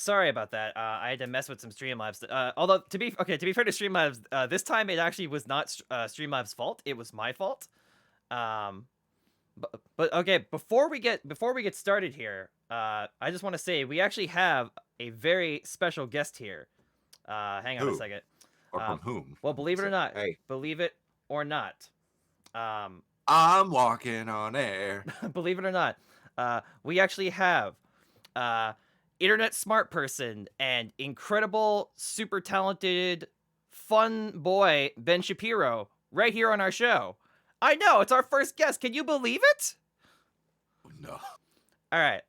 Sorry about that. I had to mess with some Streamlabs. Although to be fair to Streamlabs, this time it actually was not Streamlabs' fault. It was my fault. Um, but okay, before we get started here, I just want to say we actually have a very special guest here. Hang on a Who? second. Or from whom? Well, Hey, believe it or not, um, I'm walking on air. believe it or not, we actually have uh, internet smart person and incredible, super talented, fun boy Ben Shapiro right here on our show. I know it's our first guest. Can you believe it? No. All right.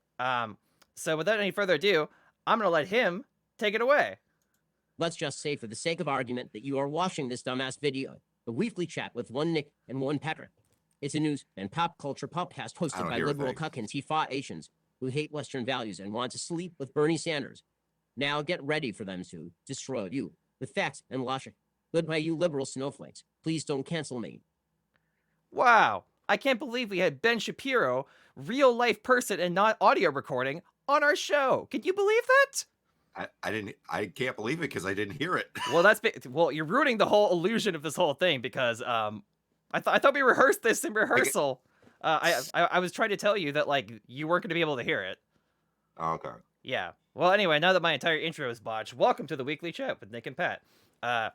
So without any further ado, I'm gonna let him take it away. Let's just say, for the sake of argument, that you are watching this dumbass video, the weekly chat with one Nick and one Patrick. It's a news and pop culture podcast I hosted don't by hear a liberal thing. cuckins Asians who hate Western values and want to sleep with Bernie Sanders. Now get ready for them to destroy you with facts and logic. Goodbye, you liberal snowflakes. Please don't cancel me. Wow. I can't believe we had Ben Shapiro, real life person and not audio recording, on our show. Can you believe that? I can't believe it because I didn't hear it. Well, you're ruining the whole illusion of this whole thing because I thought we rehearsed this in rehearsal. I was trying to tell you that like you weren't going to be able to hear it. Oh, okay. Yeah. Well, anyway, now that my entire intro is botched, welcome to the weekly chat with Nick and Pat.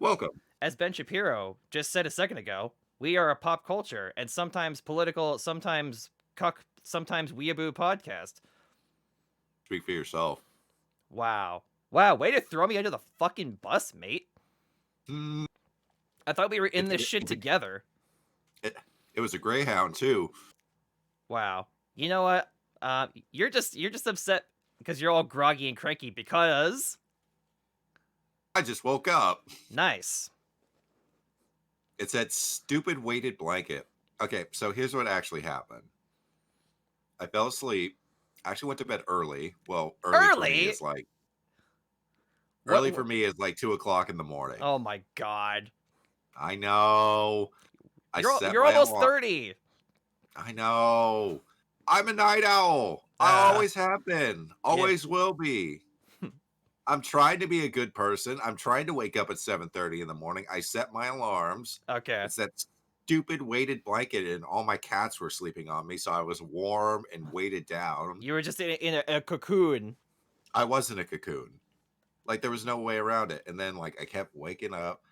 Welcome. As Ben Shapiro just said a second ago, we are a pop culture and sometimes political, sometimes cuck, sometimes weeaboo podcast. Speak for yourself. Wow. Wow, way to throw me under the fucking bus, mate. Mm, I thought we were in It- this it- shit together. it was a Greyhound too. Wow. You know what? You're just upset because you're all groggy and cranky because I just woke up. nice. It's that stupid weighted blanket. Okay, so here's what actually happened. I fell asleep. I actually went to bed early. Well, early for me Early? is like What- early for me is like 2 o'clock in the morning. Oh my god. I know. You're almost 30. I know. I'm a night owl. I Ah. always have been. Always will be. I'm trying to be a good person. I'm trying to wake up at 7:30 in the morning. I set my alarms. Okay. It's that stupid weighted blanket, and all my cats were sleeping on me, so I was warm and weighted down. You were just in a cocoon. I was in a cocoon. Like there was no way around it. And then like I kept waking up,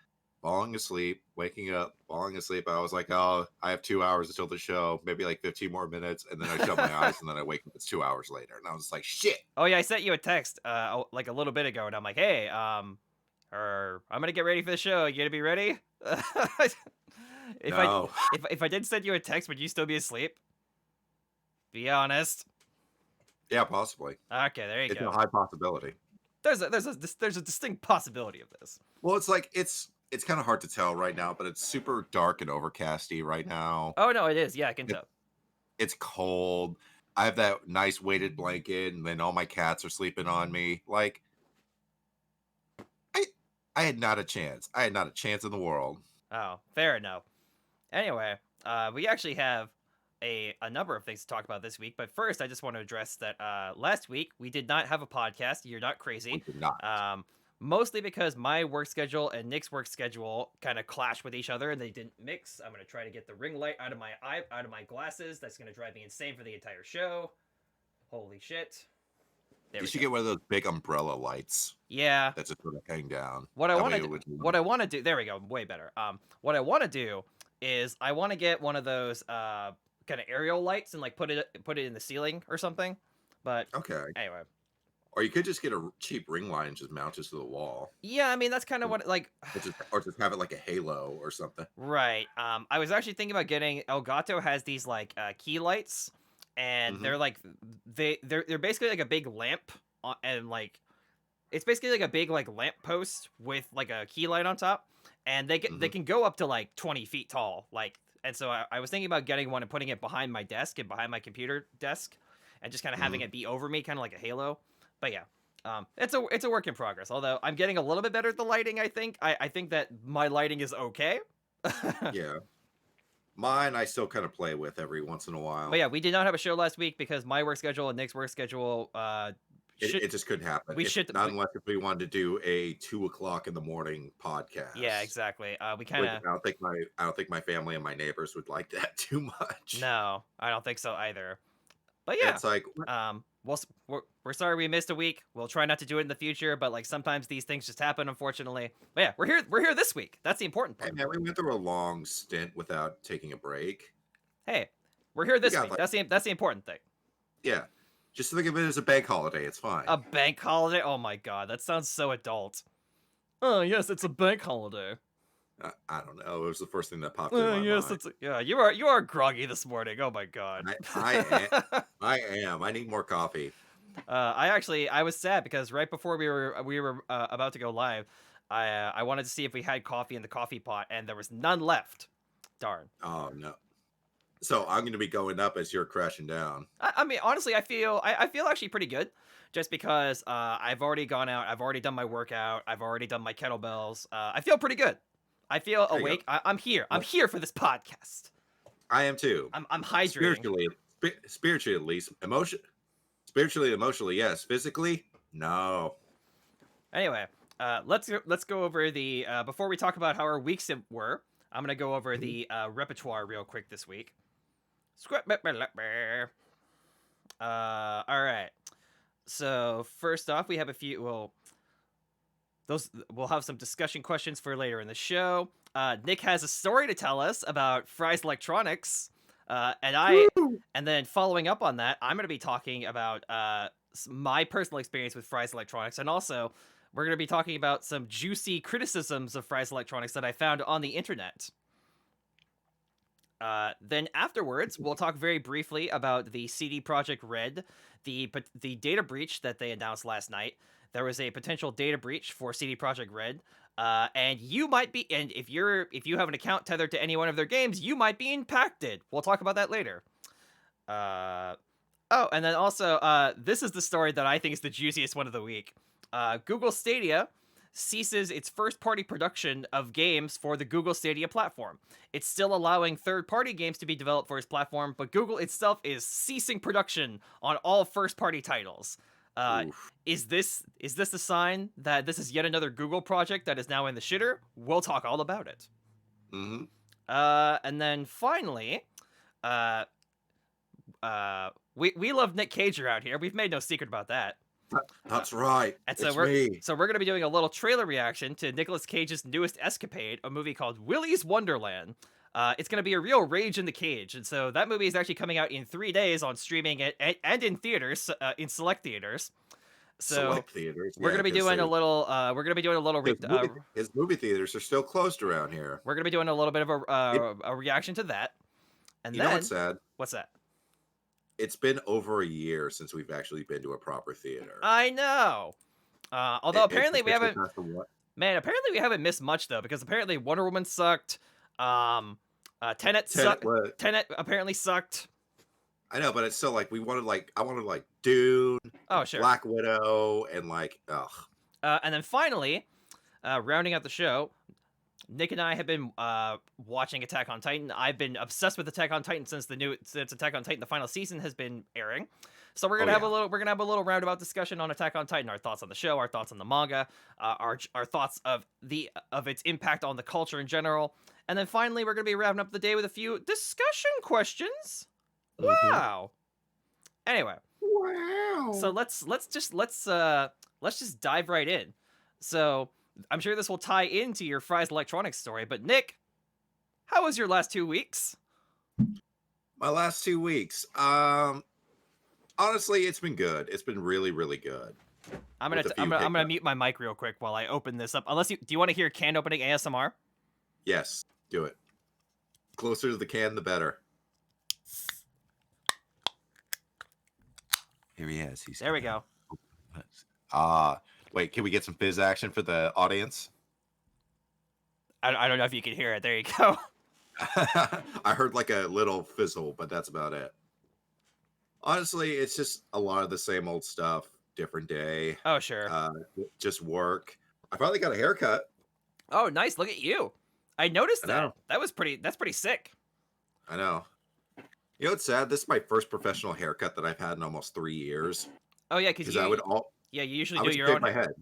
falling asleep, waking up, falling asleep. I was like, oh, I have 2 hours until the show, maybe like 15 more minutes. And then I shut my eyes and then I wake up. It's 2 hours later. And I was like, shit. Oh yeah, I sent you a text like a little bit ago, and I'm like, hey, I'm gonna get ready for the show. You gonna be ready? No. If I did send you a text, would you still be asleep? Be honest. Yeah, possibly. Okay, there you It's go. a high possibility. There's a distinct possibility of this. Well, it's like it's kind of hard to tell right now, but it's super dark and overcasty right now. Oh no, it is. Yeah, I can It- tell. It's cold. I have that nice weighted blanket, and then all my cats are sleeping on me. Like I had not a chance. I had not a chance in the world. Oh, fair enough. Anyway, we actually have a number of things to talk about this week, but first I just want to address that last week we did not have a podcast. You're not We crazy. did not. Mostly because my work schedule and Nick's work schedule kind of clashed with each other and they didn't mix. I'm gonna try to get the ring light out of my glasses. That's gonna drive me insane for the entire show. Holy shit! There You we should go. get one of those big umbrella lights Yeah. that just sort of hang down. What I That want way to it would- what I want to do. There we go. Way better. What I want to do is I want to get one of those kind of aerial lights and like put it in the ceiling or something. But Okay. anyway, Or you could just get a cheap ring light and just mount it to the wall. yeah. I mean that's kind of what like. Or just have it like a halo or something. Right. I was actually thinking about getting Elgato has these like key lights, and Mhm. they're like they're basically like a big lamp, and like it's basically like a big like lamp post with like a key light on top, and they can go up to like 20 feet tall. Like, and so I was thinking about getting one and putting it behind my desk and behind my computer desk, and just kind of having it be over me, kind of like a halo. But yeah. It's a work in progress. Although I'm getting a little bit better at the lighting. I think think that my lighting is okay. Yeah. Mine I still kind of play with every once in a while. But yeah, we did not have a show last week because my work schedule and Nick's work schedule It just couldn't happen. We should Not unless if we wanted to do a 2 o'clock in the morning podcast. Yeah, exactly. We Which kind of I don't think my family and my neighbors would like that too much. no, I don't think so either. But And yeah, it's like, we're sorry we missed a week. We'll try not to do it in the future, but like sometimes these things just happen, unfortunately. But yeah, we're here this week. That's the important hey part. man, we went through a long stint without taking a break. Hey, we're here this got, week. like- That's the important thing. Yeah. Just think of it as a bank holiday. It's fine. A bank holiday? Oh my god, that sounds so adult. Oh yes, it's a bank holiday. I don't know. It was the first thing that popped into my Yes, mind. yeah. You are groggy this morning. Oh my god. I am. I need more coffee. I was sad because right before we were about to go live, I wanted to see if we had coffee in the coffee pot, and there was none left. Darn. Oh no. So I'm going to be going up as you're crashing down. I mean, honestly, I feel actually pretty good, just because I've already gone out, I've already done my workout, I've already done my kettlebells. I feel pretty good. I feel There you awake. I'm here. I'm here for this podcast. I am too. I'm hydrating. Spiritually at least. Spiritually, emotionally, yes. Physically, no. Anyway, let's go over the before we talk about how our weeks were. I'm gonna go over the repertoire real quick this week. All right. So first off, we have a few. Well, we'll have some discussion questions for later in the show. Nick has a story to tell us about Fry's Electronics, and then following up on that, I'm going to be talking about my personal experience with Fry's Electronics, and also we're going to be talking about some juicy criticisms of Fry's Electronics that I found on the internet. Then afterwards, we'll talk very briefly about the CD Projekt Red, the data breach that they announced last night. There was a potential data breach for CD Projekt Red, and if you have an account tethered to any one of their games, you might be impacted. We'll talk about that later. Oh, and then also, this is the story that I think is the juiciest one of the week. Google Stadia ceases its first-party production of games for the Google Stadia platform. It's still allowing third-party games to be developed for its platform, but Google itself is ceasing production on all first-party titles. Is this a sign that this is yet another Google project that is now in the shitter? We'll talk all about it. Mm-hmm. And then finally, we love Nick Cage around here. We've made no secret about that. That's right. And It's me. So we're going to be doing a little trailer reaction to Nicolas Cage's newest escapade, a movie called Willy's Wonderland. It's going to be a real rage in the cage, and so that movie is actually coming out in 3 days on streaming and in theaters, in select theaters. So Select theaters. we're going to be doing a little. His movie theaters are still closed around here. We're going to be doing a little bit of a reaction to that. And You then know what's sad? what's that? It's been over a year since we've actually been to a proper theater. I know. Although apparently we haven't. What? Man, apparently we haven't missed much though, because apparently Wonder Woman sucked. Tenet sucked. what? Tenet apparently sucked. I know, but it's still like I wanted like Dune, Oh sure. Black Widow, and like And then finally, rounding out the show, Nick and I have been watching Attack on Titan. I've been obsessed with Attack on Titan since Attack on Titan the final season has been airing. So we're gonna have a little roundabout discussion on Attack on Titan, our thoughts on the show, our thoughts on the manga, our thoughts of its impact on the culture in general, and then finally we're gonna be wrapping up the day with a few discussion questions. Mhm. Wow. Anyway, wow. so let's just dive right in. So I'm sure this will tie into your Fry's Electronics story, but Nick, how was your last 2 weeks? My last 2 weeks. Honestly, it's been good. It's been really, really good. I'm With a few gonna hiccups. mute my mic real quick while I open this up. Do you want to hear can opening ASMR? Yes, do it. Closer to the can, the better. Here he is. There we go. Wait, can we get some fizz action for the audience? I don't know if you can hear it. There you go. I heard like a little fizzle, but that's about it. Honestly, it's just a lot of the same old stuff. Different day. Oh sure. Just work. I finally got a haircut. Oh nice. Look at you. I noticed I that. know. That's pretty sick. I know. You know what's sad? This is my first professional haircut that I've had in almost 3 years. Oh yeah, because because I would you usually I do would your shave own my hair. head,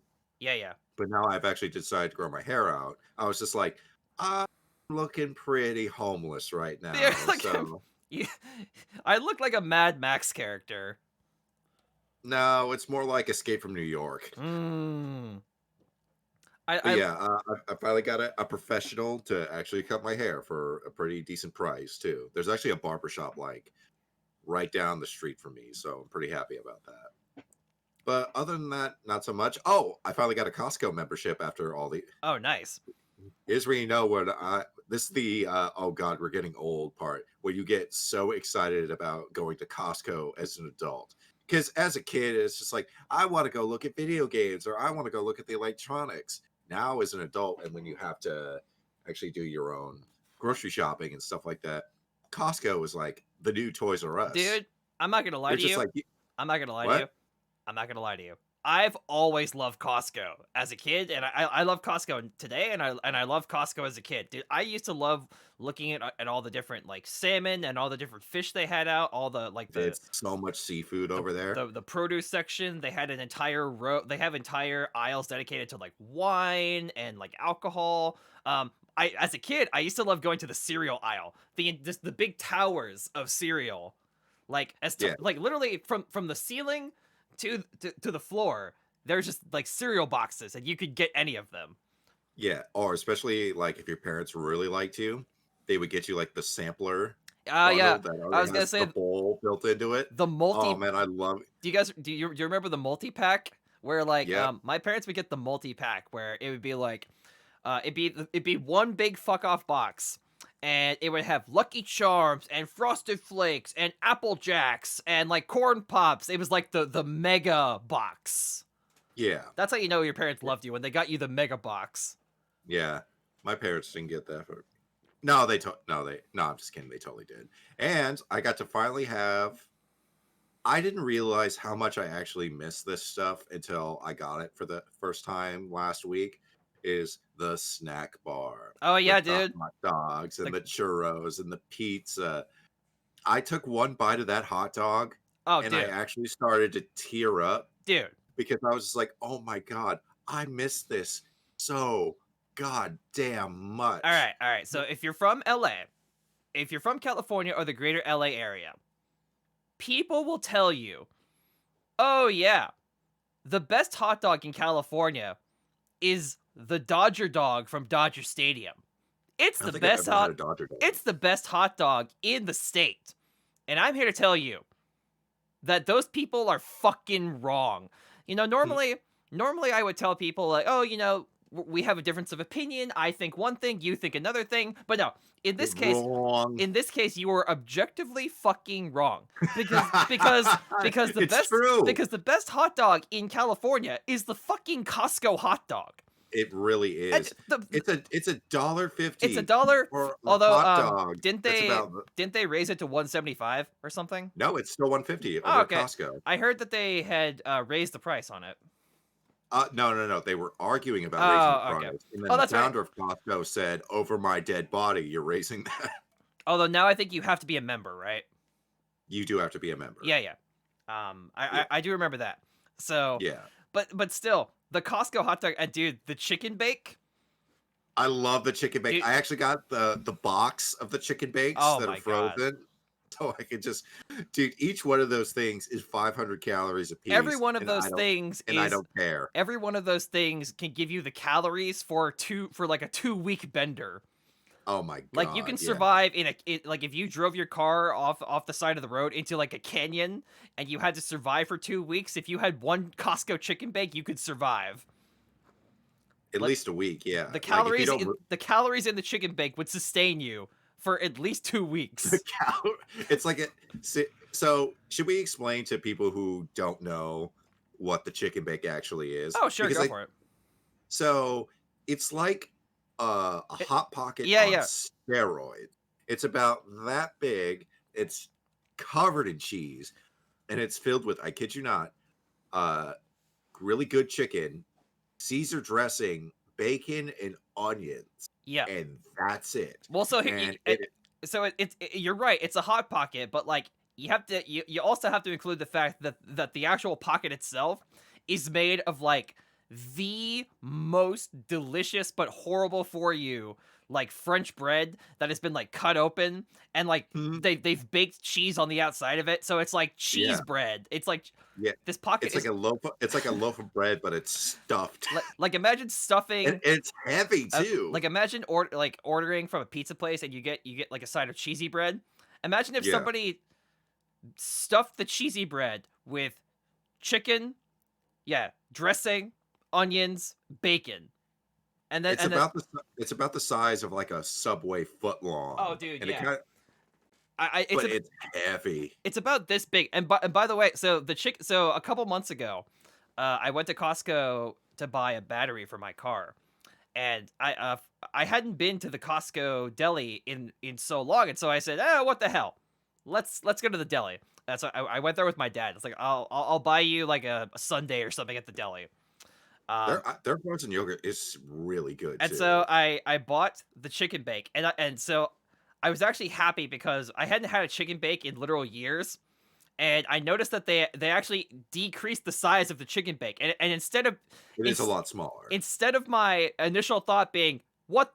Yeah, yeah. but now I've actually decided to grow my hair out. I was just like, I'm looking pretty homeless right Yeah, now, like so you, I look like a Mad Max character. no, it's more like Escape from New York. Mm. But I yeah, I finally got a professional to actually cut my hair for a pretty decent price too. There's actually a barber shop like right down the street from me, so I'm pretty happy about that. But other than that, not so much. Oh, I finally got a Costco membership after all the. Oh, nice. Is where you know what I. This is the oh god, we're getting old part where you get so excited about going to Costco as an adult. Because as a kid, it's just like I want to go look at video games or I want to go look at the electronics. Now, as an adult, and when you have to actually do your own grocery shopping and stuff like that, Costco is like the new Toys R Us. Dude, I'm not gonna lie You're to just you. like, I'm not gonna lie to you. what? I'm not gonna lie to you. I've always loved Costco as a kid, and I love Costco today, and I love Costco as a kid. Dude, I used to love looking at all the different like salmon and all the different fish they had out, all the like It's so much seafood over there. the produce section. They had an entire row. They have entire aisles dedicated to like wine and like alcohol. I as a kid, I used to love going to the cereal aisle. Just the big towers of cereal, like Yeah. like literally from the ceiling to the floor. There's just like cereal boxes, and you could get any of them. Yeah, or especially like if your parents really liked you, they would get you like the sampler Yeah. bundle that I already was gonna has say the bowl built into it. the Oh multi. man, I love it. Do you remember the multi pack where like Yep. my parents would get the multi pack where it would be like it'd be one big fuck off box, and it would have Lucky Charms and Frosted Flakes and Apple Jacks and like corn pops. It was like the mega box. Yeah. That's how you know your parents loved you, when they got you the mega box. Yeah. My parents didn't get that for no, no, I'm just kidding. They totally did. And I got to finally have I didn't realize how much I actually missed this stuff until I got it for the first time last week. Is the snack bar Oh yeah, with the dude. hot dogs and The- the churros and the pizza. I took one bite of that hot dog Oh and I dude, actually started to tear up dude. because I was just like, oh my god, I miss this so goddamn much. All right. So if you're from LA, if you're from California or the greater LA area, people will tell you, "Oh yeah, the best hot dog in California is the Dodger dog from Dodger Stadium. It's I don't the think I've best ever had hot a Dodger dog. it's the best hot dog in the state." And I'm here to tell you that those people are fucking wrong. You know, normally I would tell people like, "Oh, you know, we have a difference of opinion. I think one thing, you think another thing." But no, in this case, wrong. you were objectively fucking wrong, because the It's best true. because the best hot dog in California is the fucking Costco hot dog. It really And is. It's a $1.50. it's $1. for a Although hot dog. didn't That's they about didn't they raise it to 175 or something? no, it's still 150 over Oh, at okay. Costco. I heard that they had raised the price on it. No. They were arguing about Oh, raising the okay. price, and then Oh, the that's right. founder of Costco said, "Over my dead body, you're raising that." Although now I think you have to be a member, right? You do have to be a member. Yeah. Yeah. I do remember that. So, Yeah. but still, the Costco hot dog, and dude, the chicken bake. I love the chicken bake. Dude. I actually got the box of the chicken bakes Oh that my are frozen. So I could just, dude, each one of those things is 500 calories a piece. Every one of and those things I don't care. Every one of those things can give you the calories for like a 2-week bender. Oh my god! Like you can yeah. survive like if you drove your car off the side of the road into like a canyon and you had to survive for 2 weeks. If you had one Costco chicken bake, you could survive. At least a week. Yeah. The Like, if calories you don't the calories in the chicken bake would sustain you for at least 2 weeks. It's like so should we explain to people who don't know what the chicken bake actually is? Oh, sure, Because, go like, for it. so it's like a hot pocket yeah, on yeah. steroids. It's about that big. It's covered in cheese, and it's filled with, I kid you not, really good chicken, Caesar dressing, bacon, and onions, Yeah. and that's it. Well, so And you're right. It's a hot pocket, but like you also have to include the fact that the actual pocket itself is made of like the most delicious but horrible for you like French bread that has been like cut open and like Mhm. they've baked cheese on the outside of it, so it's like cheese Yeah. bread. It's like Yeah. this pocket It's like is a loaf of bread, but it's stuffed. like imagine And stuffing it's heavy too. like imagine ordering from a pizza place and you get like a side of cheesy bread. Imagine if Yeah. somebody stuffed the cheesy bread with chicken, yeah, dressing, onions, bacon, and then It's about the size of like a Subway foot long. oh dude, And it yeah, kind of, it's but it's heavy. it's about this big. And by the way, so a couple months ago, I went to Costco to buy a battery for my car, and I hadn't been to the Costco deli in so long, and so I said, oh, what the hell, let's go to the deli. And so I went there with my dad. It's like I'll buy you like a sundae or something at the deli. Their frozen yogurt is really good And too. so I bought the chicken bake, and so I was actually happy because I hadn't had a chicken bake in literal years, and I noticed that they actually decreased the size of the chicken bake, and instead of It is a ins- lot smaller. instead of my initial thought being what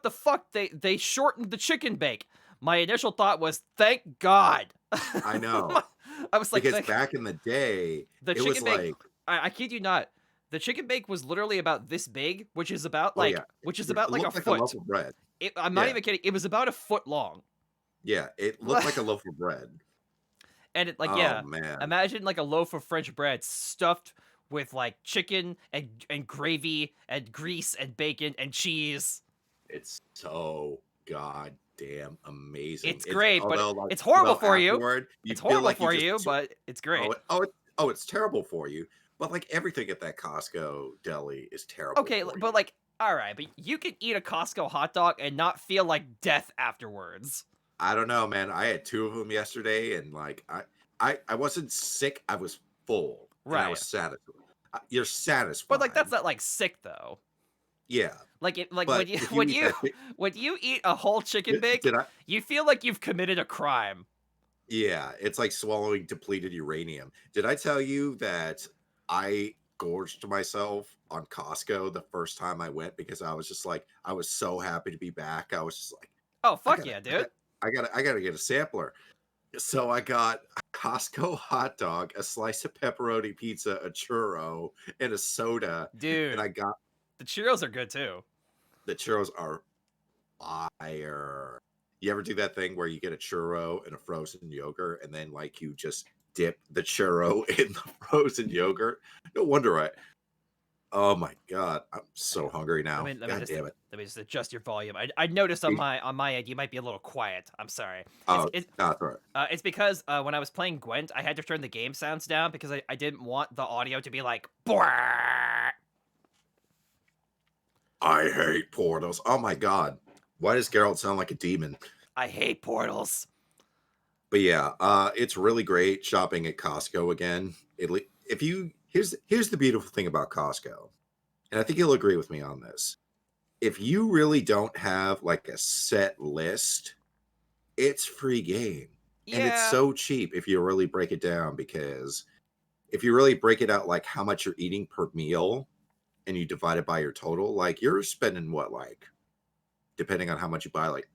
the fuck they shortened the chicken bake, my initial thought was thank God. I know. I was like Because back in the day, the it was chicken bake. like, I kid you not. The chicken bake was literally about this big, which is about oh yeah, which is it about like a looked like a foot. loaf of bread. I'm not Yeah. even kidding. It was about a foot long, Yeah, it looked like a loaf of bread. and it like Oh yeah. man, Imagine like a loaf of French bread stuffed with like chicken and gravy and grease and bacon and cheese. it's so goddamn amazing. It's great, but although, like, it's horrible although for you. afterward, you It's feel horrible like for just you, but it's great. it's terrible for you. But like everything at that Costco deli is terrible. Okay, for but you. like, all right, but you can eat a Costco hot dog and not feel like death afterwards. I don't know, man. I had 2 of them yesterday, and like I wasn't sick. I was full, and I Right. was satisfied. You're satisfied, But like that's not like sick though. yeah. Like it like But when you if you when eat you that chi- when you eat a whole chicken bake, did I? you feel like you've committed a crime. Yeah, it's like swallowing depleted uranium. Did I tell you that I gorged myself on Costco the first time I went because I was just like I was so happy to be back. I was just like, Oh I fuck gotta, yeah, I dude. got, I gotta get a sampler. So I got a Costco hot dog, a slice of pepperoni pizza, a churro, and a soda. Dude, And I got the Cheerios are good too. the churros are fire. You ever do that thing where you get a churro and a frozen yogurt, and then like you just dip the churro in the frozen yogurt? No wonder I. Oh my god, I'm so hungry now. Let me God damn it. let me just adjust your volume. I noticed on my end you might be a little quiet. I'm sorry. Oh, It's no, it's all right. it's because when I was playing Gwent, I had to turn the game sounds down because I didn't want the audio to be like "Bwah." I hate portals. Oh my god, why does Geralt sound like a demon? I hate portals. But yeah, it's really great shopping at Costco again. If you here's the beautiful thing about Costco, and I think you'll agree with me on this. If you really don't have like a set list, it's free game. And it's Yeah. so cheap if you really break it down, because if you really break it out like how much you're eating per meal and you divide it by your total, like you're spending what, like, depending on how much you buy, like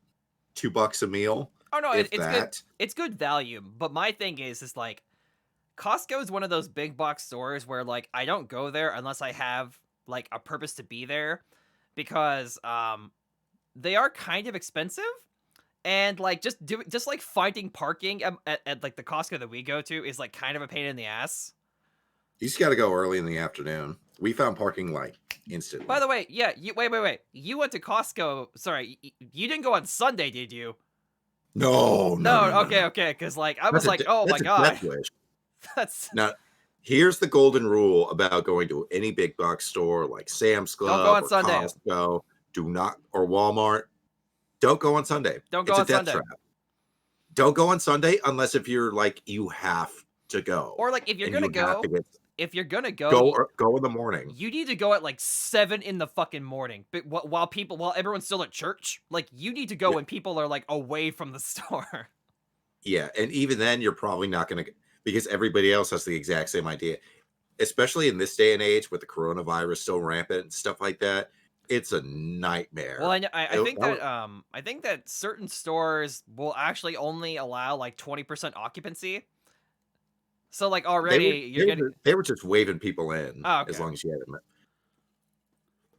$2 a meal. Oh no, if it's good. that. It's good value. But my thing is like Costco is one of those big box stores where like I don't go there unless I have like a purpose to be there because they are kind of expensive and like just like finding parking at like the Costco that we go to is like kind of a pain in the ass. You just got to go early in the afternoon. We found parking like instantly. By the way, yeah, you wait. You went to Costco. Sorry, you didn't go on Sunday, did you? No. Okay, cuz like I was That's a like, de- "Oh my that's a god." death wish. That's Now, here's the golden rule about going to any big box store like Sam's Don't Club go on or Sundays. Costco. Do not, or Walmart. Don't go on Sunday. Don't go It's on a death Sunday. trap. Don't go on Sunday unless if you're like you have to go. Or like if you're and going to you have go, to if you're going to go in the morning. you need to go at like 7 in the fucking morning. But while everyone's still at church, like you need to go Yeah. when people are like away from the store. Yeah, and even then, you're probably not going to, because everybody else has the exact same idea. Especially in this day and age with the coronavirus still rampant and stuff like that, it's a nightmare. Well, I It- think that I think that certain stores will actually only allow like 20% occupancy. So like already you're getting. they were just waving people in Oh, okay. as long as you had them.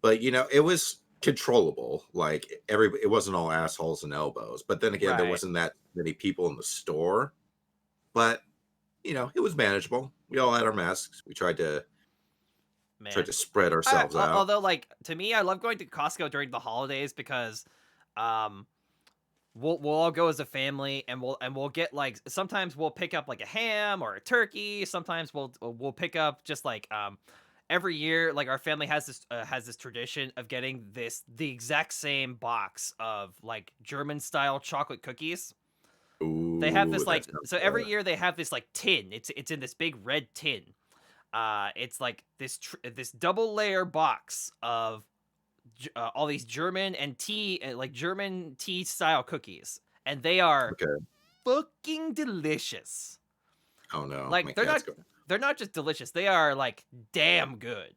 But it was controllable. Like it wasn't all assholes and elbows. But then again, there Right. wasn't that many people in the store. But it was manageable. We all had our masks. We tried to Man. spread ourselves out. Although, like, to me, I love going to Costco during the holidays because, we'll all go as a family and we'll get like sometimes we'll pick up like a ham or a turkey. Sometimes we'll pick up just like every year like our family has this tradition of getting the exact same box of like German style chocolate cookies. They have this Ooh, like that sounds so every good. year they have this like tin. It's in this big red tin. It's like this double layer box of all these German and tea like German tea style cookies, and they are Okay. fucking delicious. Oh no. Like my they're cat's not going. they're not just delicious; they are like damn good.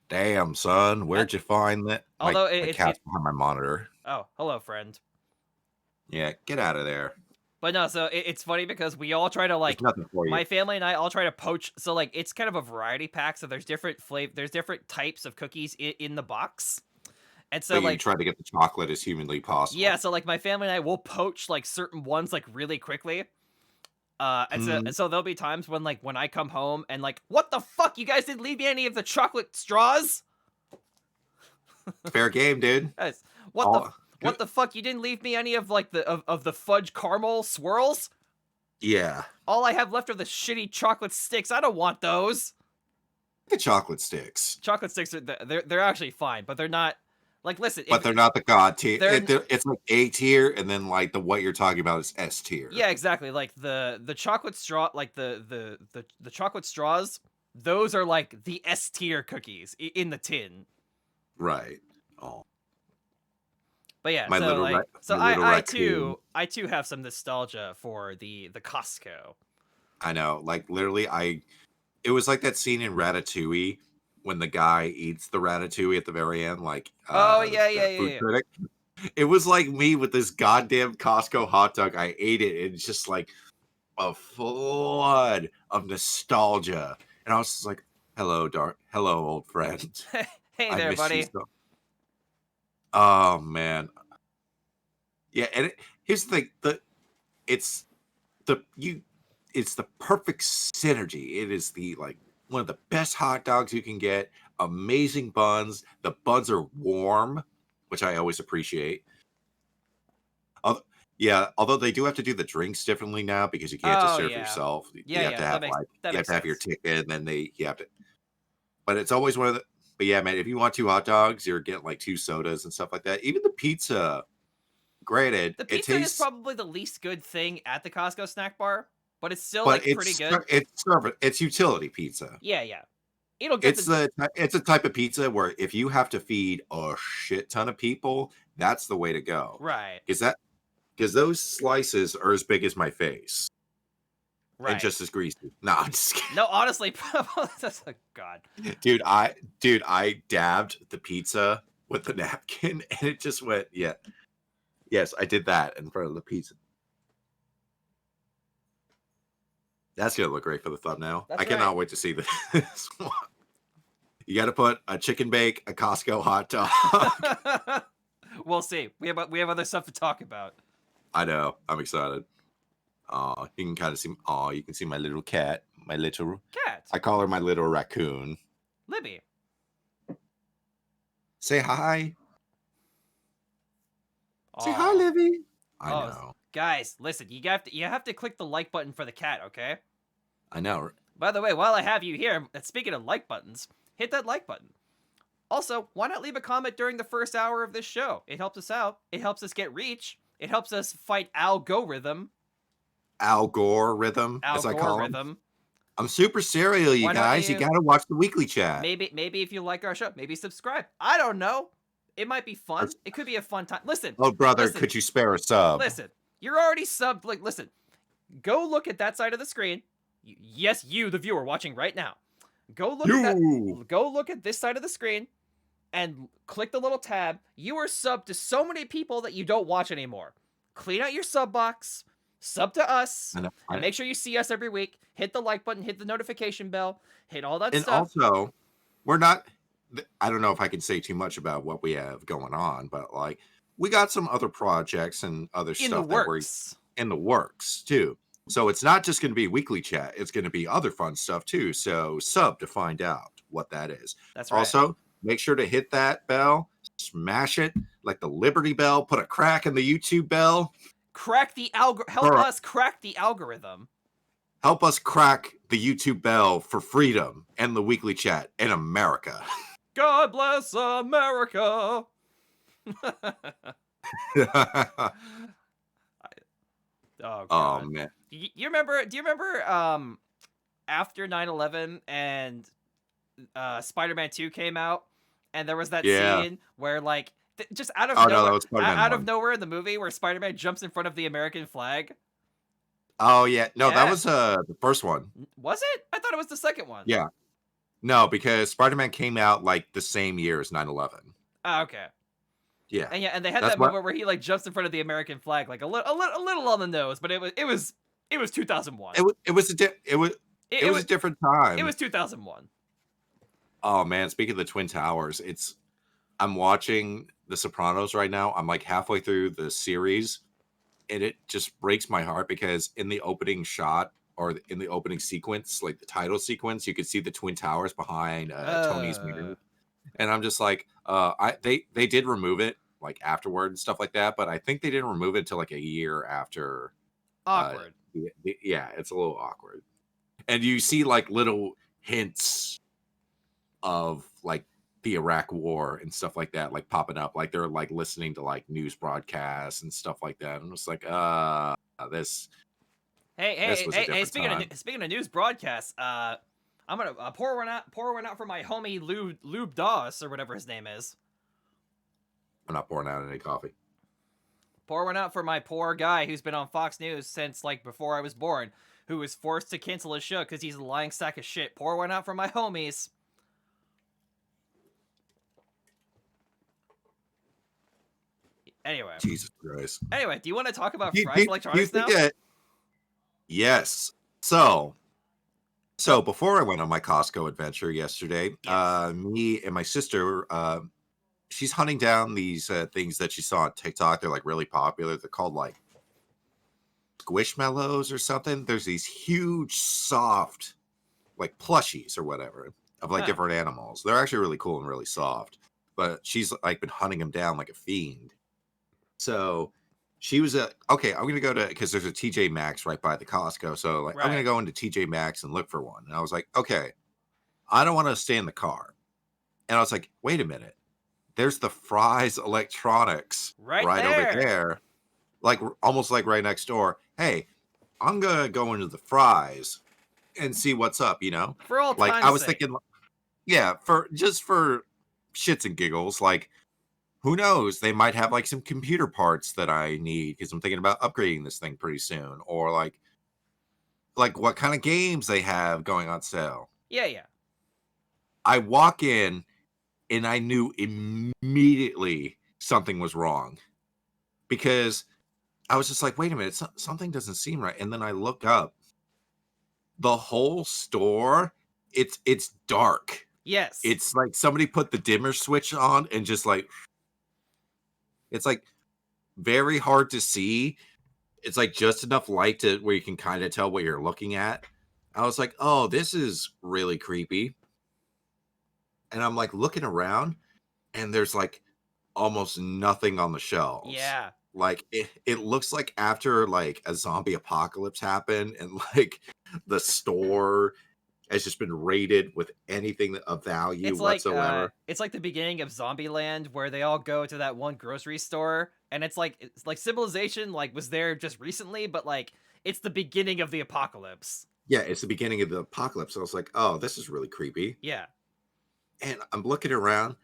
Damn, son, where'd you find that? Although My cat's behind my monitor. oh, hello friend. Yeah, get out of there. But no, so it's funny because we all try to There's like nothing for you. my family and I all try to poach. So like it's kind of a variety pack. So there's different there's different types of cookies in the box, and so So you like try to get the chocolate as humanly possible. yeah, so like my family and I will poach like certain ones like really quickly. And so there'll be times when like when I come home and like what the fuck, you guys didn't leave me any of the chocolate straws? Fair game, dude. Guys, All- what the fuck, you didn't leave me any of like of the fudge caramel swirls? Yeah, All I have left are the shitty chocolate sticks. I don't want those. the chocolate sticks, Chocolate sticks are they're actually fine, but they're not like listen. but they're not the god tier. they're- It's like A tier, and then like what you're talking about is S tier. Yeah, exactly. Like the chocolate straw, like the chocolate straws. Those are like the S tier cookies in the tin. Right. Oh, But yeah, My so little like, ra- so my little I too have some nostalgia for the Costco. I know. Like literally, it was like that scene in Ratatouille when the guy eats the ratatouille at the very end. Like, Oh, the yeah. food critic. It was like me with this goddamn Costco hot dog. I ate it, and it's just like a flood of nostalgia. And I was just like, "Hello, hello, old friend. Hey I there, miss you buddy. so." Oh man, yeah. And here's the thing: it's it's the perfect synergy. It is the like one of the best hot dogs you can get. Amazing buns. The buns are warm, which I always appreciate. Yeah, although they do have to do the drinks differently now because you can't just Oh, serve yeah. yourself. Yeah, You have yeah, to that have makes- like that you have makes to have your sense. ticket, and then you have to. But it's always one of the. But yeah, man, if you want 2 hot dogs, you're getting like 2 sodas and stuff like that. Even the pizza, granted, The it pizza is tastes, probably the least good thing at the Costco snack bar, but it's still but like pretty good. it's utility pizza. Yeah. It'll get It's a type of pizza where if you have to feed a shit ton of people, that's the way to go. right. Because those slices are as big as my face Right. and just as greasy. No, I'm just kidding. No, honestly, that's a god. Dude, I dabbed the pizza with the napkin and it just went, yeah. Yes, I did that in front of the pizza. That's gonna look great for the thumbnail. That's I cannot right. wait to see this one. You gotta put a chicken bake, a Costco hot dog. We'll see. We have other stuff to talk about. I know. I'm excited. You can kind of see. You can see my little cat. My little. Cat. I call her my little raccoon. Libby. Say hi. Say hi, Aw. Livy. I Oh, know. Guys, listen, you have to click the like button for the cat, okay? I know. By the way, while I have you here, speaking of like buttons, hit that like button. Also, why not leave a comment during the first hour of this show? It helps us out. It helps us get reach. It helps us fight algorithm. Algorithm, as I call him. Algorithm. I'm super serial, you Why don't guys. You you- gotta watch the weekly chat. Maybe if you like our show, maybe subscribe. I don't know. It might be fun. It could be a fun time. Listen, Oh, brother, listen. could you spare a sub? listen. You're already subbed. Like, listen, go look at that side of the screen. Yes, you, the viewer watching right now. Go look at that. Go look at this side of the screen and click the little tab. You are subbed to so many people that you don't watch anymore. Clean out your sub box, sub to us, I know, and make sure you see us every week. Hit the like button, hit the notification bell, hit all that and stuff. also, we're not. I don't know if I can say too much about what we have going on, but like we got some other projects and other In stuff the that we're works. in the works too. So it's not just going to be weekly chat; it's going to be other fun stuff too. So sub to find out what that is. That's right. Also, make sure to hit that bell, smash it like the Liberty Bell. Put a crack in the YouTube bell. Crack the help us crack the algorithm. Help us crack the YouTube bell for freedom and the weekly chat in America. God bless America. Oh, God. Man. You remember? Do you remember after 9/11 and Spider-Man 2 came out, and there was that scene where like just out of nowhere in the movie where Spider-Man jumps in front of the American flag? Oh yeah, no, that was the first one. Was it? I thought it was the second one. Yeah, no, because Spider-Man came out like the same year as 9/11. Oh, okay. Yeah, and they had that moment where he like jumps in front of the American flag, like a little on the nose, but it was 2001. It was a different time. It was 2001. Oh man, speaking of the Twin Towers, I'm watching The Sopranos right now. I'm like halfway through the series, and it just breaks my heart because in the opening shot or in the opening sequence, like the title sequence, you could see the Twin Towers behind Tony's mirror. And I'm just like, they did remove it like afterward and stuff like that, but I think they didn't remove it until like a year after. Awkward. Yeah, it's a little awkward. And you see like little hints of like the Iraq War and stuff like that, like popping up, like they're like listening to like news broadcasts and stuff like that. And it's like, this. Hey! Speaking of news broadcasts, I'm gonna pour one out for my homie Lube Doss or whatever his name is. I'm not pouring out any coffee. Pour one out for my poor guy who's been on Fox News since like before I was born, who was forced to cancel his show because he's a lying sack of shit. Pour one out for my homies. Anyway. Jesus Christ. Anyway, do you want to talk about Fry's Electronics now? Yes. So before I went on my Costco adventure yesterday, me and my sister, she's hunting down these things that she saw on TikTok. They're like really popular. They're called like squishmallows or something. There's these huge, soft, like plushies or whatever of like different animals. They're actually really cool and really soft. But she's like been hunting them down like a fiend. So she was okay, I'm gonna go to, because there's a TJ Maxx right by the Costco. So like I'm gonna go into TJ Maxx and look for one. And I was like, okay, I don't want to stay in the car. And I was like, wait a minute, there's the Fry's Electronics right over there, like almost like right next door. Hey, I'm gonna go into the Fry's and see what's up. You know, for all like time's I was sake. thinking, yeah, for shits and giggles, like. Who knows? They might have like some computer parts that I need because I'm thinking about upgrading this thing pretty soon, or like what kind of games they have going on sale. Yeah. I walk in and I knew immediately something was wrong because I was just like, wait a minute, something doesn't seem right. And then I look up the whole store. It's dark. Yes. It's like somebody put the dimmer switch on and just like. It's like very hard to see. It's like just enough light to where you can kind of tell what you're looking at. I was like, oh, this is really creepy. And I'm like looking around and there's like almost nothing on the shelves. Yeah. Like it looks like after like a zombie apocalypse happened and like the store has just been raided with anything of value whatsoever. It's like the beginning of Zombieland where they all go to that one grocery store and it's like civilization like was there just recently, but like it's the beginning of the apocalypse. Yeah, it's the beginning of the apocalypse. I was like, oh, this is really creepy. Yeah. And I'm looking around.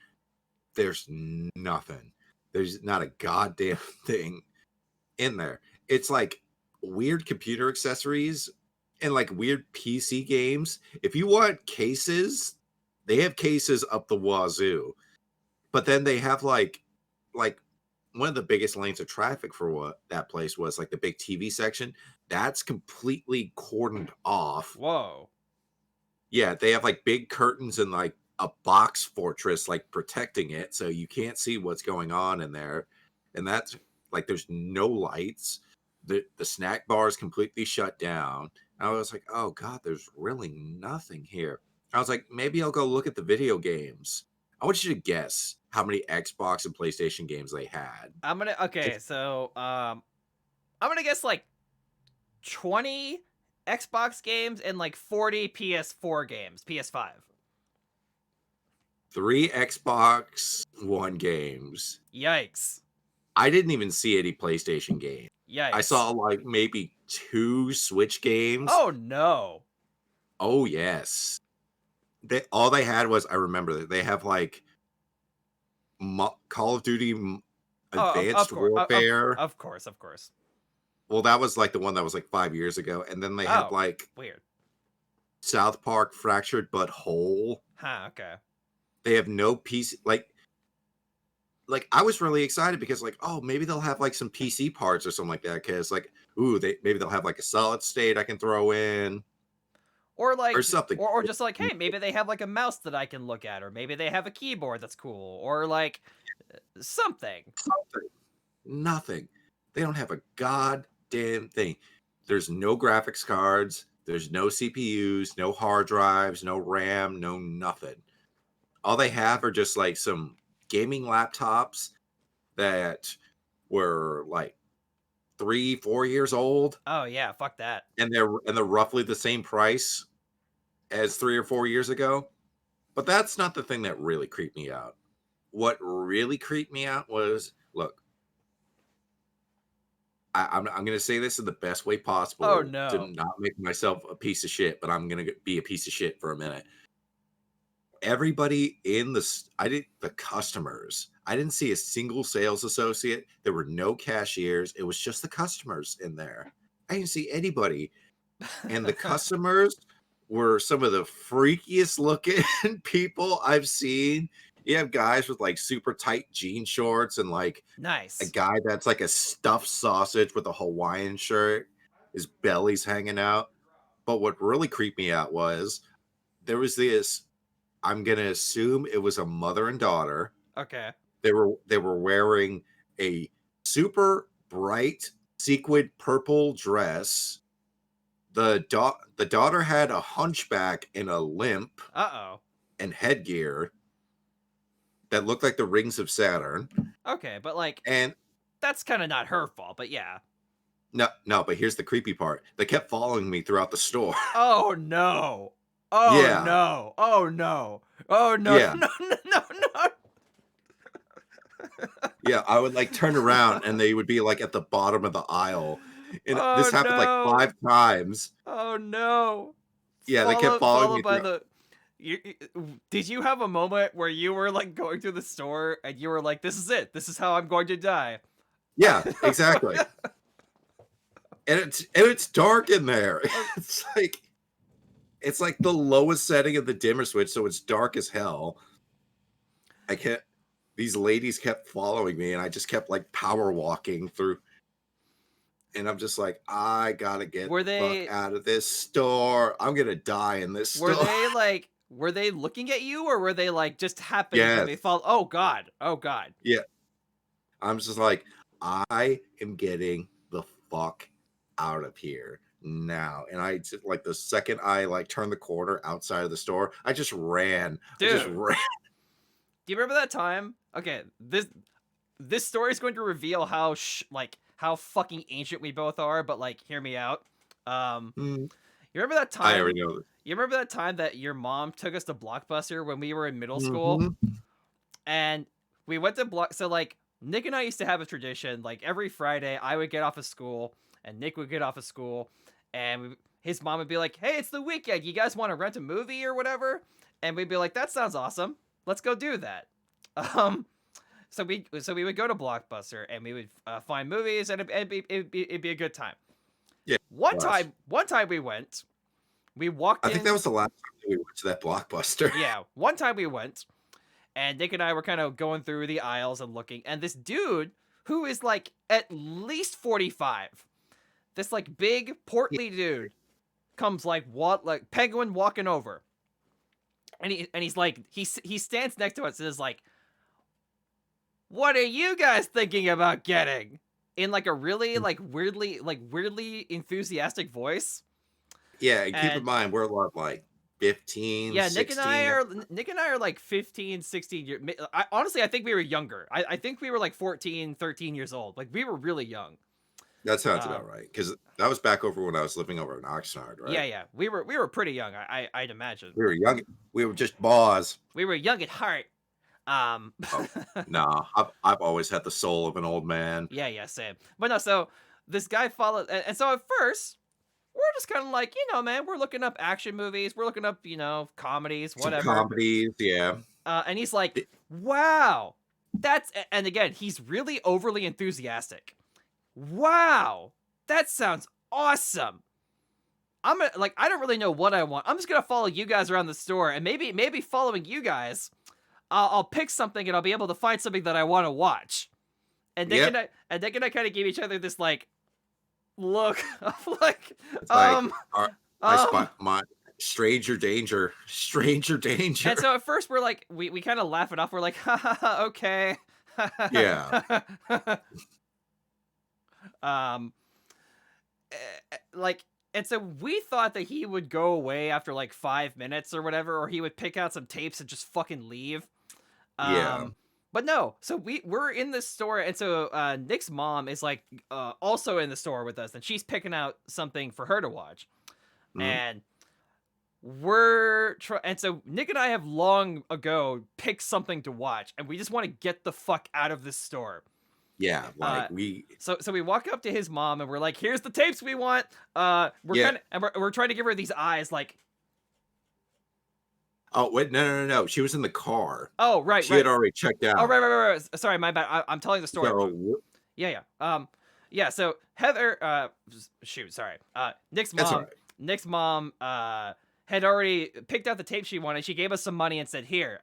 There's nothing. There's not a goddamn thing in there. it's like weird computer accessories and like weird PC games. If you want cases, they have cases up the wazoo. But then they have like one of the biggest lanes of traffic for what that place was, like the big TV section. That's completely cordoned off. Whoa. Yeah, they have like big curtains and like a box fortress like protecting it, so you can't see what's going on in there. And that's like there's no lights. The snack bar is completely shut down. And I was like, oh god, there's really nothing here. I was like, maybe I'll go look at the video games. I want you to guess how many Xbox and PlayStation games they had. So I'm gonna guess like 20 Xbox games and like 40 PS4 games, PS5. 3 Xbox One games. Yikes. I didn't even see any PlayStation games. Yikes. I saw like maybe 2 Switch games. Oh no. Oh yes. All they had was, I remember that they have like Call of Duty Advanced Warfare. Of course. Well, that was like the one that was like 5 years ago, and then they had like weird South Park Fractured But Whole. Huh, okay. They have no PC, like I was really excited because like, oh, maybe they'll have like some PC parts or something like that, because like, ooh, maybe they'll have like a solid state I can throw in. Or like, or something, or just like, hey, maybe they have like a mouse that I can look at, or maybe they have a keyboard that's cool, or like something. Nothing. They don't have a goddamn thing. There's no graphics cards. There's no CPUs, no hard drives, no RAM, no nothing. All they have are just like some gaming laptops that were like 3-4 years old. Oh yeah, fuck that. And they're roughly the same price as 3 or 4 years ago. But that's not the thing that really creeped me out. What really creeped me out was, look, I'm going to say this in the best way possible. Oh no. To not make myself a piece of shit, but I'm going to be a piece of shit for a minute. Everybody in the customers, I didn't see a single sales associate. There were no cashiers. It was just the customers in there. I didn't see anybody. And the customers were some of the freakiest looking people I've seen. You have guys with like super tight jean shorts and like nice. A guy that's like a stuffed sausage with a Hawaiian shirt. His belly's hanging out. But what really creeped me out was there was this, I'm going to assume it was a mother and daughter. Okay. They were wearing a super bright sequined purple dress. The daughter had a hunchback and a limp. And headgear that looked like the rings of Saturn. Okay, but like, and that's kind of not her fault, but yeah. No, but here's the creepy part. They kept following me throughout the store. Oh no. Oh yeah. No. Oh no. Oh no. Yeah. No. Yeah, I would like turn around and they would be like at the bottom of the aisle. And this happened like 5 times. Oh no. Yeah, they kept following me. Did you have a moment where you were like going through the store and you were like, this is it. This is how I'm going to die. Yeah, exactly. and it's dark in there. It's like the lowest setting of the dimmer switch, so it's dark as hell. These ladies kept following me and I just kept like power walking through. And I'm just like, I gotta get the fuck out of this store. I'm gonna die in this store. Were they looking at you, or were they like just happening to be follow? Oh god. Yeah. I'm just like, I am getting the fuck out of here now. And I just like the second I like turned the corner outside of the store, I just ran. Dude. Do you remember that time? Okay, this story is going to reveal how fucking ancient we both are, but like, hear me out. You remember that time? I already know this. You remember that time that your mom took us to Blockbuster when we were in middle school? And we went to so like Nick and I used to have a tradition, like every Friday I would get off of school and Nick would get off of school and his mom would be like, hey, it's the weekend. You guys want to rent a movie or whatever? And we'd be like, that sounds awesome. Let's go do that. we would go to Blockbuster and we would find movies and it'd be a good time. Yeah. One time we went, we walked I in. think that was the last time we went to that Blockbuster. Yeah, one time we went, and Nick and I were kind of going through the aisles and looking, and this dude who is like at least 45, this like big portly dude, comes like penguin walking over, and he's like he stands next to us and is like, "What are you guys thinking about getting?" In like a really like weirdly enthusiastic voice. Yeah, and keep in mind we're like 15, yeah, 16. Nick and I are like 15, 16 years. Honestly, I think we were younger. I think we were like 14, 13 years old. Like we were really young. That sounds about right, because that was back over when I was living over in Oxnard, right? Yeah. We were pretty young. I'd imagine. We were young. We were just boss. We were young at heart. Nah, I've always had the soul of an old man. Yeah, same. But no, so this guy followed, and so at first we're just kind of like, man, we're looking up action movies, we're looking up, comedies, whatever. Some comedies, yeah. And he's like, wow, and again, he's really overly enthusiastic. Wow, that sounds awesome. I'm gonna, like, I don't really know what I want. I'm just gonna follow you guys around the store, and maybe following you guys, I'll pick something and I'll be able to find something that I want to watch. And Nick and I kind of gave each other this like look of like, my stranger danger. And so at first we're like, we kind of laugh it off. We're like, ha, okay. Yeah. Like, and so we thought that he would go away after like 5 minutes or whatever, or he would pick out some tapes and just fucking leave. Yeah. But no, so we're in this store, and so Nick's mom is like also in the store with us, and she's picking out something for her to watch. And and so Nick and I have long ago picked something to watch, and we just want to get the fuck out of this store. Yeah, like So we walk up to his mom and we're like, "Here's the tapes we want." We're trying to give her these eyes, like. Oh wait, no! She was in the car. Oh right, she had already checked out. Oh right. Sorry, my bad. I'm telling the story. So, yeah. So Heather, sorry. Nick's mom. That's all right. Nick's mom had already picked out the tape she wanted. She gave us some money and said, "Here,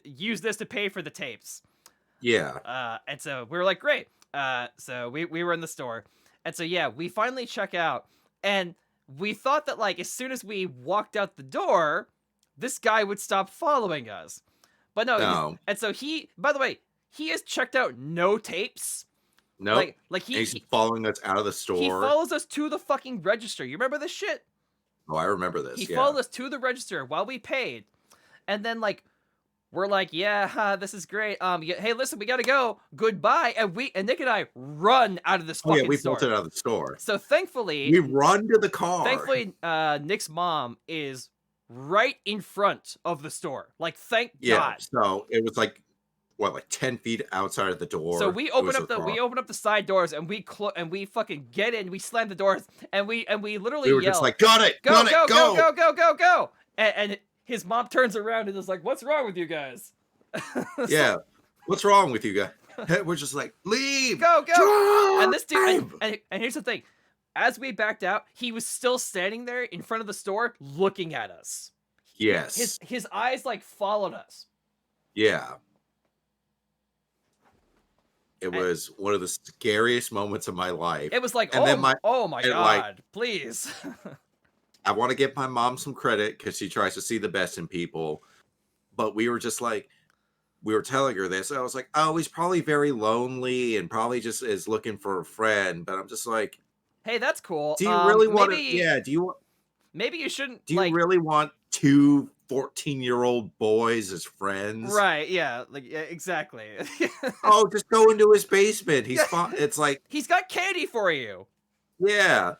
use this to pay for the tapes." Yeah. And so we were like, great. So we were in the store. And so, yeah, we finally check out. And we thought that, like, as soon as we walked out the door, this guy would stop following us. But no. And so by the way, he has checked out no tapes. No. Like he's following us out of the store. He follows us to the fucking register. You remember this shit? Oh, I remember this. He followed us to the register while we paid. And then, like, we're like, yeah, this is great. Hey, listen, we gotta go. Goodbye. And Nick and I run out of this fucking store. We bolted out of the store. So thankfully, we run to the car. Thankfully, Nick's mom is right in front of the store. Like, thank God. So it was like, what, like 10 feet outside of the door. So we open up the side doors and we fucking get in. We slam the doors and we literally were yell, just like, got it, go. And his mom turns around and is like, "What's wrong with you guys?" Yeah, what's wrong with you guys? We're just like, leave, go. Drive! And this dude, and here's the thing: as we backed out, he was still standing there in front of the store, looking at us. Yes, his eyes like followed us. Yeah, it was one of the scariest moments of my life. It was like, and then oh my God, please. I want to give my mom some credit because she tries to see the best in people. But we were just like, we were telling her this. I was like, oh, he's probably very lonely and probably just is looking for a friend. But I'm just like, hey, that's cool. Do you really want to? Yeah. Do you want? Maybe you shouldn't. Do you really want two 14-year-old boys as friends? Right. Yeah. Like, yeah, exactly. Oh, just go into his basement. He's fine. It's like, he's got candy for you. Yeah.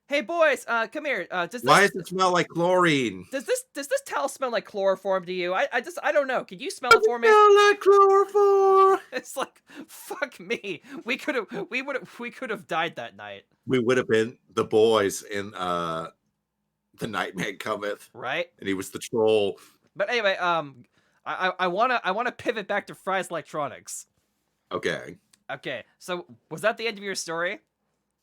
Hey boys, come here. Why does it smell like chlorine? Does this towel smell like chloroform to you? I don't know. Can you smell it for me? Smell like chloroform. It's like, fuck me. We could have died that night. We would have been the boys in The Nightman Cometh. Right. And he was the troll. But anyway, I wanna pivot back to Fry's Electronics. Okay. Okay, so was that the end of your story?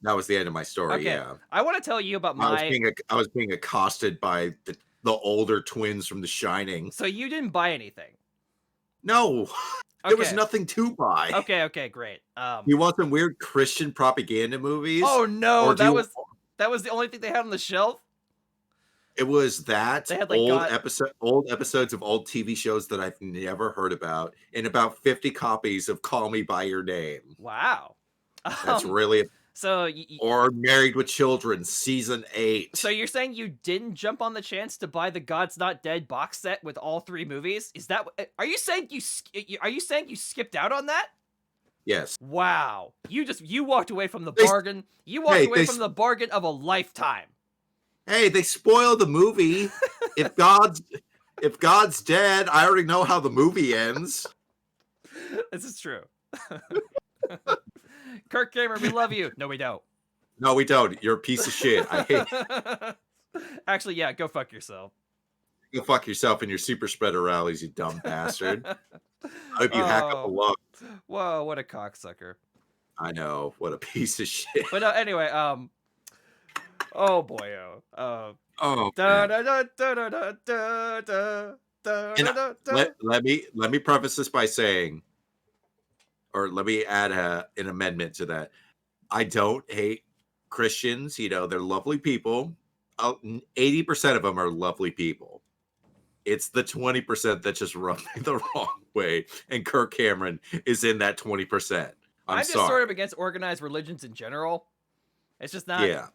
That was the end of my story. Okay, Yeah. I want to tell you about I was being accosted by the older twins from The Shining. So you didn't buy anything. No, there was Okay. nothing to buy. Okay, great. You want some weird Christian propaganda movies? Oh no, Or do that was the only thing they had on the shelf. It was that They had, like, old episodes of old TV shows that I've never heard about, and about 50 copies of Call Me by Your Name. Wow. That's really so. Or Married with Children season 8. So you're saying you didn't jump on the chance to buy the God's Not Dead box set with all 3 movies? Is that? Are you saying you skipped out on that? Yes. Wow. You walked away from the bargain. You walked away from the bargain of a lifetime. Hey, they spoil the movie. if God's dead, I already know how the movie ends. This is true. Kirk Cameron, we love you. No, we don't. No, we don't. You're a piece of shit. I hate. Actually, yeah, go fuck yourself. Go fuck yourself and your super spreader rallies, you dumb bastard. I hope you hack up a lot. Whoa, what a cocksucker. I know. What a piece of shit. But anyway, oh boy, let me preface this by saying, or let me add an amendment to that. I don't hate Christians. You know, they're lovely people. 80% of them are lovely people. It's the 20% that just rub me the wrong way, and Kirk Cameron is in that 20%. I'm just sort of against organized religions in general. It's just not. Yeah.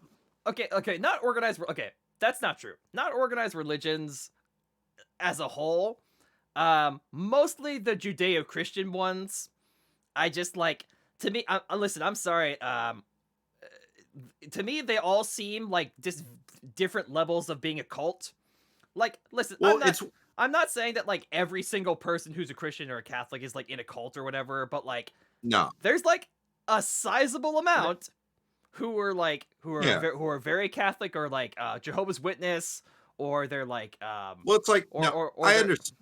Okay, not organized. Okay, that's not true. Not organized religions as a whole. Mostly the Judeo-Christian ones. I just like, to me, listen, I'm sorry. To me, they all seem like just different levels of being a cult. Like, listen, well, I'm not saying that like every single person who's a Christian or a Catholic is like in a cult or whatever, but like, no, there's like a sizable amount who are very Catholic or like Jehovah's Witness, or they're like well, it's like, or I understand.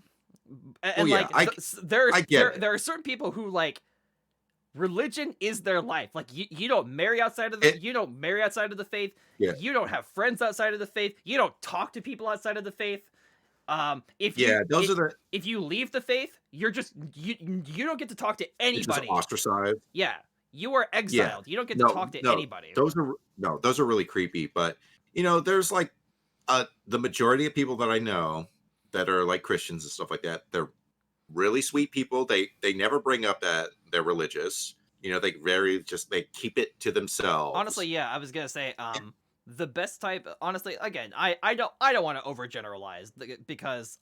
And well, yeah, there are certain people who like religion is their life. Like you don't marry outside of the faith. Yeah. You don't have friends outside of the faith. You don't talk to people outside of the faith. If you leave the faith, you're just you don't get to talk to anybody. Just ostracized. Yeah. You are exiled. Yeah. You don't get to talk to anybody. Those are really creepy. But you know, there's like the majority of people that I know that are like Christians and stuff like that. They're really sweet people. They never bring up that they're religious. You know, they keep it to themselves. Honestly, yeah, I was gonna say the best type. Honestly, again, I don't want to overgeneralize because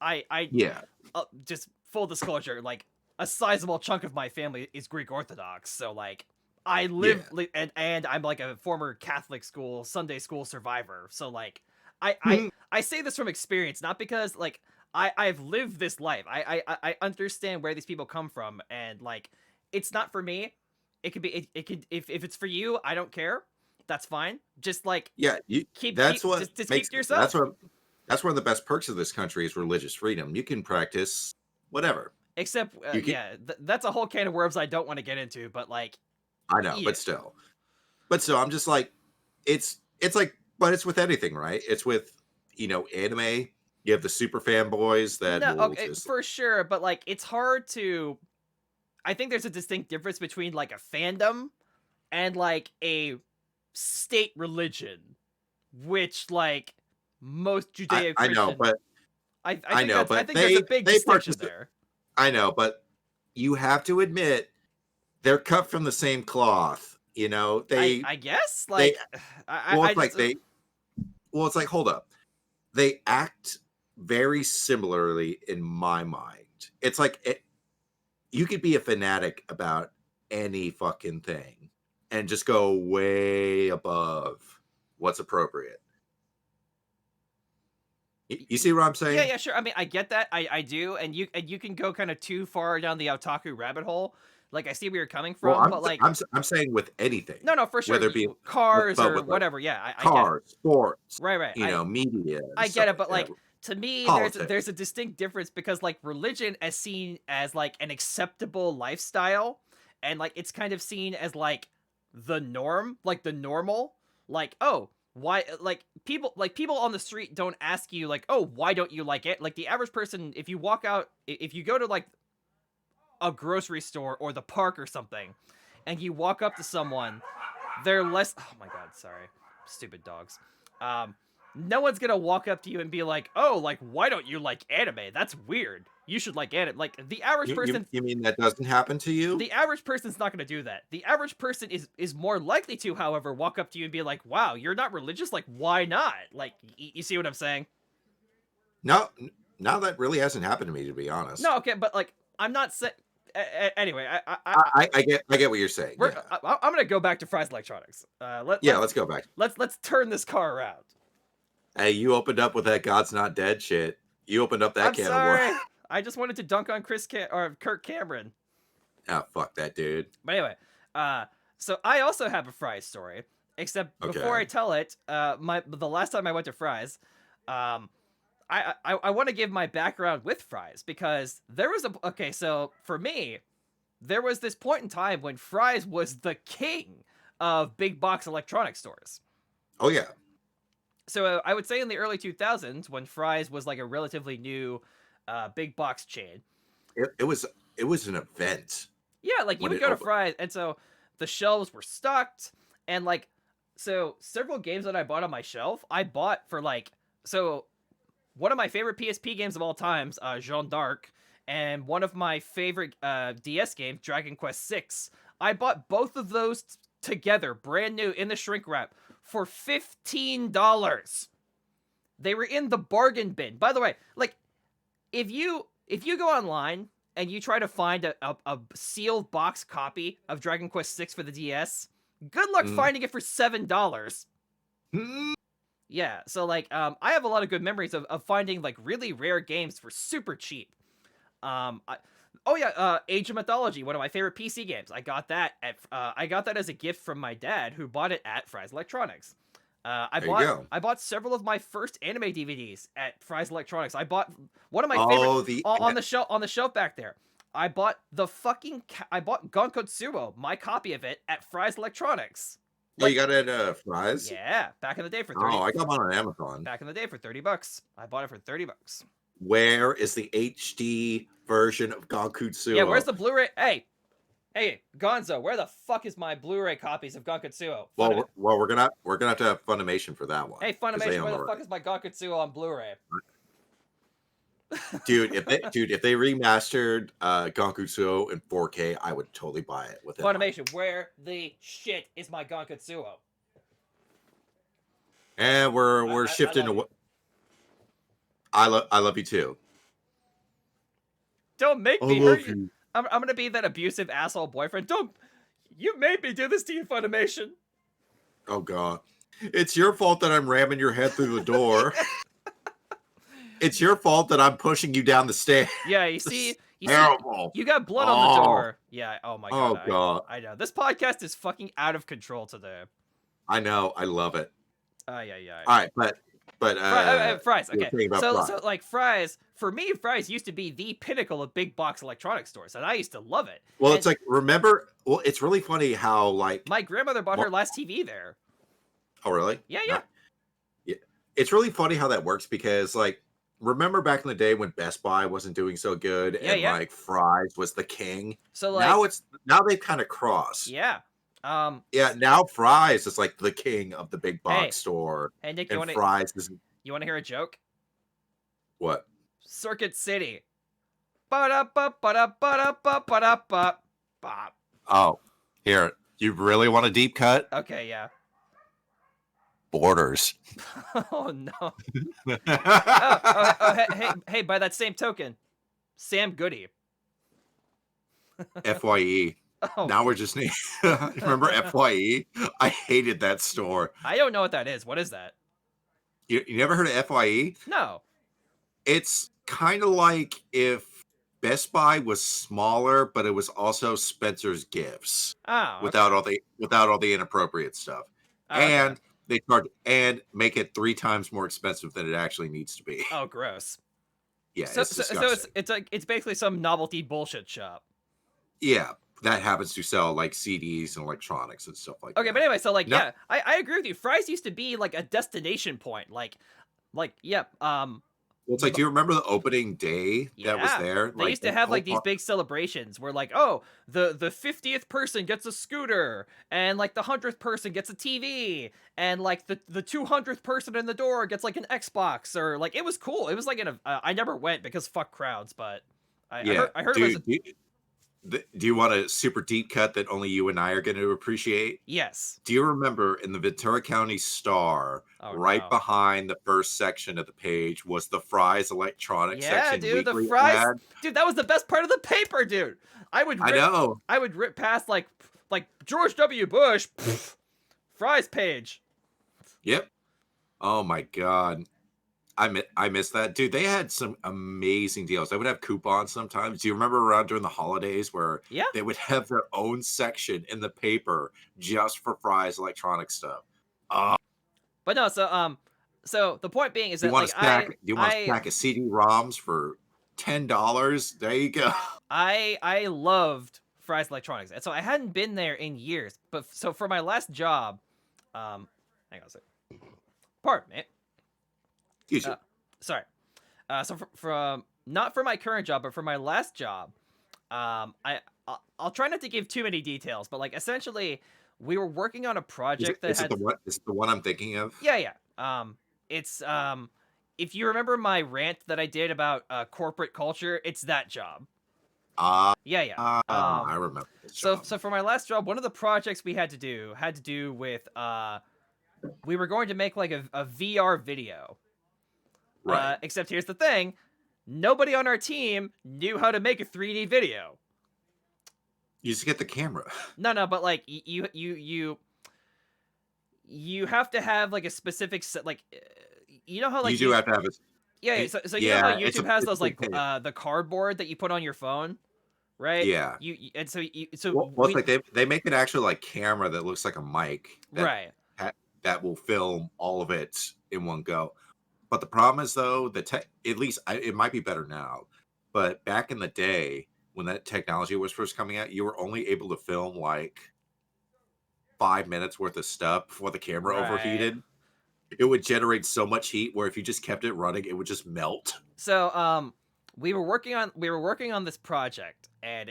just full disclosure, like a sizable chunk of my family is Greek Orthodox, so like I live and I'm like a former Catholic school Sunday school survivor. So like I say this from experience, not because like I've lived this life. I understand where these people come from, and like it's not for me. It could be if it's for you, I don't care. That's fine. Just like keep to yourself. That's one of the best perks of this country is religious freedom. You can practice whatever. Except that's a whole can of worms I don't want to get into. But like I know, but still, I'm just like it's like, but it's with anything, right? It's with anime. You have the super fanboys that for sure, but like it's hard to. I think there's a distinct difference between like a fandom and like a state religion, which like most Judeo-Christian. I know, but I think there's a big distinction there. I know, but you have to admit they're cut from the same cloth. You know, I guess like it's like hold up, they act very similarly in my mind. It's like you could be a fanatic about any fucking thing and just go way above what's appropriate. You see what I'm saying? Yeah, sure. I mean, I get that. I do, and you can go kind of too far down the otaku rabbit hole. Like I see where you're coming from, but like I'm saying with anything. No, for sure. Whether it be cars or whatever. Yeah, cars, sports, right. Media. I get it, but like to me, there's a distinct difference because like religion is seen as like an acceptable lifestyle, and like it's kind of seen as like the norm, like the normal, like, oh, why, like people on the street don't ask you like, oh, why don't you like it? Like the average person, if you walk out, if you go to like a grocery store or the park or something, and you walk up to someone, they're less, oh my god, sorry, stupid dogs. No one's gonna walk up to you and be like, oh, like, why don't you like anime? That's weird. You should like anime. Like the average person. You mean that doesn't happen to you? The average person's not gonna do that. The average person is more likely to, however, walk up to you and be like, wow, you're not religious? Like, why not? Like, you see what I'm saying? No, that really hasn't happened to me, to be honest. No, okay, but like, I'm not saying. Anyway, I get what you're saying. Yeah. I'm gonna go back to Fry's Electronics. Let's go back. Let's turn this car around. Hey, you opened up with that God's Not Dead shit. You opened up that I'm can sorry. of worms. I just wanted to dunk on Kirk Cameron. Ah, fuck that dude. But anyway, so I also have a Fry's story. Except before I tell it, the last time I went to Fry's, I want to give my background with Fry's, because there was so for me, there was this point in time when Fry's was the king of big box electronic stores. Oh yeah. So I would say in the early 2000s, when Fry's was like a relatively new big box chain. It was an event. Yeah, like you would go to Fry's, and so the shelves were stocked, and like, so several games that I bought on my shelf, I bought for like, so one of my favorite PSP games of all times, Jeanne d'Arc, and one of my favorite DS games, Dragon Quest VI, I bought both of those together, brand new, in the shrink wrap, for $15. They were in the bargain bin. By the way, like, if you go online and you try to find a sealed box copy of Dragon Quest VI for the DS, good luck finding it for $7. Yeah, so like, I have a lot of good memories of finding like really rare games for super cheap. Age of Mythology, one of my favorite PC games. I got that as a gift from my dad, who bought it at Fry's Electronics. I bought several of my first anime DVDs at Fry's Electronics. I bought one of my favorite on the shelf back there. I bought Gankotsuo, my copy of it, at Fry's Electronics. Like, you got it at Fry's? Yeah, back in the day for 30. Oh, I got one on Amazon. Back in the day for $30. I bought it for $30. Where is the HD version of Gankotsuo? Yeah, where's the Blu-ray? Hey, Gonzo, where the fuck is my Blu-ray copies of Gankotsuo? Well, we're gonna have to have Funimation for that one. Hey, Funimation, where the fuck is my Gankotsuo on Blu-ray? Dude, if they remastered Gankotsuo in 4K, I would totally buy it. With Funimation, where the shit is my Gankotsuo? And we're shifting to what. I love you too. Don't make me hurt you. I'm gonna be that abusive asshole boyfriend. You made me do this to you, Funimation. Oh god, it's your fault that I'm ramming your head through the door. It's your fault that I'm pushing you down the stairs. Yeah, you see, terrible. You got blood on the door. Yeah. Oh my god. Oh god. I know this podcast is fucking out of control today. I know. I love it. Yeah. All right, but Fry's. Okay. So Fry's. like Fry's, for me, Fry's used to be the pinnacle of big box electronic stores, and I used to love it. Well, it's like, remember, it's really funny how like my grandmother bought her last TV there. Oh really? Yeah. It's really funny how that works, because like, remember back in the day when Best Buy wasn't doing so good, like Fry's was the king. So like, now they've kind of crossed. Yeah. Now Fry's is like the king of the big box store. Hey Nick, Fry's is. You want to hear a joke? What? Circuit City. Oh, here. You really want a deep cut? Okay, yeah. Borders. Oh no. Hey, by that same token, Sam Goody. FYE. Oh. Now we're just remember FYE? I hated that store. I don't know what that is. What is that? You never heard of FYE? No. It's kind of like if Best Buy was smaller, but it was also Spencer's Gifts. Oh. Okay. Without all the inappropriate stuff. And they charge and make it 3 times more expensive than it actually needs to be. Oh, gross. Yeah, so it's basically some novelty bullshit shop. Yeah, that happens to sell like CDs and electronics and stuff like Okay, that. but anyway, so like, No, yeah, I agree with you. Fry's used to be like a destination point. Yep. well, it's like, do you remember the opening day that was Yeah, there? they Like used to that have whole like these part. big celebrations where like, oh, the 50th person gets a scooter, and like the 100th person gets a TV, and like the 200th person in the door gets like an Xbox, or like it was cool. It was like I never went because fuck crowds, but Yeah, I heard it was dude. Do you want a super deep cut that only you and I are going to appreciate? yes. Do you remember in the Ventura County Star, Oh right no. behind the first section of the page was the Fry's Electronics Yeah, section dude, the weekly fries, ad? dude, that was the best part of the paper, dude. I would I rip, know. I would rip past like George W. Bush, fries page. Yep. Oh my god. I miss that. Dude, they had some amazing deals. They would have coupons sometimes. Do you remember around during the holidays where Yeah. they would have their own section in the paper just for Fry's electronic stuff? Oh, But no, so the point being is do you that want like a stack? Do you want a stack of CD-ROMs for $10? There you go. I loved Fry's Electronics, and so I hadn't been there in years. But so for my last job, hang on a sec. Pardon me. Usually. Sorry. So from not for my current job, but for my last job, I'll try not to give too many details, but like essentially, we were working on a project that Is it had the one? Is it the one I'm thinking of? yeah. It's if you remember my rant that I did about corporate culture, it's that job. Ah, Yeah. I remember this job. So for my last job, one of the projects we had to do with we were going to make like a VR video. Right. Except here's the thing, nobody on our team knew how to make a 3D video. You just get the camera. No, but like you have to have like a specific set, like you know how like You do have to have a. yeah, it- so you know how yeah, YouTube has it's those a like big thing. the cardboard that you put on your phone, right? Yeah. And so Well, it's like they make an actual like camera that looks like a mic that right. that will film all of it in one go. But the problem is though, at least it might be better now, but back in the day when that technology was first coming out, you were only able to film like 5 minutes worth of stuff before the camera Right. overheated. It would generate so much heat where if you just kept it running, it would just melt. So we were working on this project, and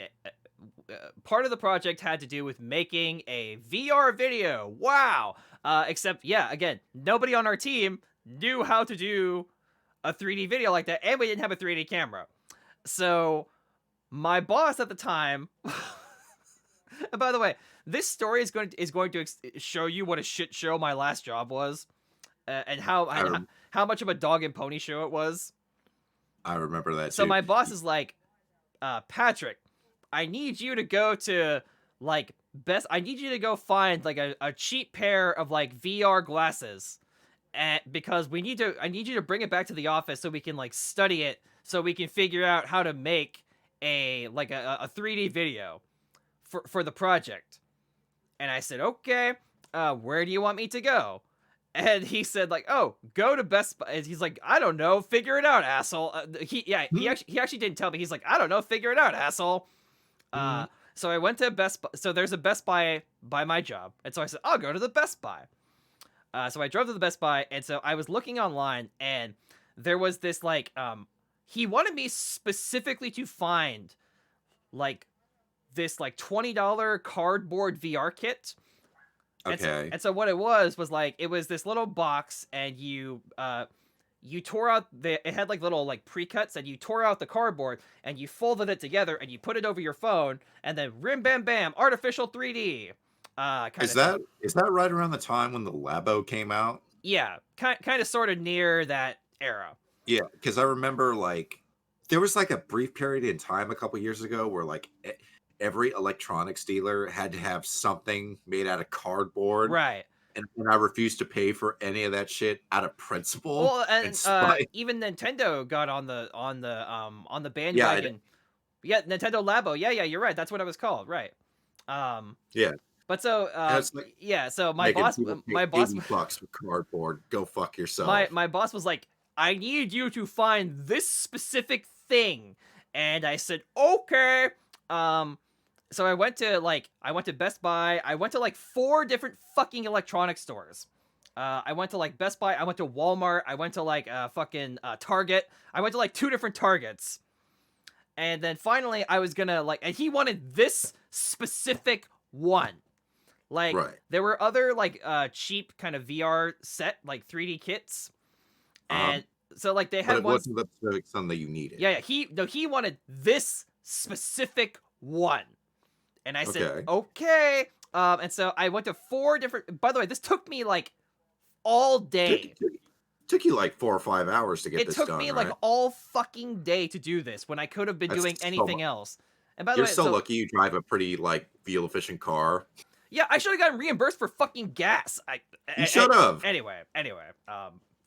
part of the project had to do with making a VR video. Wow. Except yeah, again, nobody on our team knew how to do a 3D video like that, and we didn't have a 3D camera. So my boss at the time and by the way, this story is going to show you what a shit show my last job was, and how much of a dog and pony show it was. I remember that So too. my boss is like, Patrick, I need you to go to like I need you to go find like a cheap pair of like VR glasses, and because I need you to bring it back to the office so we can like study it, so we can figure out how to make a 3D video for the project. And I said, okay, where do you want me to go? And he said like, oh, go to Best Buy. And he's like, I don't know, figure it out, asshole. He actually didn't tell me. He's like, I don't know, figure it out, asshole. So I went to Best Buy. So there's a Best Buy by my job, and so I said, I'll go to the Best Buy. So I drove to the Best Buy, and so I was looking online, and there was this like he wanted me specifically to find like this like $20 cardboard VR kit. Okay. And so what it was like it was this little box, and you tore out it had like little like pre-cuts, and you tore out the cardboard and you folded it together and you put it over your phone, and then rim bam bam artificial 3D. Is that right around the time when the Labo came out? Yeah, kind of sort of near that era. Yeah, because I remember like there was like a brief period in time a couple years ago where like every electronics dealer had to have something made out of cardboard, Right. and I refused to pay for any of that shit out of principle. Well, and and spite. even Nintendo got on the Yeah, bandwagon. Yeah, Nintendo Labo. Yeah, you're right. That's what it was called. Right. yeah. But so It's like yeah, so my making boss people pay my boss $80 for cardboard. Go fuck yourself. my boss was like, I need you to find this specific thing. And I said, okay. so I went to Best Buy. I went to like 4 different fucking electronic stores. I went to like Best Buy. I went to Walmart. I went to like fucking Target. I went to like 2 different Targets. And then finally I was gonna like, and he wanted this specific one. Like Right. there were other like cheap kind of VR set like 3D kits. And so like they But had it ones. wasn't the specific something that you needed. Yeah, he wanted this specific one. And I said, okay. And so I went to 4 different, by the way, this took me like all day. Took you like 4 or 5 hours to get this done. It took me right? like all fucking day to do this when I could have been That's doing so anything mu- else. And by the You're way, so so lucky you drive a pretty like fuel efficient car. yeah, I should have gotten reimbursed for fucking gas. You should have. Anyway,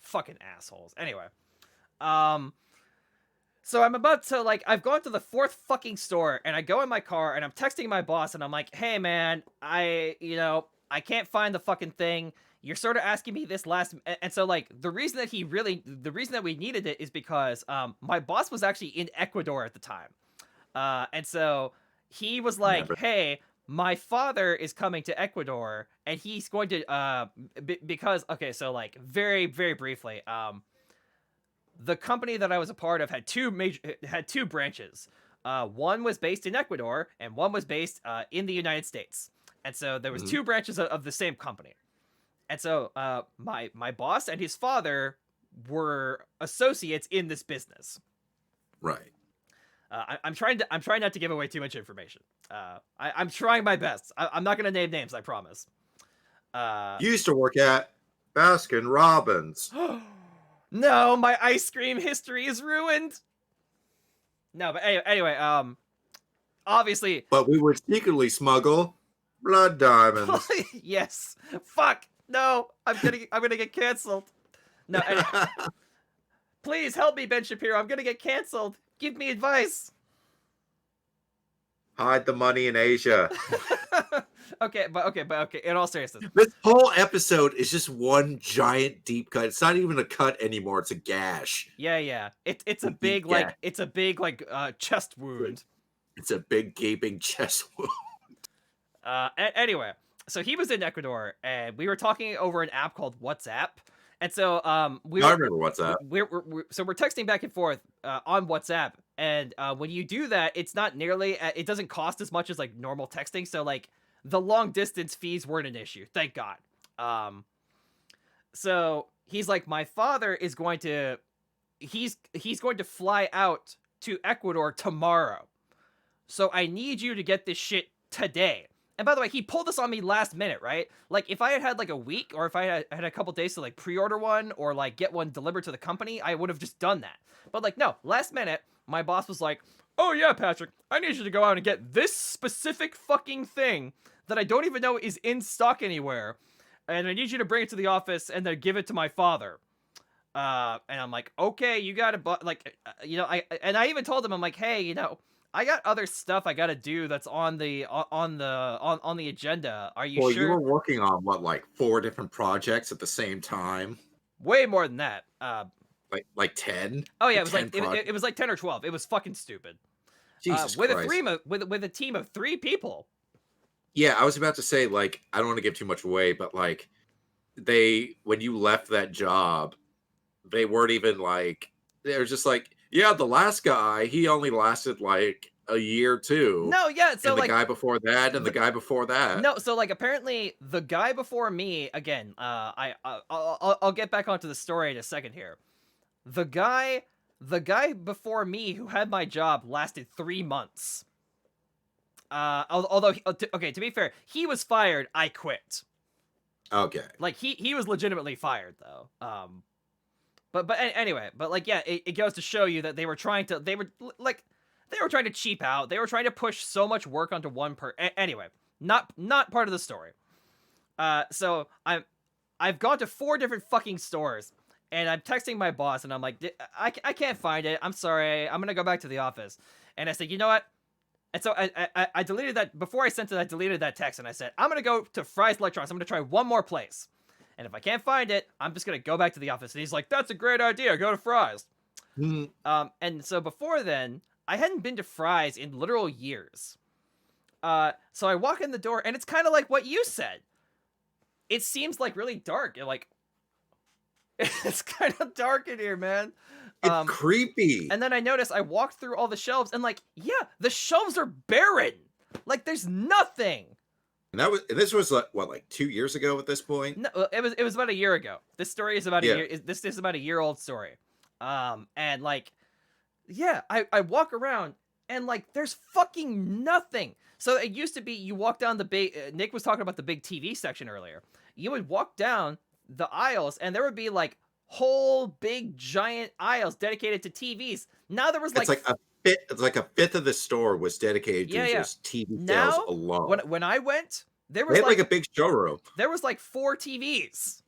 fucking assholes. Anyway, so I'm about to like, I've gone to the 4th fucking store, and I go in my car, and I'm texting my boss, and I'm like, hey man, I can't find the fucking thing. You're sort of asking me this last, and so like the reason that we needed it is because my boss was actually in Ecuador at the time, and so he was like, hey, my father is coming to Ecuador, and he's going to because okay, so like very very briefly, the company that I was a part of had 2 branches. One was based in Ecuador, and one was based in the United States. And so there was 2 branches of the same company. And so my boss and his father were associates in this business. Right. I'm trying not to give away too much information. I'm trying my best. I'm not going to name names, I promise. You used to work at Baskin Robbins. No, my ice cream history is ruined. No, but anyway, obviously. But we would secretly smuggle blood diamonds. Yes. Fuck. No, I'm gonna get canceled. No. Anyway. Please help me, Ben Shapiro. I'm gonna get canceled. Give me advice. Hide the money in Asia. Okay. In all seriousness, This whole episode is just one giant deep cut. It's not even a cut anymore. It's a gash. Yeah. It's a Deep big gash. chest wound. It's a big gaping chest wound. Anyway, so he was in Ecuador, and we were talking over an app called WhatsApp. And so I remember WhatsApp. We're texting back and forth on WhatsApp, and when you do that, it's not nearly it doesn't cost as much as like normal texting. So like the long distance fees weren't an issue, thank God. So he's like, my father is going to he's going to fly out to Ecuador tomorrow, so I need you to get this shit today. And by the way, he pulled this on me last minute, right? Like, if I had like a week, or if I had a couple days to like pre-order one, or like get one delivered to the company, I would have just done that. But like, no, last minute, my boss was like, oh yeah, Patrick, I need you to go out and get this specific fucking thing that I don't even know is in stock anywhere. And I need you to bring it to the office and then give it to my father. And I'm like, okay, you got it. But like, I even told him, I'm like, hey, I got other stuff I gotta do that's on the agenda. Are you Well, sure? you were working on what, like 4 different projects at the same time? Way more than that. Like 10? Oh yeah, Like it was like 10 or 12. It was fucking stupid. Jesus with Christ. with a team of 3 people. Yeah, I was about to say, like, I don't want to give too much away, but like when you left that job, they weren't even like, they were just like, yeah, the last guy, he only lasted like a year too. No, yeah, so and the like guy before that, and the guy before that. No, so like apparently the guy before me, again, I'll get back onto the story in a second here. The guy before me who had my job lasted 3 months. Although okay, to be fair, he was fired, I quit. Okay. Like he was legitimately fired though. But anyway, but like yeah, it goes to show you that they were trying to cheap out. They were trying to push so much work onto one anyway, not part of the story. So I've gone to 4 different fucking stores, and I'm texting my boss, and I'm like, I can't find it. I'm sorry. I'm gonna go back to the office. And I said, you know what? And so I deleted that before I sent it. I deleted that text, and I said, I'm gonna go to Fry's Electronics. I'm gonna try one more place. And if I can't find it, I'm just going to go back to the office. And he's like, that's a great idea. Go to Fry's. And so before then, I hadn't been to Fry's in literal years. So I walk in the door, and it's kind of like what you said. It seems like really dark, and like it's kind of dark in here, man. It's creepy. And then I noticed I walked through all the shelves, and like, yeah, the shelves are barren. Like, there's nothing. And this was like what, like 2 years ago at this point? No, it was about a year ago. This story is about a year. This is about a year old story. And like, yeah, I walk around, and like, there's fucking nothing. So it used to be you walk down the big. Nick was talking about the big TV section earlier. You would walk down the aisles, and there would be like whole big giant aisles dedicated to TVs. Now there was like it's like a fifth of the store was dedicated to just TV sales alone. When I went, they had like a big showroom. There was like 4 TVs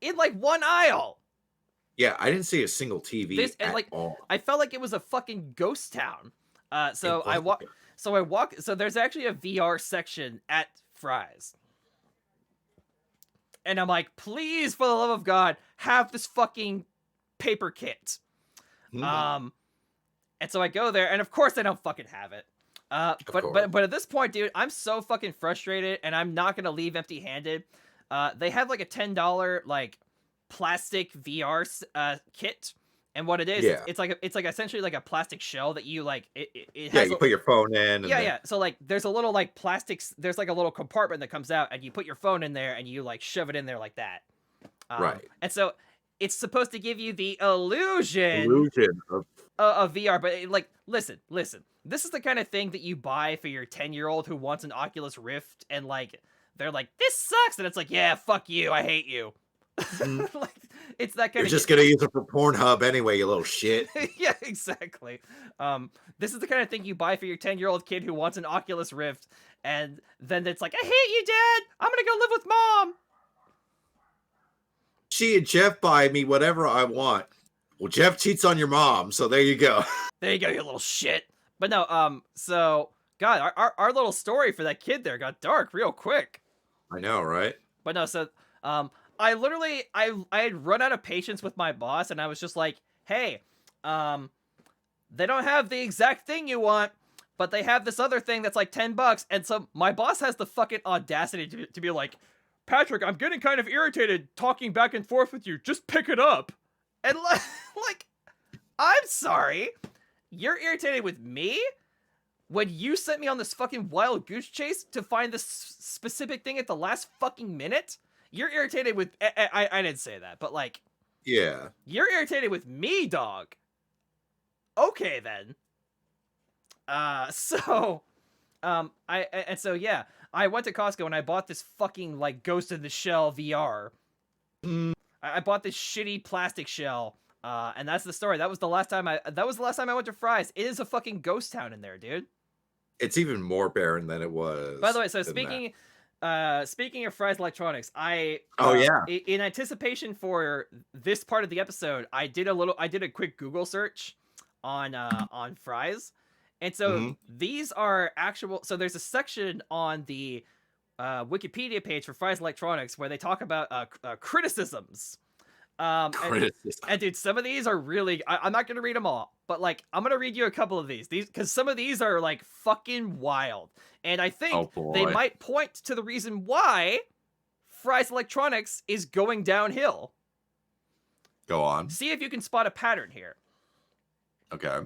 in like one aisle. Yeah, I didn't see a single TV at all. I felt like it was a fucking ghost town. So there's actually a VR section at Fry's. And I'm like, please, for the love of God, have this fucking paper kit. And so I go there, and of course I don't fucking have it. But at this point, dude, I'm so fucking frustrated, and I'm not gonna leave empty-handed. They have like a $10 like plastic VR kit, and what it is, it's like essentially like a plastic shell that you like. It has you put your phone in. Yeah. So like, there's a little like plastics. There's like a little compartment that comes out, and you put your phone in there, and you like shove it in there like that. Right. And so it's supposed to give you the illusion of VR. But like, listen. This is the kind of thing that you buy for your 10-year-old who wants an Oculus Rift, and like, they're like, this sucks, and it's like, yeah, fuck you, I hate you. Like, it's that kind You're just gonna use it for Pornhub anyway, you little shit. Yeah, exactly. This is the kind of thing you buy for your 10-year-old kid who wants an Oculus Rift, and then it's like, I hate you, Dad, I'm gonna go live with Mom. She and Jeff buy me whatever I want. Well, Jeff cheats on your mom, so there you go. There you go, you little shit. But no, so God, our little story for that kid there got dark real quick. I know, right? But no, so I literally I had run out of patience with my boss, and I was just like, hey, they don't have the exact thing you want, but they have this other thing that's like $10. And so my boss has the fucking audacity to be like, Patrick, I'm getting kind of irritated talking back and forth with you. Just pick it up. And like, I'm sorry. You're irritated with me when you sent me on this fucking wild goose chase to find this specific thing at the last fucking minute? You're irritated with... I didn't say that, but like... Yeah. You're irritated with me, dog. Okay, then. So yeah, I went to Costco and I bought this fucking like Ghost in the Shell VR. I bought this shitty plastic shell. And that's the story. That was the last time I went to Fry's. It is a fucking ghost town in there, dude. It's even more barren than it was. By the way, so speaking of Fry's Electronics, in anticipation for this part of the episode, I did a quick Google search on Fry's. And so these are actual, so there's a section on the Wikipedia page for Fry's Electronics where they talk about criticisms. And dude, some of these are really, I'm not going to read them all, but like, I'm going to read you a couple of these because some of these are like fucking wild. And I think they might point to the reason why Fry's Electronics is going downhill. Go on. See if you can spot a pattern here. Okay.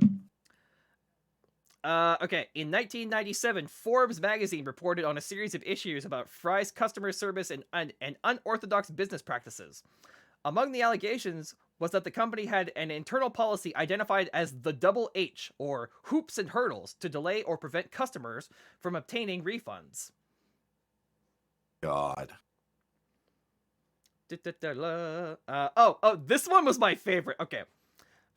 Okay, in 1997, Forbes magazine reported on a series of issues about Fry's customer service and unorthodox business practices. Among the allegations was that the company had an internal policy identified as the double H, or hoops and hurdles, to delay or prevent customers from obtaining refunds. God. This one was my favorite. Okay.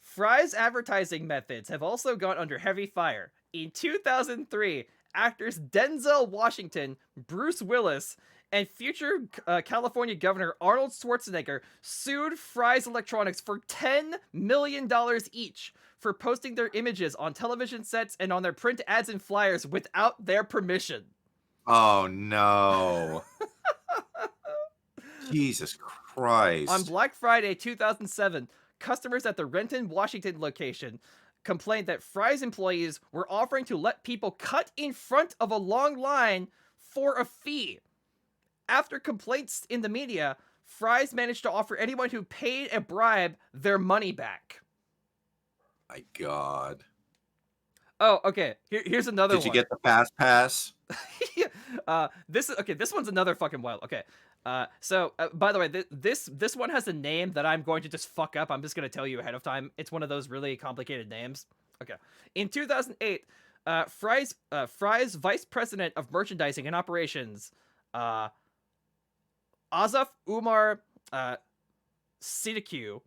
Fry's advertising methods have also gone under heavy fire. In 2003, actors Denzel Washington, Bruce Willis, and future California Governor Arnold Schwarzenegger sued Fry's Electronics for $10 million each for posting their images on television sets and on their print ads and flyers without their permission. Oh, no. Jesus Christ. On Black Friday 2007, customers at the Renton, Washington location complained that Fry's employees were offering to let people cut in front of a long line for a fee. After complaints in the media, Fry's managed to offer anyone who paid a bribe their money back. My God. Oh, okay. Here's another one. Did you get the fast pass? This one's another fucking wild. Okay. So by the way, this one has a name that I'm going to just fuck up. I'm just going to tell you ahead of time. It's one of those really complicated names. Okay. In 2008, Fry's vice president of merchandising and operations, 𝐍𝐢𝐜𝐤𝐬 𝐍𝐢𝐜𝐤𝐜,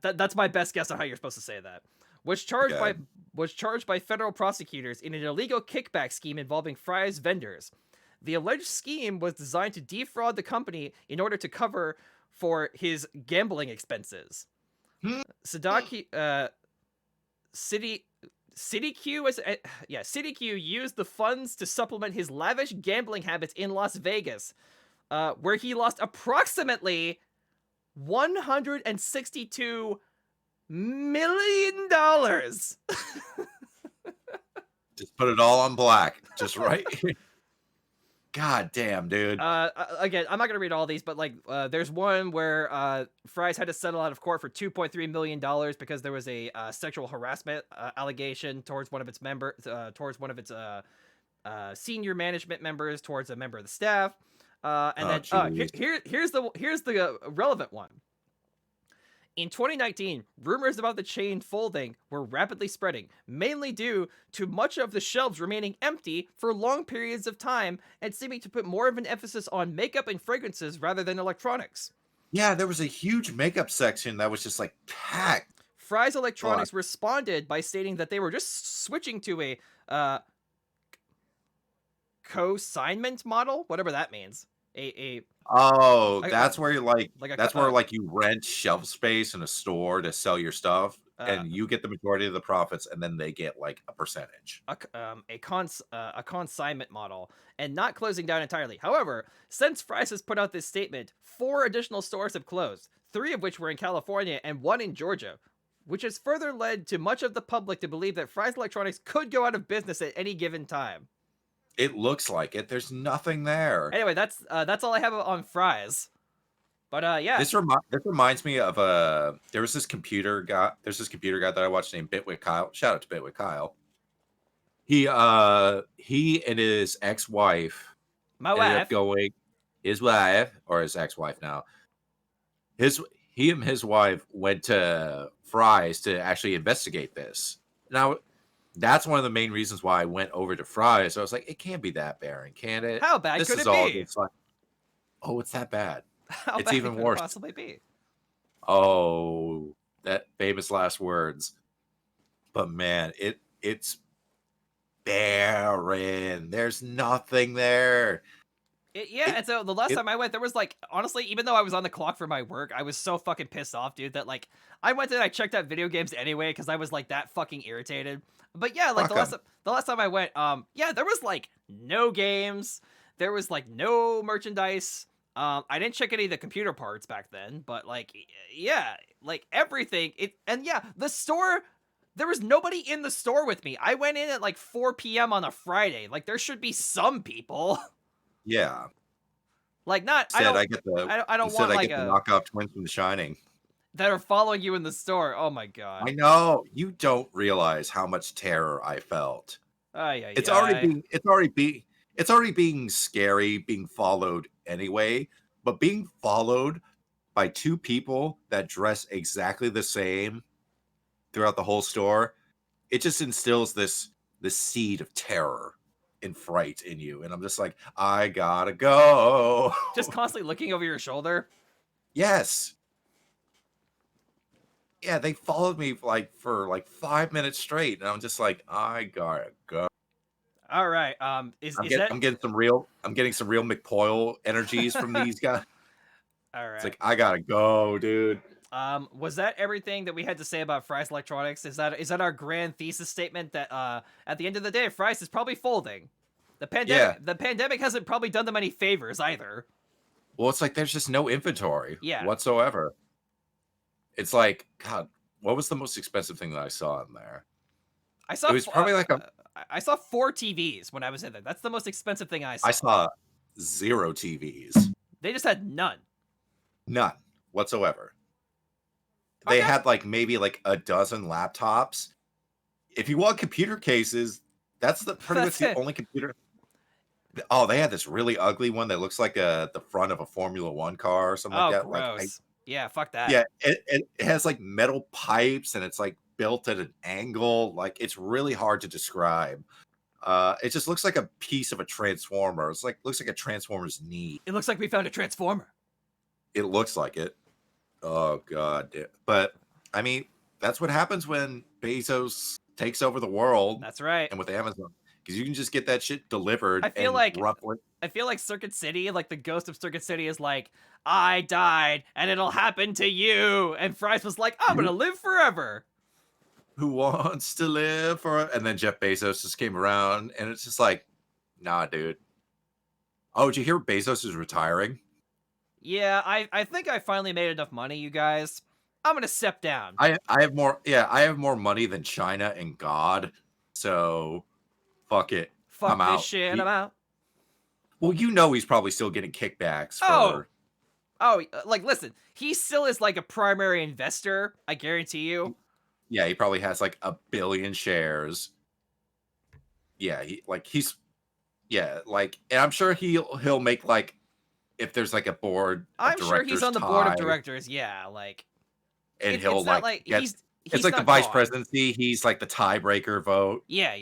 that's my best guess on how you're supposed to say that, was charged by federal prosecutors in an illegal kickback scheme involving Fry's vendors. The alleged scheme was designed to defraud the company in order to cover for his gambling expenses. 𝐍𝐢𝐜𝐤𝐬 used the funds to supplement his lavish gambling habits in Las Vegas, where he lost approximately $162 million. Just put it all on black. Just right. God damn, dude. Again, I'm not gonna read all these, but like, there's one where Fry's had to settle out of court for $2.3 million because there was a sexual harassment allegation towards one of its senior management members, towards a member of the staff. And here's the relevant one. In 2019, rumors about the chain folding were rapidly spreading, mainly due to much of the shelves remaining empty for long periods of time and seeming to put more of an emphasis on makeup and fragrances rather than electronics. Yeah, there was a huge makeup section that was just like packed. Fry's Electronics responded by stating that they were just switching to a co-assignment model, whatever that means. That's where you where you rent shelf space in a store to sell your stuff, and you get the majority of the profits, and then they get like a percentage. A consignment model, and not closing down entirely. However, since Fry's has put out this statement, 4 additional stores have closed, 3 of which were in California and 1 in Georgia, which has further led to much of the public to believe that Fry's Electronics could go out of business at any given time. It looks like it. There's nothing there. Anyway, that's all I have on Fry's. But yeah. This reminds me of there's this computer guy that I watched named Bitwit Kyle. Shout out to Bitwit Kyle. He and his ex-wife his ex-wife now. He and his wife went to Fry's to actually investigate this. Now, that's one of the main reasons why I went over to Fry's. So I was like, it can't be that barren, can it? How bad could it be? Oh, it's that bad. How it's bad even could worse. It possibly be? Oh, that famous last words. But man, it's barren. There's nothing there. And so the last time I went, there was like, honestly, even though I was on the clock for my work, I was so fucking pissed off, dude, that like I went and I checked out video games anyway because I was like that fucking irritated. But yeah, like the last time I went, there was like no games, there was like no merchandise. I didn't check any of the computer parts back then, but like, yeah, like everything. The store, there was nobody in the store with me. I went in at like 4 p.m. on a Friday. Like there should be some people. Yeah. Like not. I don't want like the knockoff twins from The Shining that are following you in the store. Oh my god. I know. You don't realize how much terror I felt. It's already being scary, being followed anyway, but being followed by 2 people that dress exactly the same throughout the whole store, it just instills this seed of terror and fright in you. And I'm just like, I gotta go. Just constantly looking over your shoulder. Yes. Yeah, they followed me for 5 minutes straight, and I'm just like, I gotta go. All right. I'm getting some real McPoyle energies from these guys. All right. It's like, I gotta go, dude. Was that everything that we had to say about Fry's Electronics? Is that our grand thesis statement that at the end of the day, Fry's is probably folding? The pandemic hasn't probably done them any favors either. Well, it's like there's just no inventory Yeah. whatsoever. It's like, God, what was the most expensive thing that I saw in there? I saw It was probably like a I saw 4 TVs when I was in there. That's the most expensive thing I saw. I saw 0 TVs. They just had none. None whatsoever. They had like maybe like a dozen laptops. If you want computer cases, that's pretty much the only computer. Oh, they had this really ugly one that looks like the front of a Formula One car or something like that. Gross. Yeah, fuck that. Yeah, it has like metal pipes and it's like built at an angle. Like it's really hard to describe. It just looks like a piece of a transformer. It's like looks like a transformer's knee. It looks like we found a transformer. It looks like it. Oh god. But I mean, that's what happens when Bezos takes over the world. That's right. And with Amazon, because you can just get that shit delivered. I feel like Circuit City, like the ghost of Circuit City, is like, I died and it'll happen to you. And Fry's was like, I'm gonna live forever. Who wants to live for? And then Jeff Bezos just came around, and it's just like, nah, dude. Oh, did you hear Bezos is retiring? Yeah, I think I finally made enough money, you guys. I'm gonna step down. I have more. Yeah, I have more money than China and God. So, fuck it. Fuck I'm this out. shit. I'm out. Well, you know he's probably still getting kickbacks for. Oh, like listen, he still is like a primary investor. I guarantee you. Yeah, he probably has like 1 billion shares. Yeah, and I'm sure he'll make like if there's like a board. I'm sure he's on the board of directors. Yeah, like, and he'll like he's it's like the vice presidency. He's like the tiebreaker vote. Yeah.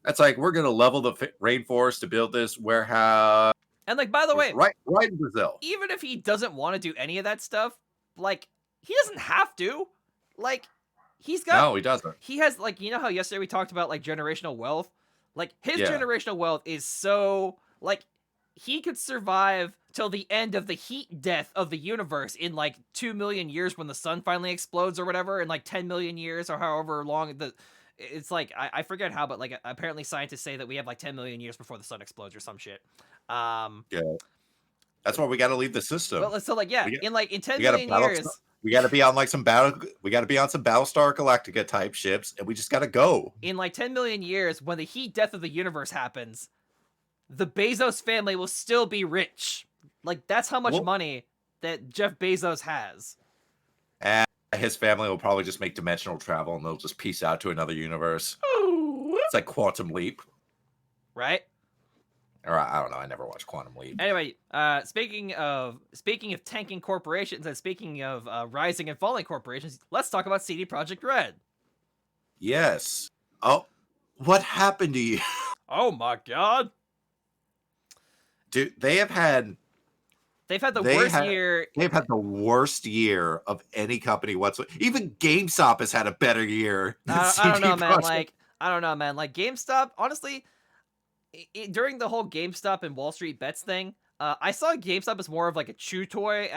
That's like we're gonna level the rainforest to build this warehouse. And like, by the way, right in Brazil. Even if he doesn't want to do any of that stuff, like he doesn't have to. Like he's got. No, he doesn't. He has like, you know how yesterday we talked about like generational wealth. Like his generational wealth is so like he could survive till the end of the heat death of the universe in like 2 million years when the sun finally explodes or whatever, in like 10 million years or however long it's like I forget how, but like apparently scientists say that we have like 10 million years before the sun explodes or some shit. Yeah, that's why we got to leave the system. Well, so like in 10 million years, we got to be on like we got to be on some Battlestar Galactica type ships, and we just got to go. In like 10 million years, when the heat death of the universe happens, the Bezos family will still be rich. Like that's how much money that Jeff Bezos has. And his family will probably just make dimensional travel, and they'll just peace out to another universe. It's like Quantum Leap, right? Or I don't know. I never watched Quantum Leap. Anyway, speaking of tanking corporations and speaking of rising and falling corporations, let's talk about CD Projekt Red. Yes. Oh, what happened to you? Oh my god, dude! They've had the worst year. They've had the worst year of any company whatsoever. Even GameStop has had a better year. I don't know, man. I don't know, man. Like GameStop, honestly. During the whole GameStop and Wall Street Bets thing, I saw GameStop as more of like a chew toy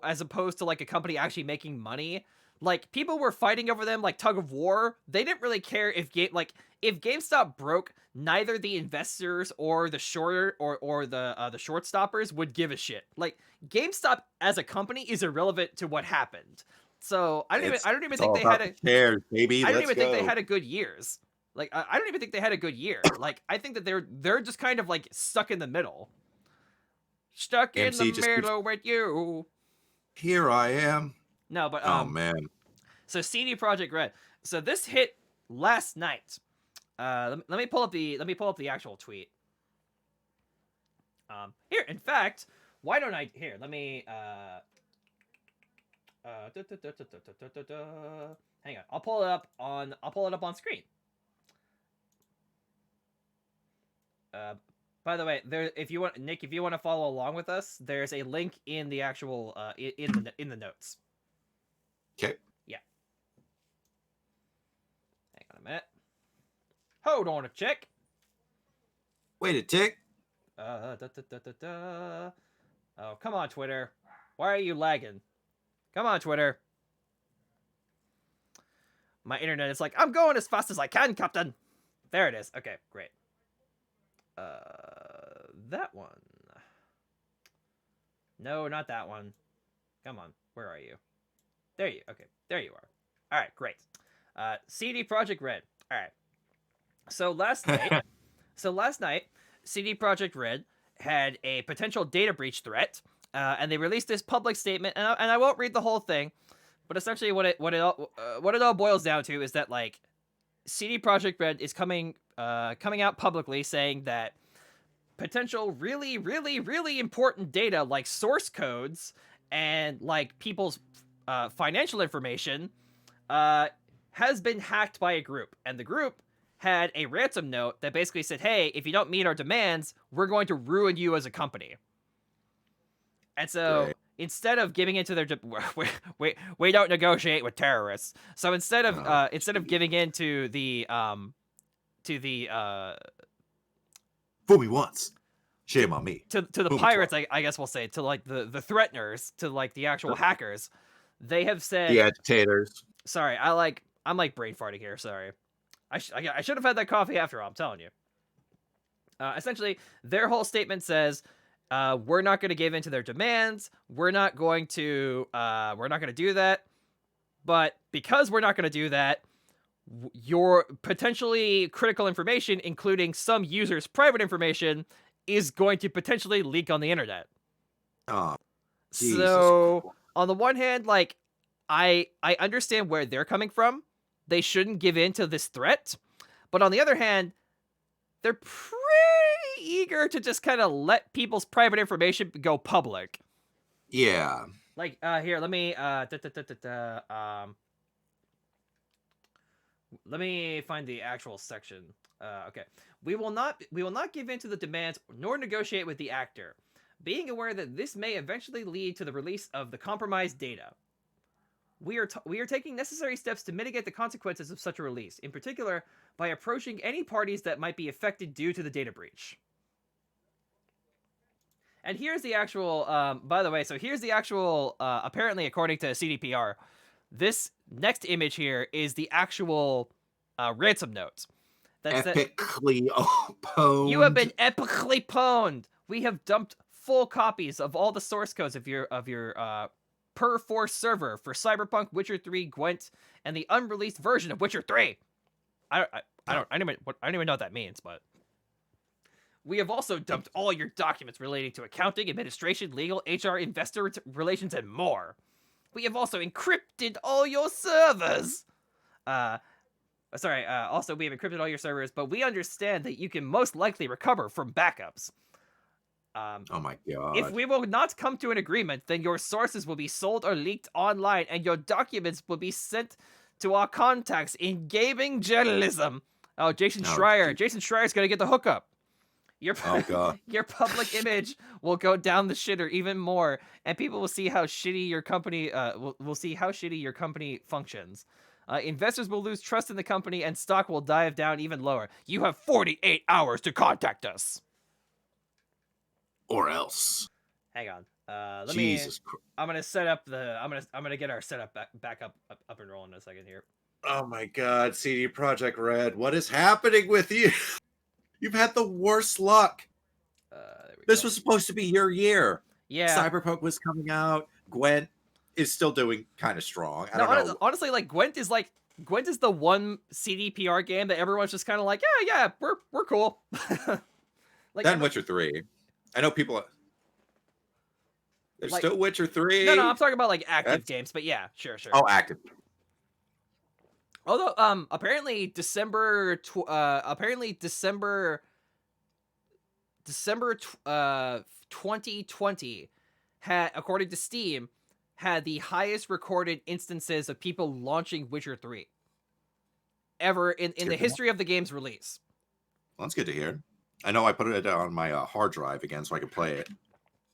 as opposed to like a company actually making money. Like people were fighting over them like tug of war. They didn't really care if GameStop broke, neither the investors or the the short stoppers would give a shit. Like GameStop as a company is irrelevant to what happened. So I don't even think they had a shares, baby. I don't even think they had a good years. Like, I don't even think they had a good year. Like, I think that they're just kind of, like, stuck in the middle. Stuck in the middle with you. Here I am. No, but, oh, man. So, CD Projekt Red. So, this hit last night. Let me pull up the actual tweet. Here, in fact, why don't I... Here, let me, hang on. I'll pull it up on screen. By the way, if you want to follow along with us, there's a link in the actual in the notes. Okay. Yeah. Hang on a minute. Hold on a check. Wait a tick. Oh, come on, Twitter. Why are you lagging? Come on, Twitter. My internet is like, I'm going as fast as I can, Captain. There it is. Okay, great. That one. No, not that one. Come on, where are you? Okay, there you are. All right, great. CD Projekt Red. All right. So last night, CD Projekt Red had a potential data breach threat, and they released this public statement. And I won't read the whole thing, but essentially, what it all boils down to is that like CD Projekt Red is coming out publicly saying that potential really, really, really important data like source codes and like people's financial information has been hacked by a group, and the group had a ransom note that basically said, hey, if you don't meet our demands, we're going to ruin you as a company. And so instead of giving into their we don't negotiate with terrorists. So instead of giving in to the fool me once, shame on me. To the pirates, I guess we'll say, to like the threateners, to like the actual hackers, they have said, the agitators. Sorry, I'm like brain farting here. Sorry, I should have had that coffee after all. I'm telling you. Essentially, their whole statement says, we're not going to give in to their demands. We're not going to do that. But because we're not going to do that, your potentially critical information, including some users' private information, is going to potentially leak on the internet. Oh, so on the one hand, like, I understand where they're coming from. They shouldn't give in to this threat. But on the other hand, they're pretty eager to just kind of let people's private information go public. Yeah. Like, here, let me let me find the actual section. Okay. We will not give in to the demands nor negotiate with the actor, being aware that this may eventually lead to the release of the compromised data. We are taking necessary steps to mitigate the consequences of such a release, in particular by approaching any parties that might be affected due to the data breach. And here's the actual, by the way, so here's the actual, apparently according to CDPR, this next image here is the actual ransom note. That's epically pwned. You have been epically pwned. We have dumped full copies of all the source codes of your per force server for Cyberpunk, Witcher 3, Gwent, and the unreleased version of Witcher 3. I don't even know what that means, but we have also dumped all your documents relating to accounting, administration, legal, HR, investor relations, and more. We have also encrypted all your servers. Also, we have encrypted all your servers, but we understand that you can most likely recover from backups. Oh my god. If we will not come to an agreement, then your sources will be sold or leaked online, and your documents will be sent to our contacts in gaming journalism. Oh, Jason Schreier. Geez. Jason Schreier's gonna get the hookup. Your public image will go down the shitter even more, and people will see how shitty your company will see how shitty your company functions. Investors will lose trust in the company, and stock will dive down even lower. You have 48 hours to contact us. Or else. Hang on. I'm gonna set up the. I'm gonna get our setup back up and rolling in a second here. Oh my god, CD Projekt Red, what is happening with you? You've had the worst luck. This was supposed to be your year. Yeah. Cyberpunk was coming out. Gwent is still doing kind of strong. I don't know. Honestly, like Gwent is the one CDPR game that everyone's just kind of like, yeah, we're cool. Like then Witcher 3. I know people. There's still Witcher 3. No, I'm talking about like active games, but yeah, sure. Oh, active. Although, apparently December 2020 had, according to Steam, had the highest recorded instances of people launching Witcher 3 ever in the history of the game's release. Well, that's good to hear. I know I put it on my hard drive again so I could play it.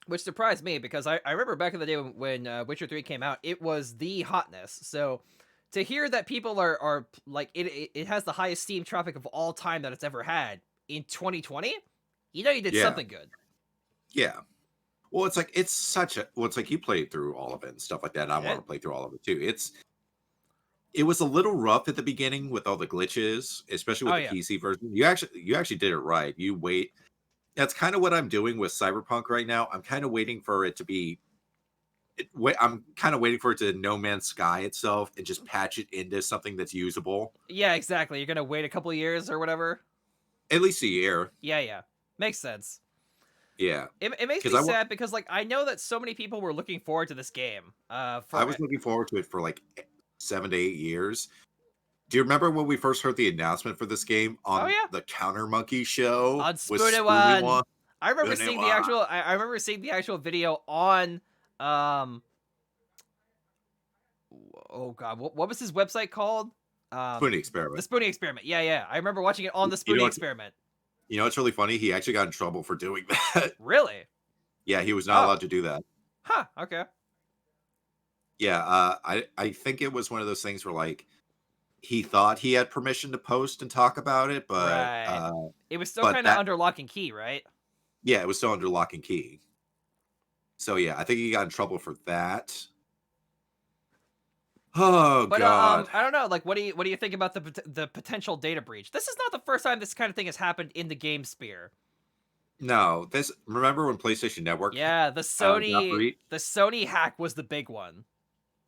Which surprised me because I remember back in the day when Witcher 3 came out, it was the hotness. So to hear that people are like, it has the highest Steam traffic of all time that it's ever had in 2020, you know you did something good. Yeah. Well, it's like, it's like you played through all of it and stuff like that. And I want to play through all of it too. It was a little rough at the beginning with all the glitches, especially with the PC version. You actually did it right. You wait. That's kind of what I'm doing with Cyberpunk right now. I'm kind of waiting for it to be I'm kind of waiting for it to No Man's Sky itself and just patch it into something that's usable. Yeah, exactly. You're gonna wait a couple years or whatever. At least a year. Yeah. Makes sense. Yeah. It makes 'Cause me I wa- sad because like I know that so many people were looking forward to this game. I For was looking forward to it for like 7 to 8 years. Do you remember when we first heard the announcement for this game Oh on yeah, the Counter Monkey show? on with Spoon Spoony-Wan? I remember Spoony seeing the Wan. actual. I remember seeing the actual video on. Oh god, what was his website called? Spoony The Experiment. Spoonie Experiment. Yeah. I remember watching it on the You know Spoonie what- Experiment. You know what's really funny? He actually got in trouble for doing that. Really? Yeah, he was not Oh. allowed to do that. Huh. Okay. Yeah, I think it was one of those things where like he thought he had permission to post and talk about it, but Right. It was still but kind of that- under lock and key, right? yeah, it was still under lock and key. So yeah, I think he got in trouble for that. Oh But god. I don't know. Like, what do you think about the potential data breach? This is not the first time this kind of thing has happened in the game sphere. No, this remember when PlayStation Network Yeah, the Sony breach? the Sony hack was the big one.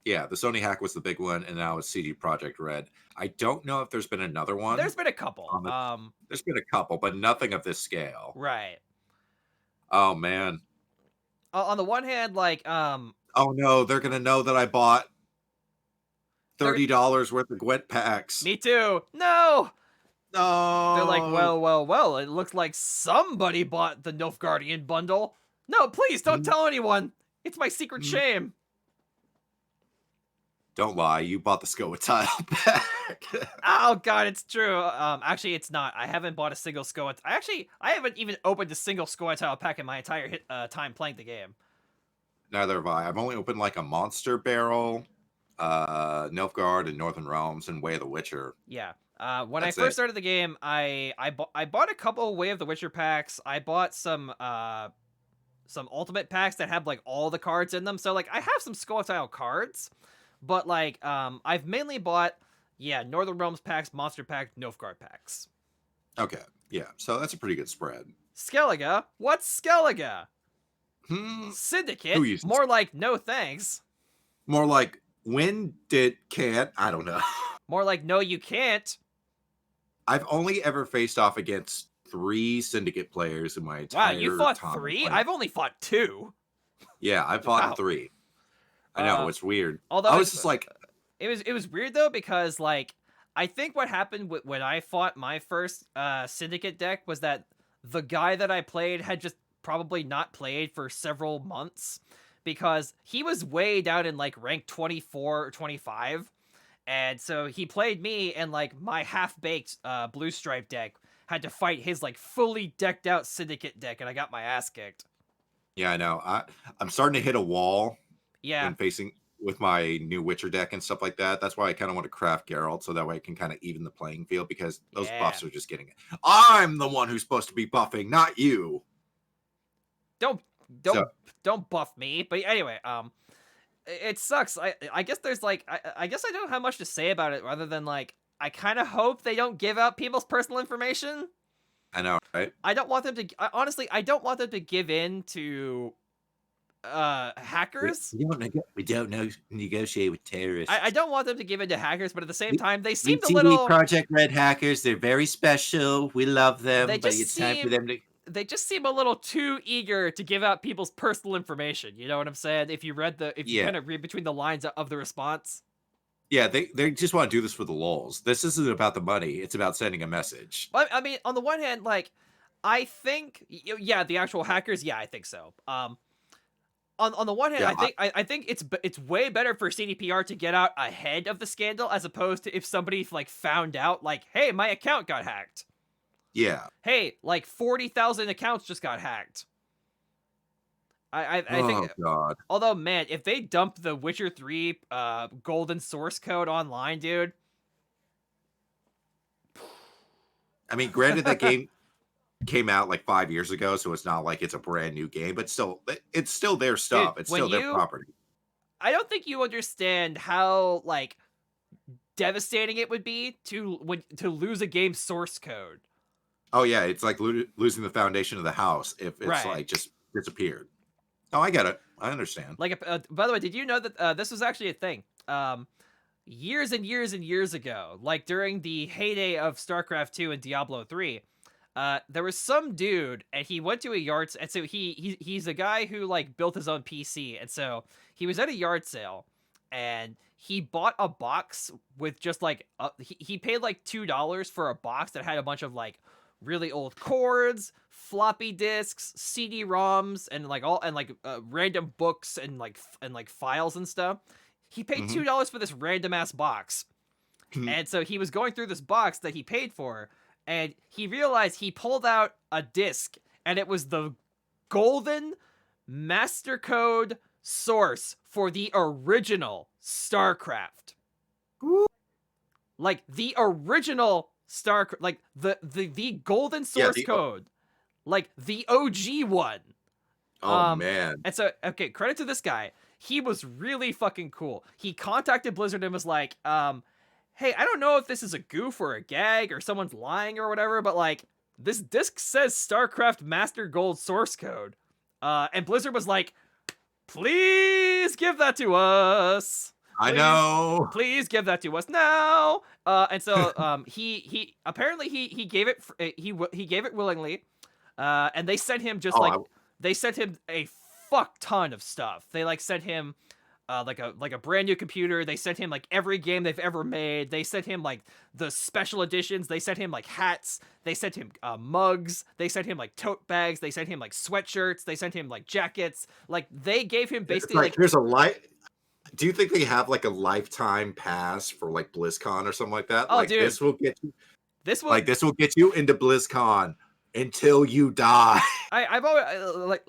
Yeah, the Sony hack was the big one, and now it's CD Projekt Red. I don't know if there's been another one. There's been a couple. on There's been a couple, but nothing of this scale. Right. Oh man. On the one hand, like Oh no, they're gonna know that I bought $30 worth of Gwent packs. me too. No. No. They're like, well, it looks like somebody bought the Nilfgaardian bundle. No, please don't tell anyone. It's my secret shame. Don't lie, you bought the 𝐍𝐤𝐜𝐤 pack. Oh god, it's true. Actually, it's not. I haven't bought a single 𝐍𝐤𝐜𝐤. I haven't even opened a single 𝐍𝐤𝐜𝐤 pack in my entire time playing the game. Neither have I. I've only opened like a Monster Barrel, Nilfgaard, and Northern Realms, and Way of the Witcher. Yeah. When That's I first it. started the game, I bought a couple Way of the Witcher packs. I bought some Ultimate packs that have like all the cards in them. So like I have some 𝐍𝐤𝐜𝐤 cards, but like I've mainly bought Northern Realms packs, Monster packs, Nilfgaard packs. Okay, yeah, so that's a pretty good spread. Skellige? What's Skellige? Hmm. Syndicate? Who uses- More like no thanks. More like when did can't I don't know. More like no you can't. I've only ever faced off against 3 Syndicate players in my entire Wow, you fought time 3? playing. I've only fought 2. Yeah, I fought Wow. 3. I know, it's weird. Although I was it's- just like, It was weird though because like I think what happened when I fought my first Syndicate deck was that the guy that I played had just probably not played for several months because he was way down in like rank 24 or 25, and so he played me and like my half-baked blue stripe deck had to fight his like fully decked out Syndicate deck, and I got my ass kicked. yeah, I know. I'm starting to hit a wall Yeah. when facing with my new Witcher deck and stuff like that. That's why I kind of want to craft Geralt so that way I can kind of even the playing field because those Yeah. buffs are just getting it. I'm the one who's supposed to be buffing, not you. Don't buff me. But anyway, it sucks. I guess there's like I guess I don't have much to say about it other than like I kind of hope they don't give out people's personal information. I know, right? I don't want them to honestly, I don't want them to give in to hackers. We don't know negotiate with terrorists. I don't want them to give in to hackers, but at the same time they seem a CD little Project Red hackers. They're very special. We love them, They but just it's time for seem- them to. they just seem a little too eager to give out people's personal information. You know what I'm saying? If you Yeah. kind of read between the lines of the response. Yeah, they just want to do this for the lulz. This isn't about the money. It's about sending a message. I mean, on the one hand, like, I think, the actual hackers, I think so. On the one hand, Yeah, I think it's way better for CDPR to get out ahead of the scandal as opposed to if somebody like found out, like, hey, my account got hacked. Yeah. Hey, like 40,000 accounts just got hacked. I think. Oh God. Although, man, if they dump the Witcher 3 golden source code online, dude. I mean, granted, that game came out like 5 years ago, so it's not like it's a brand new game, but still, it's still their stuff. It's when still their you- property. I don't think you understand how like devastating it would be to lose a game's source code. Oh yeah, it's like losing the foundation of the house if it's Right. like just disappeared. Oh, I get it. I understand. Like, by the way, did you know that this was actually a thing? Years and years and years ago, like during the heyday of StarCraft 2 and Diablo 3, there was some dude, and he went to a yard, and so he's a guy who like built his own PC, and so he was at a yard sale, and he bought a box with just like he paid like $2 for a box that had a bunch of like really old cords, floppy disks, CD-ROMs, and like random books and like files and stuff. He paid $2 for this random ass box. And so he was going through this box that he paid for, and he realized he pulled out a disc, and it was the golden master code source for the original StarCraft. Like the original like the golden source code, like the OG one. Oh man. And so, okay, credit to this guy. He was really fucking cool. He contacted Blizzard and was like, hey, I don't know if this is a goof or a gag or someone's lying or whatever, but like, this disc says StarCraft Master Gold source code. And Blizzard was like, please give that to us. I know. Please give that to us now. And so he apparently he gave it he gave it willingly. And they sent him they sent him a fuck ton of stuff. They like sent him like a brand new computer. They sent him like every game they've ever made. They sent him like the special editions. They sent him like hats. They sent him mugs. They sent him like tote bags. They sent him like sweatshirts. They sent him like jackets. Like they gave him basically like here's a do you think they have like a lifetime pass for like BlizzCon or something like that? Oh, like dude. this will get you into BlizzCon until you die. I've always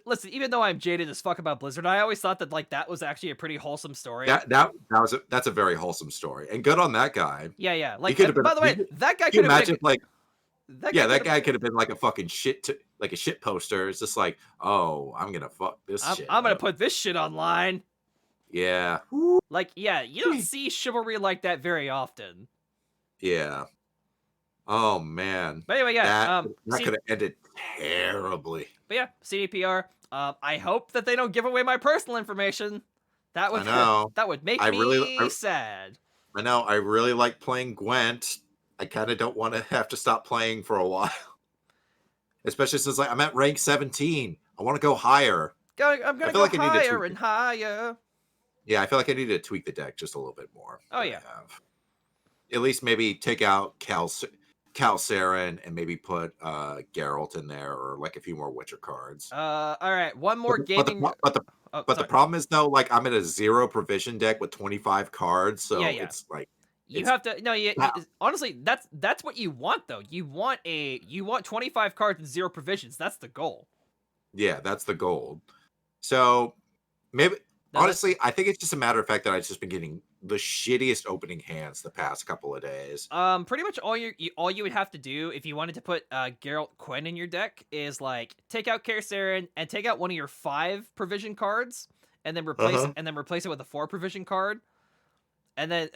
listen, even though I'm jaded as fuck about Blizzard, I always thought that like that was actually a pretty wholesome story. That's a very wholesome story, and good on that guy. Yeah. Like, by the way, that guy could have been like, that guy could have been like a fucking like a shit poster. It's just like, oh, I'm gonna fuck this shit. I'm gonna put this shit online. Yeah. Like, yeah, you don't see chivalry like that very often. Yeah. Oh man. But anyway, yeah. That could have ended terribly. But yeah, CDPR. I hope that they don't give away my personal information. That would make me sad. I know. I really like playing Gwent. I kind of don't want to have to stop playing for a while. Especially since like I'm at rank 17. I want to go higher. I'm gonna go higher and higher. Yeah, I feel like I need to tweak the deck just a little bit more. Oh yeah. At least maybe take out Cal-Saren and maybe put Geralt in there, or like a few more Witcher cards. All right, one more gaming. But the problem is though, like I'm at a 0 provision deck with 25 cards, so it's like you have to honestly, that's what you want though. You want 25 cards and 0 provisions. That's the goal. Yeah, that's the goal. So maybe honestly, I think it's just a matter of fact that I've just been getting the shittiest opening hands the past couple of days. Pretty much all you would have to do if you wanted to put Geralt Quinn in your deck is like take out Car-Saren and take out one of your 5 provision cards, and then replace it with a 4 provision card, and then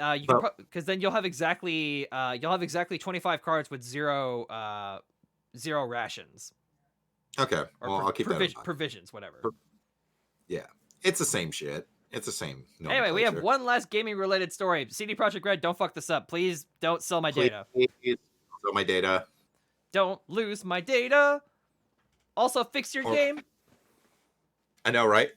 because then you'll have exactly 25 cards with 0 rations. Okay, well I'll keep that in mind. Provisions, whatever. Yeah, it's the same shit. It's the same. Anyway, we have one last gaming-related story. CD Projekt Red, don't fuck this up. Please don't sell my data. Please sell my data. Don't lose my data. Also, fix your game. I know, right?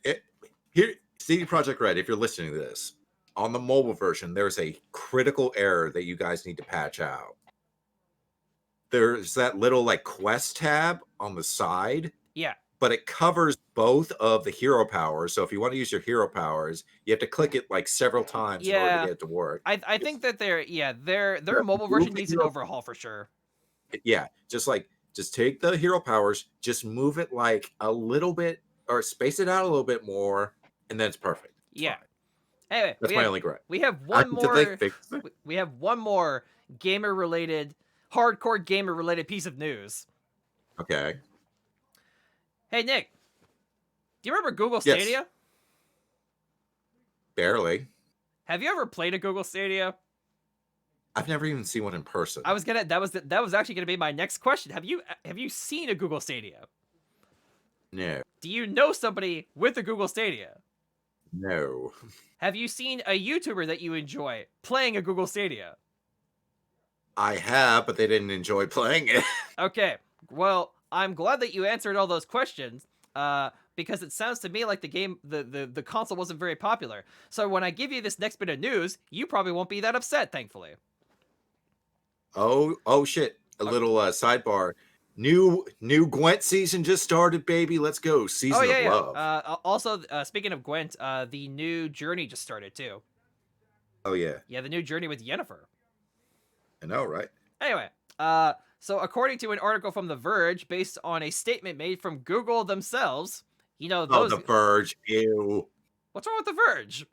Here, CD Projekt Red, if you're listening to this, on the mobile version, there's a critical error that you guys need to patch out. There's that little like quest tab on the side. Yeah. But it covers both of the hero powers. So if you want to use your hero powers, you have to click it like several times in order to get it to work. I think that their mobile version needs an overhaul for sure. Yeah, just take the hero powers, just move it like a little bit or space it out a little bit more, and then it's perfect. It's fine. Anyway, that's my only gripe. We have one more. We have one more hardcore gamer related piece of news. Okay. Hey, Nick, do you remember Google Stadia? Yes. Barely. Have you ever played a Google Stadia? I've never even seen one in person. That was actually gonna be my next question. Have you seen a Google Stadia? No. Do you know somebody with a Google Stadia? No. Have you seen a YouTuber that you enjoy playing a Google Stadia? I have, but they didn't enjoy playing it. Okay, well, I'm glad that you answered all those questions, because it sounds to me like the console wasn't very popular. So when I give you this next bit of news, you probably won't be that upset, thankfully. Oh shit. A little sidebar. New Gwent season just started, baby. Let's go. Season of Love. Also, speaking of Gwent, the new Journey just started too. Oh yeah. Yeah, the new Journey with Yennefer. I know, right? Anyway, so according to an article from The Verge, based on a statement made from Google themselves, you know, Oh, The Verge. Ew. What's wrong with The Verge?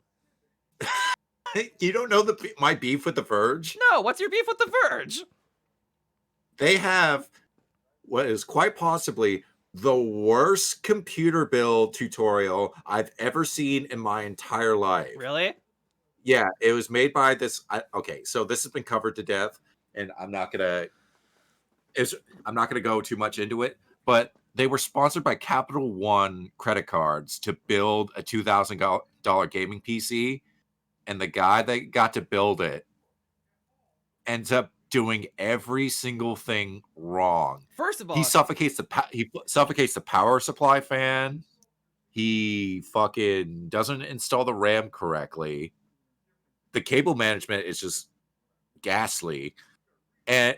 You don't know my beef with The Verge? No, what's your beef with The Verge? They have what is quite possibly the worst computer build tutorial I've ever seen in my entire life. Really? Yeah, it was made by this. Okay, so this has been covered to death, and I'm not gonna go too much into it. But they were sponsored by Capital One credit cards to build a $2,000 gaming PC, and the guy that got to build it ends up doing every single thing wrong. First of all, he suffocates the power supply fan. He fucking doesn't install the RAM correctly. The cable management is just ghastly. And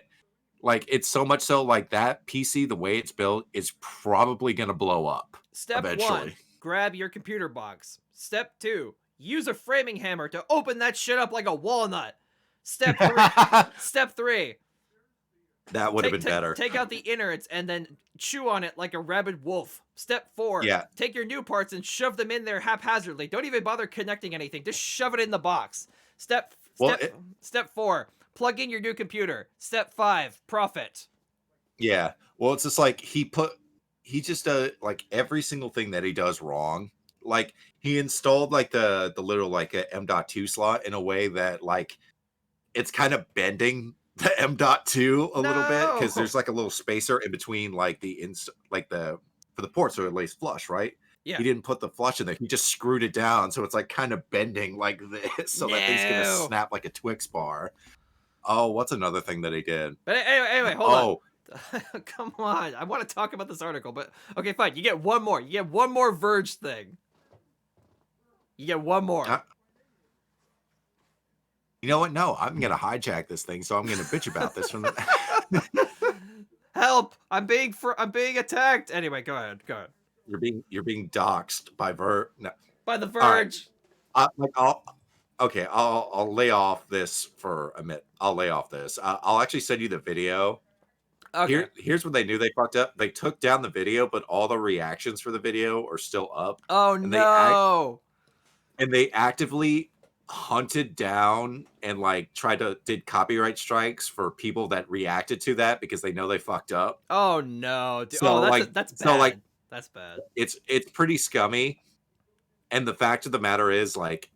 like, it's so much so like that PC, the way it's built, is probably going to blow up. Step eventually. 1, grab your computer box. Step 2, use a framing hammer to open that shit up like a walnut. Step 3. That would have been better. Take out the innards and then chew on it like a rabid wolf. Step 4. Yeah. Take your new parts and shove them in there haphazardly. Don't even bother connecting anything. Just shove it in the box. Step 4. Plug in your new computer. Step 5. Profit. Yeah. Well, it's just like he just like every single thing that he does wrong. Like, he installed like the little like a M.2 slot in a way that like it's kind of bending the M.2 a little bit, because there's like a little spacer in between like for the port, so it lays flush, right? Yeah. He didn't put the flush in there. He just screwed it down, so it's like kind of bending like this, so that thing's gonna snap like a Twix bar. Oh, what's another thing that he did? But anyway, hold on. Come on. I want to talk about this article, but okay, fine. You get one more. You get one more Verge thing. You get one more. You know what? No, I'm gonna hijack this thing, so I'm gonna bitch about this from. Help! I'm being attacked. Anyway, go ahead. You're being doxxed by by The Verge. Right. I'll lay off this for a minute. I'll lay off this. I'll actually send you the video. Okay. Here's what they knew they fucked up. They took down the video, but all the reactions for the video are still up. Oh, no. And they actively hunted down and like did copyright strikes for people that reacted to that because they know they fucked up. Oh no. So, that's bad. So like, that's bad. It's pretty scummy. And the fact of the matter is, like,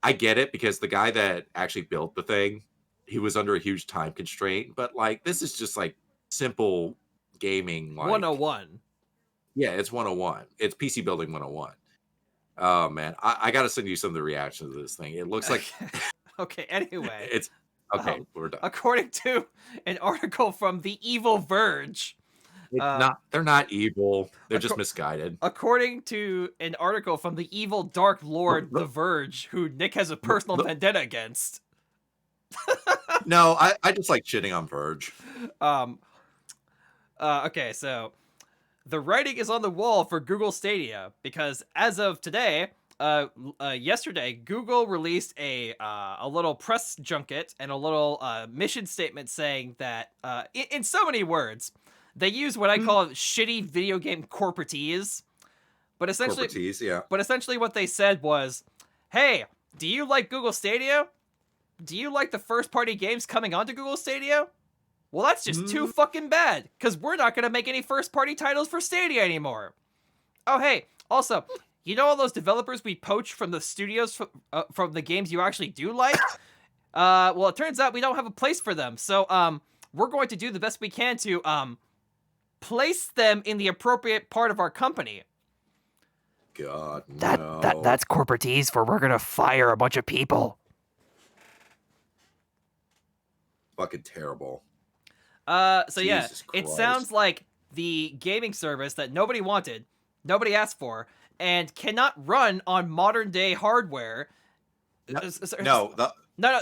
I get it, because the guy that actually built the thing, he was under a huge time constraint, but like, this is just like simple gaming, like 101. Yeah, it's 101. It's PC building 101. Oh man, I gotta send you some of the reactions to this thing. It looks like okay. Anyway, it's okay. We're done. According to an article from the Evil Verge, they're not evil. They're just misguided. According to an article from the evil Dark Lord, The Verge, who Nick has a personal vendetta against. No, I just like shitting on Verge. Okay, so the writing is on the wall for Google Stadia because as of today, yesterday, Google released a little press junket and a little mission statement saying that, in so many words, they use what I call shitty video game corporatees. But essentially what they said was, hey, do you like Google Stadia? Do you like the first-party games coming onto Google Stadia? Well, that's just too fucking bad, because we're not going to make any first-party titles for Stadia anymore. Oh, hey, also, you know all those developers we poach from the studios from the games you actually do like? Well, it turns out we don't have a place for them, so we're going to do the best we can to place them in the appropriate part of our company. God, That no. that's corporatese for we're gonna fire a bunch of people. Fucking terrible. So yeah, Jesus it Christ. sounds like the gaming service that nobody wanted, nobody asked for, and cannot run on modern day hardware. No, No,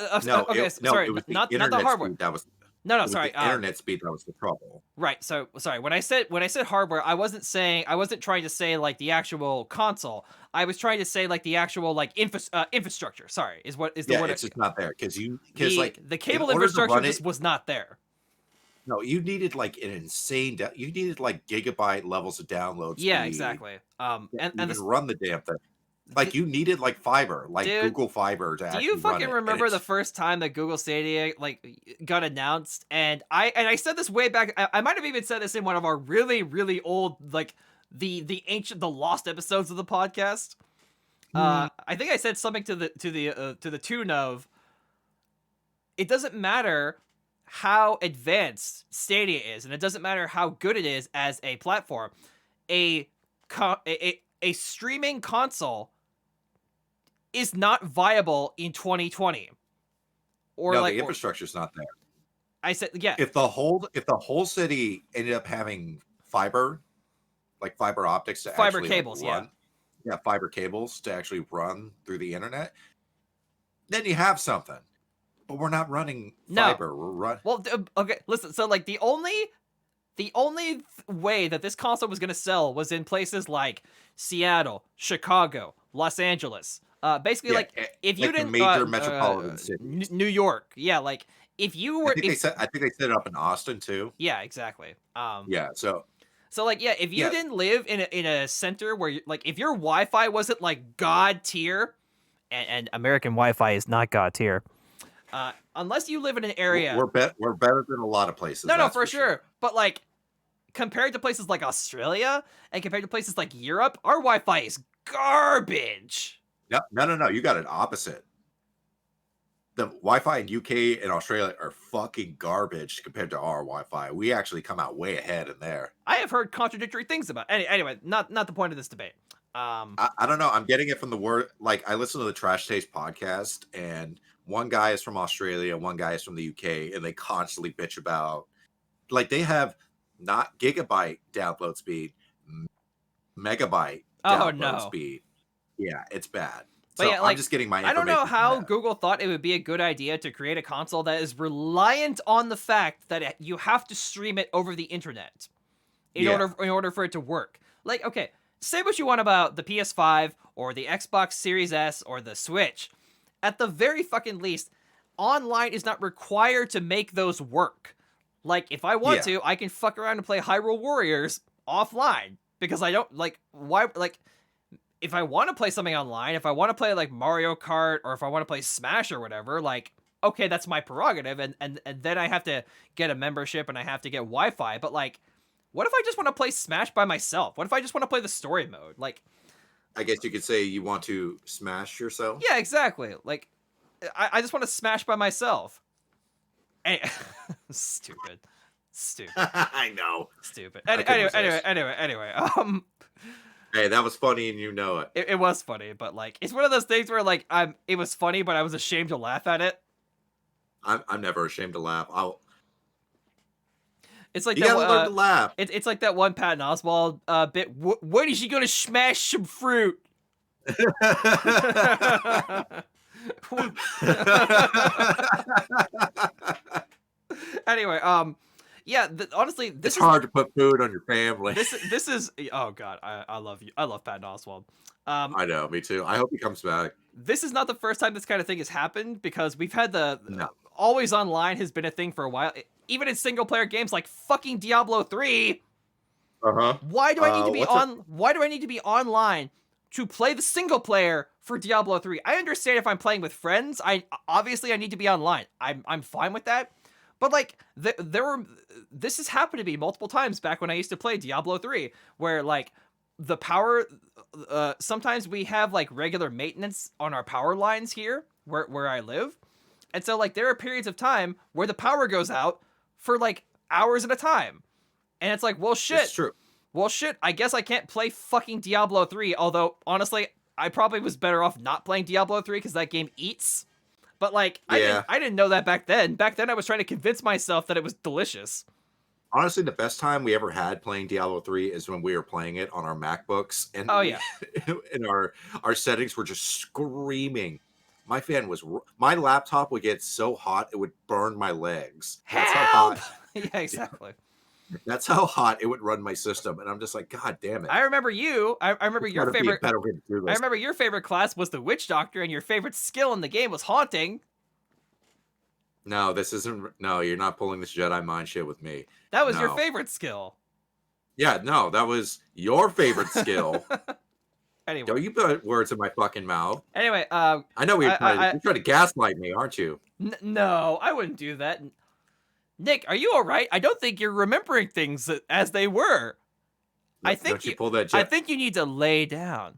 okay, it sorry, was the not the internet hardware. speed that was. No, It was sorry. the internet speed that was the trouble. Right. So sorry. When I said hardware, I wasn't trying to say like the actual console. I was trying to say like the actual like infrastructure. Sorry, is the Yeah, word. it's just not there because The in cable order to infrastructure run just it, was not there. no, you needed like an insane. You needed like gigabyte levels of download speed. Yeah, exactly. To And even run the damn thing. Like you needed like fiber, like Dude, Google Fiber to do actually you run fucking it. And remember the it's- first time that Google Stadia like got announced? And I said this way back. I might have even said this in one of our really old like the ancient the lost episodes of the podcast. I think I said something to the tune of, it doesn't matter how advanced Stadia is, and it doesn't matter how good it is as a platform. A streaming console is not viable in 2020. Or no, like the infrastructure's not there. I said, yeah. If the whole city ended up having fiber, like fiber optics to Fiber actually cables, like, run, yeah, fiber cables to actually run through the internet, then you have something. But we're not running fiber. We're running. Well, okay, listen. So like the only way that this console was gonna sell was in places like Seattle, Chicago, Los Angeles. Basically, like if you like the didn't major metropolitan cities. New York, yeah, like if you were, I think they set it up in Austin too. Yeah, exactly. Yeah, so like yeah, if you didn't live in a center where like if your Wi-Fi wasn't like God tier, and American Wi-Fi is not God tier, unless you live in an area, we're better than a lot of places. No, for sure. But like compared to places like Australia and compared to places like Europe, our Wi-Fi is garbage. No. You got it opposite. The Wi-Fi in UK and Australia are fucking garbage compared to our Wi-Fi. We actually come out way ahead in there. I have heard contradictory things about. Anyway, not the point of this debate. I don't know. I'm getting it from the word. Like I listen to the Trash Taste podcast, and one guy is from Australia, one guy is from the UK, and they constantly bitch about like they have not gigabyte download speed, megabyte download speed. Yeah, it's bad. But so yeah, like, I'm just getting my information. I don't know how from that. Google thought it would be a good idea to create a console that is reliant on the fact that you have to stream it over the internet in order for it to work. Like, okay, say what you want about the PS5 or the Xbox Series S or the Switch. At the very fucking least, online is not required to make those work. Like, if I want to, I can fuck around and play Hyrule Warriors offline because I don't like why like. If I want to play something online, if I want to play like Mario Kart or if I want to play Smash or whatever, like, okay, that's my prerogative. And then I have to get a membership and I have to get Wi-Fi. But like, what if I just want to play Smash by myself? What if I just want to play the story mode? Like, I guess you could say you want to smash yourself. Yeah, exactly. Like, I just want to smash by myself. Stupid. I know. Stupid. Anyway. Hey, that was funny, and you know it. It was funny, but like, it's one of those things where like it was funny, but I was ashamed to laugh at it. I'm never ashamed to laugh. It's like you gotta learn to laugh. It's like that one Patton Oswalt bit. When is she gonna smash some fruit? Anyway, yeah, honestly, this is hard to put food on your family. This is oh god, I love you. I love Patton Oswalt. I know, me too. I hope he comes back. This is not the first time this kind of thing has happened because we've had always online has been a thing for a while. Even in single player games like fucking Diablo 3. Why do I need to be Why do I need to be online to play the single player for Diablo 3? I understand if I'm playing with friends. Obviously I need to be online. I'm fine with that. But like this has happened to me multiple times back when I used to play Diablo 3, where like the power, sometimes we have like regular maintenance on our power lines here where I live. And so like there are periods of time where the power goes out for like hours at a time. And it's like, well, shit. It's true. Well, shit. I guess I can't play fucking Diablo 3. Although, honestly, I probably was better off not playing Diablo 3 because that game eats. But like, Yeah. I didn't know that back then. Back then, I was trying to convince myself that it was delicious. Honestly, the best time we ever had playing Diablo 3 is when we were playing it on our MacBooks, and Oh, yeah. and our settings were just screaming. My laptop would get so hot it would burn my legs. That's how Help! hot. Yeah, exactly. That's how hot it would run my system, and I'm just like, God damn it! I remember you. I remember There's your gotta be a favorite. better way to do I this. remember your favorite class was the witch doctor, and your favorite skill in the game was haunting. No, this isn't. No, you're not pulling this Jedi mind shit with me. That was your No. favorite skill. Yeah, no, that was your favorite skill. Anyway. Don't you put words in my fucking mouth. Anyway, I know you're trying to gaslight me, aren't you? no, I wouldn't do that. Nick, are you all right? I don't think you're remembering things as they were. I think Don't you pull that I think you need to lay down.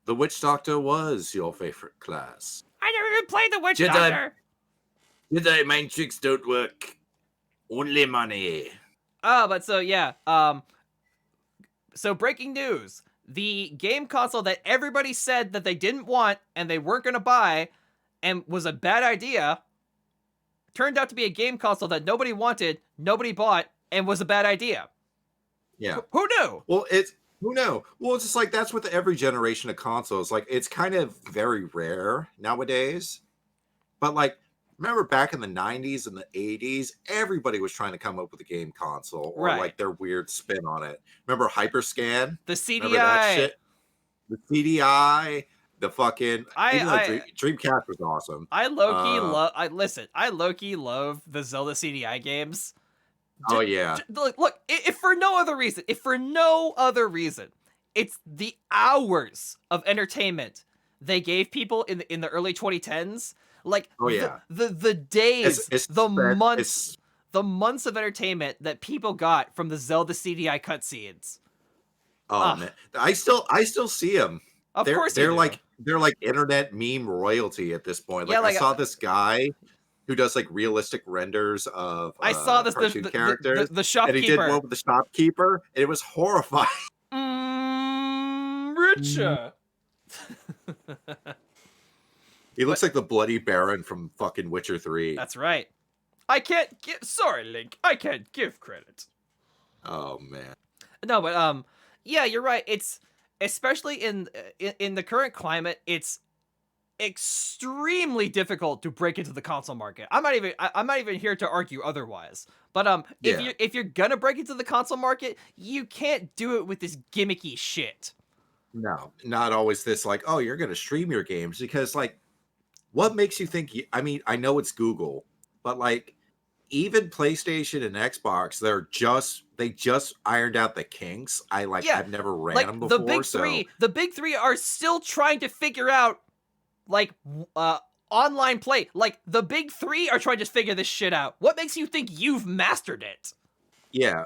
The Witch Doctor was your favorite class. I never even played the witch Jedi. doctor. Jedi mind tricks don't work. Only money. Oh, but so yeah. So breaking news: the game console that everybody said that they didn't want and they weren't gonna buy, and was a bad idea, turned out to be a game console that nobody wanted, nobody bought, and was a bad idea. Yeah. Who knew? Well, who knows? Well, it's just like that's with every generation of consoles. Like it's kind of very rare nowadays. But like, remember back in the 90s and the 80s, everybody was trying to come up with a game console or Right. like their weird spin on it. Remember Hyperscan? The CDI. Remember that shit? The CDI, the fucking Dreamcast was awesome. I low-key love. I low-key love the Zelda CDI games. Oh yeah. Look, if for no other reason, it's the hours of entertainment they gave people in the early 2010s. Like, Oh yeah. the days, the months of entertainment that people got from the Zelda CDI cutscenes. Oh man, I still see them. Of course, they're like internet meme royalty at this point. Like, Yeah, like, I saw this guy who does like realistic renders of I saw this cartoon characters, the shopkeeper. and he did one with the shopkeeper, and it was horrifying. Richer. He looks like the Bloody Baron from fucking Witcher 3. That's right. Sorry, Link. I can't give credit. Oh man. No, but yeah, you're right. It's especially in the current climate, it's extremely difficult to break into the console market. I'm not even here to argue otherwise. But if you're gonna break into the console market, you can't do it with this gimmicky shit. No, not always this like, oh, you're gonna stream your games, because like, what makes you think? I mean, I know it's Google, but like, even PlayStation and Xbox, they just ironed out the kinks. I've never ran them before. The big three are still trying to figure out like online play. Like, the big three are trying to figure this shit out. What makes you think you've mastered it? Yeah.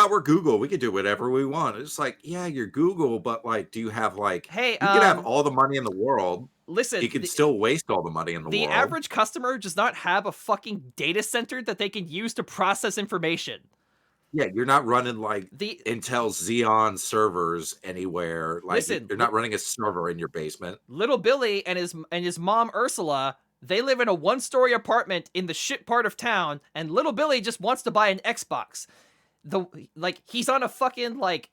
We're Google. We can do whatever we want. It's like, yeah, you're Google, but like, do you have like, hey, you can have all the money in the world. Listen, you can still waste all the money in the world. The average customer does not have a fucking data center that they can use to process information. Yeah, you're not running like Intel Xeon servers anywhere. Like, you're not running a server in your basement. Little Billy and his mom Ursula, they live in a one-story apartment in the shit part of town, and Little Billy just wants to buy an Xbox. He's on a fucking like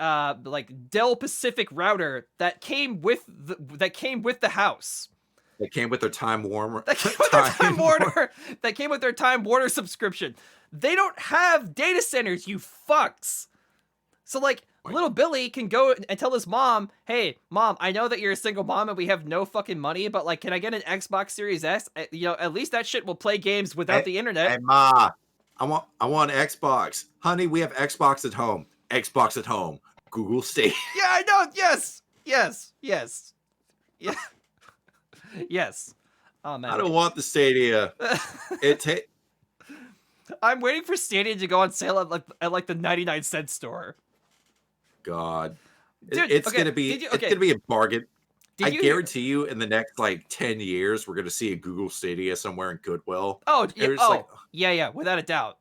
Dell Pacific router that came with the house. That came with their Time Warner. That came with their Time Warner subscription. They don't have data centers, you fucks. So like, Little Billy can go and tell his mom, "Hey, mom, I know that you're a single mom and we have no fucking money, but like, can I get an Xbox Series S? At least that shit will play games without the internet." Hey, Ma, I want Xbox. Honey, we have Xbox at home. Xbox at home. Google Stadia. Yeah, I know. Yes. Yeah. Yes. Oh man. I don't want the Stadia. I'm waiting for Stadia to go on sale at like the 99-cent store. God. Dude, it's gonna be a bargain. Did I you? guarantee you, in the next like 10 years, we're gonna see a Google Stadia somewhere in Goodwill. Oh, yeah. And it's like, Oh, yeah, without a doubt,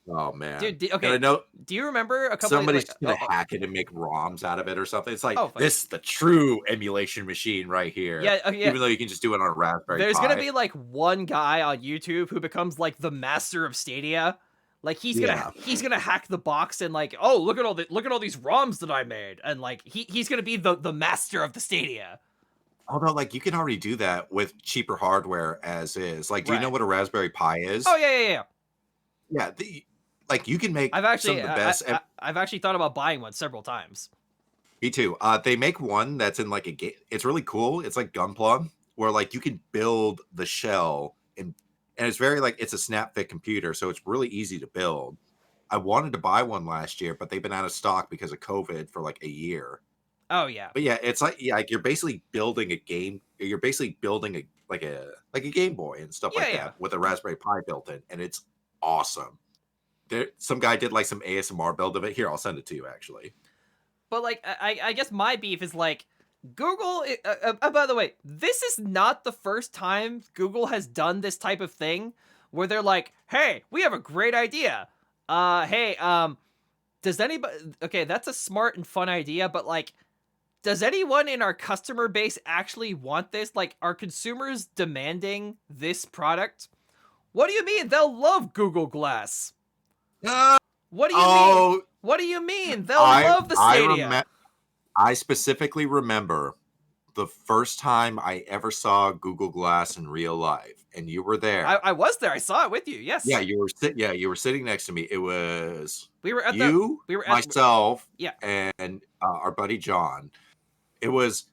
oh man. dude. And I Okay, know do you remember a couple of somebody's like? just gonna hack it and make ROMs out of it or something. It's like Oh, fuck. this is the true emulation machine right here. Yeah, yeah. Even though you can just do it on a Raspberry There's Pi. gonna be like one guy on YouTube who becomes like the master of Stadia. Like he's gonna hack the box and like, oh, look at all these ROMs that I made, and like he's gonna be the master of the Stadia. Although, like, you can already do that with cheaper hardware as is. Like, do you know Right. what a Raspberry Pi is? Oh yeah. Yeah, like you can make I've actually some of the best. I've actually thought about buying one several times. Me too. They make one that's in like a game. It's really cool. It's like Gunpla, where like you can build the shell and it's very like it's a snap fit computer, so it's really easy to build. I wanted to buy one last year, but they've been out of stock because of COVID for like a year. Oh yeah. But yeah, it's like like you're basically building a game. You're basically building a Game Boy and stuff like Yeah. that with a Raspberry Pi built in, and it's awesome. Some guy did like some ASMR build of it. Here, I'll send it to you actually. But like I guess my beef is like Google. By the way, this is not the first time Google has done this type of thing where they're like, "Hey, we have a great idea. Hey, does anybody? Okay, that's a smart and fun idea, but like, does anyone in our customer base actually want this? Like, are consumers demanding this product? What do you mean? They'll love Google Glass. What do you mean? What do you mean? They'll love the Stadia. I specifically remember the first time I ever saw Google Glass in real life, and you were there. I was there. I saw it with you. Yes. Yeah, you were sitting next to me. It was myself, yeah, and our buddy John. It was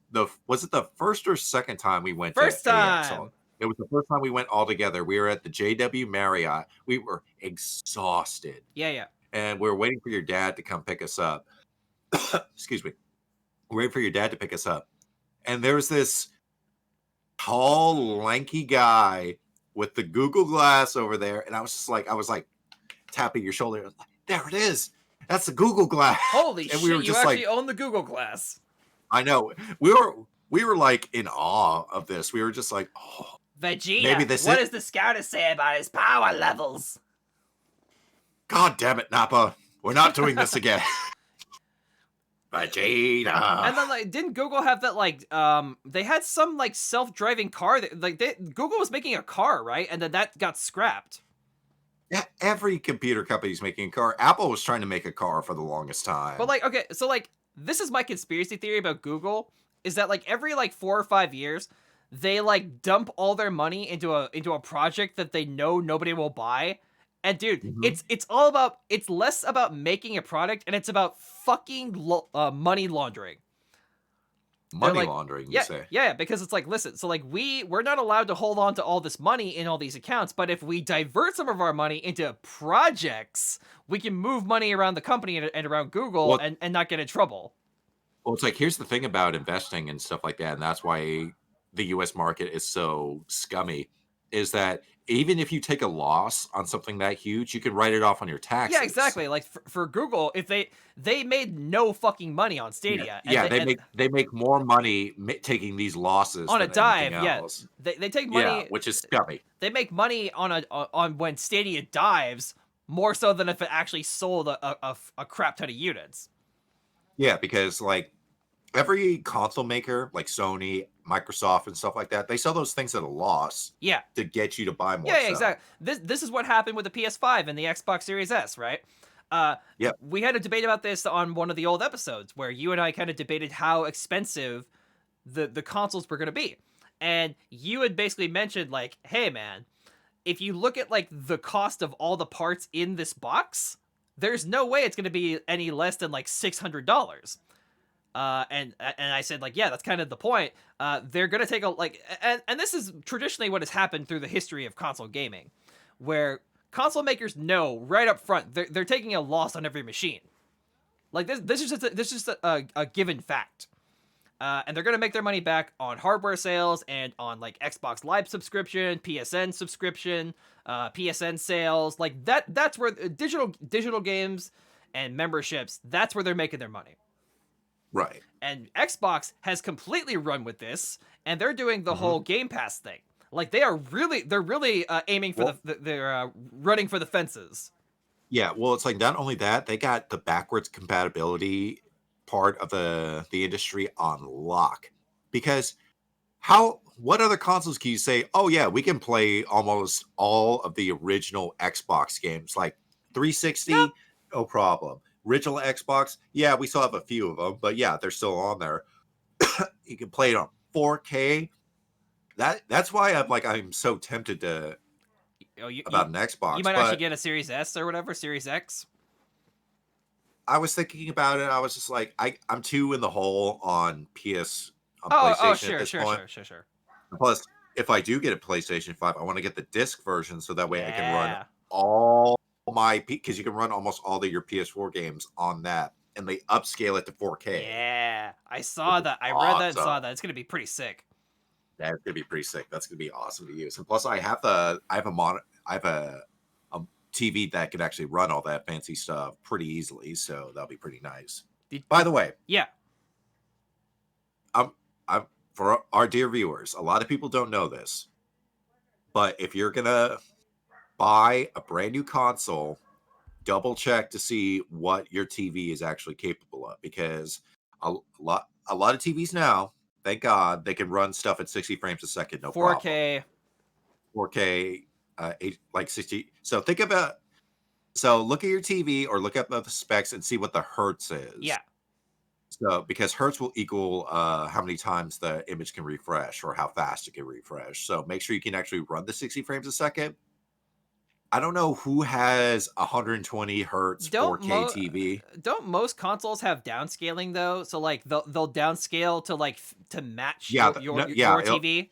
was it the first or second time we went? First to time. AXL? It was the first time we went all together. We were at the JW Marriott. We were exhausted. Yeah. And we were waiting for your dad to come pick us up. Excuse me. We're waiting for your dad to pick us up. And there was this tall, lanky guy with the Google Glass over there. And I was like tapping your shoulder. Like, there it is. That's the Google Glass. Holy and shit, we were you just actually own the Google Glass. I know. We were like in awe of this. We were just like, oh. Vegeta, maybe what does the scout say about his power levels? God damn it, Nappa. We're not doing this again. Vegeta. And then, like, didn't Google have that, like, they had some, like, self-driving car that, like, Google was making a car, right? And then that got scrapped. Yeah, every computer company's making a car. Apple was trying to make a car for the longest time. But, like, okay, so, like, this is my conspiracy theory about Google, is that, like, every, like, 4 or 5 years, they, like, dump all their money into a project that they know nobody will buy. And dude, it's all about, it's less about making a product and it's about fucking money laundering. Money laundering, you say? Yeah, because it's like, listen, so like we're not allowed to hold on to all this money in all these accounts, but if we divert some of our money into projects, we can move money around the company and around Google and not get in trouble. Well, it's like, here's the thing about investing and stuff like that, and that's why the US market is so scummy, is that even if you take a loss on something that huge, you can write it off on your taxes. Yeah, exactly. Like for Google, if they made no fucking money on Stadia. Yeah, they make more money taking these losses on a dive. Yeah, else. They take money, which is scummy. They make money on when Stadia dives more so than if it actually sold a crap ton of units. Yeah, because like every console maker, like Sony, Microsoft, and stuff like that, they sell those things at a loss. Yeah, to get you to buy more. Yeah, exactly. This is what happened with the PS5 and the Xbox Series S, right? We had a debate about this on one of the old episodes where you and I kind of debated how expensive the consoles were going to be, and you had basically mentioned like, hey man, if you look at like the cost of all the parts in this box, there's no way it's going to be any less than like $600. And I said like, yeah, that's kind of the point. They're gonna take and this is traditionally what has happened through the history of console gaming, where console makers know right up front they're taking a loss on every machine. Like this is just a given fact, and they're gonna make their money back on hardware sales and on like Xbox Live subscription, PSN subscription, PSN sales, like that's where digital games and memberships, that's where they're making their money. Right. And Xbox has completely run with this, and they're doing the Mhm. whole Game Pass thing. Like they're really aiming for Well- they're running for the fences. Yeah, well, it's like not only that, they got the backwards compatibility part of the industry on lock. Because what other consoles can you say, oh yeah, we can play almost all of the original Xbox games, like 360, Yep. no problem. Original Xbox, yeah, we still have a few of them, but yeah, they're still on there. You can play it on 4K. That's why I'm so tempted to about an Xbox. You might but actually get a Series S or whatever, Series X. I was thinking about it. I was just like, I'm too in the hole on PlayStation Sure, at this sure, point. sure. Plus, if I do get a PlayStation 5, I want to get the disc version so that way I can run Yeah. all because you can run almost all of your PS4 games on that, and they upscale it to 4K. Yeah, I saw Which is that. I read that and saw awesome. that. It's gonna be pretty sick. That's gonna be pretty sick. That's gonna be awesome to use. And plus, I have a TV that could actually run all that fancy stuff pretty easily, so that'll be pretty nice. By the way, Yeah. I'm for our dear viewers, a lot of people don't know this, but if you're gonna buy a brand new console, double check to see what your TV is actually capable of, because a lot of TVs now, thank God, they can run stuff at 60 frames a second, no 4K. problem. 4K, 60. So look at your TV or look up the specs and see what the hertz is. Yeah. So because hertz will equal how many times the image can refresh or how fast it can refresh. So make sure you can actually run the 60 frames a second. I don't know who has 120 hertz 4K TV. Don't most consoles have downscaling though? So like they'll downscale to like to match Yeah, your it'll- TV.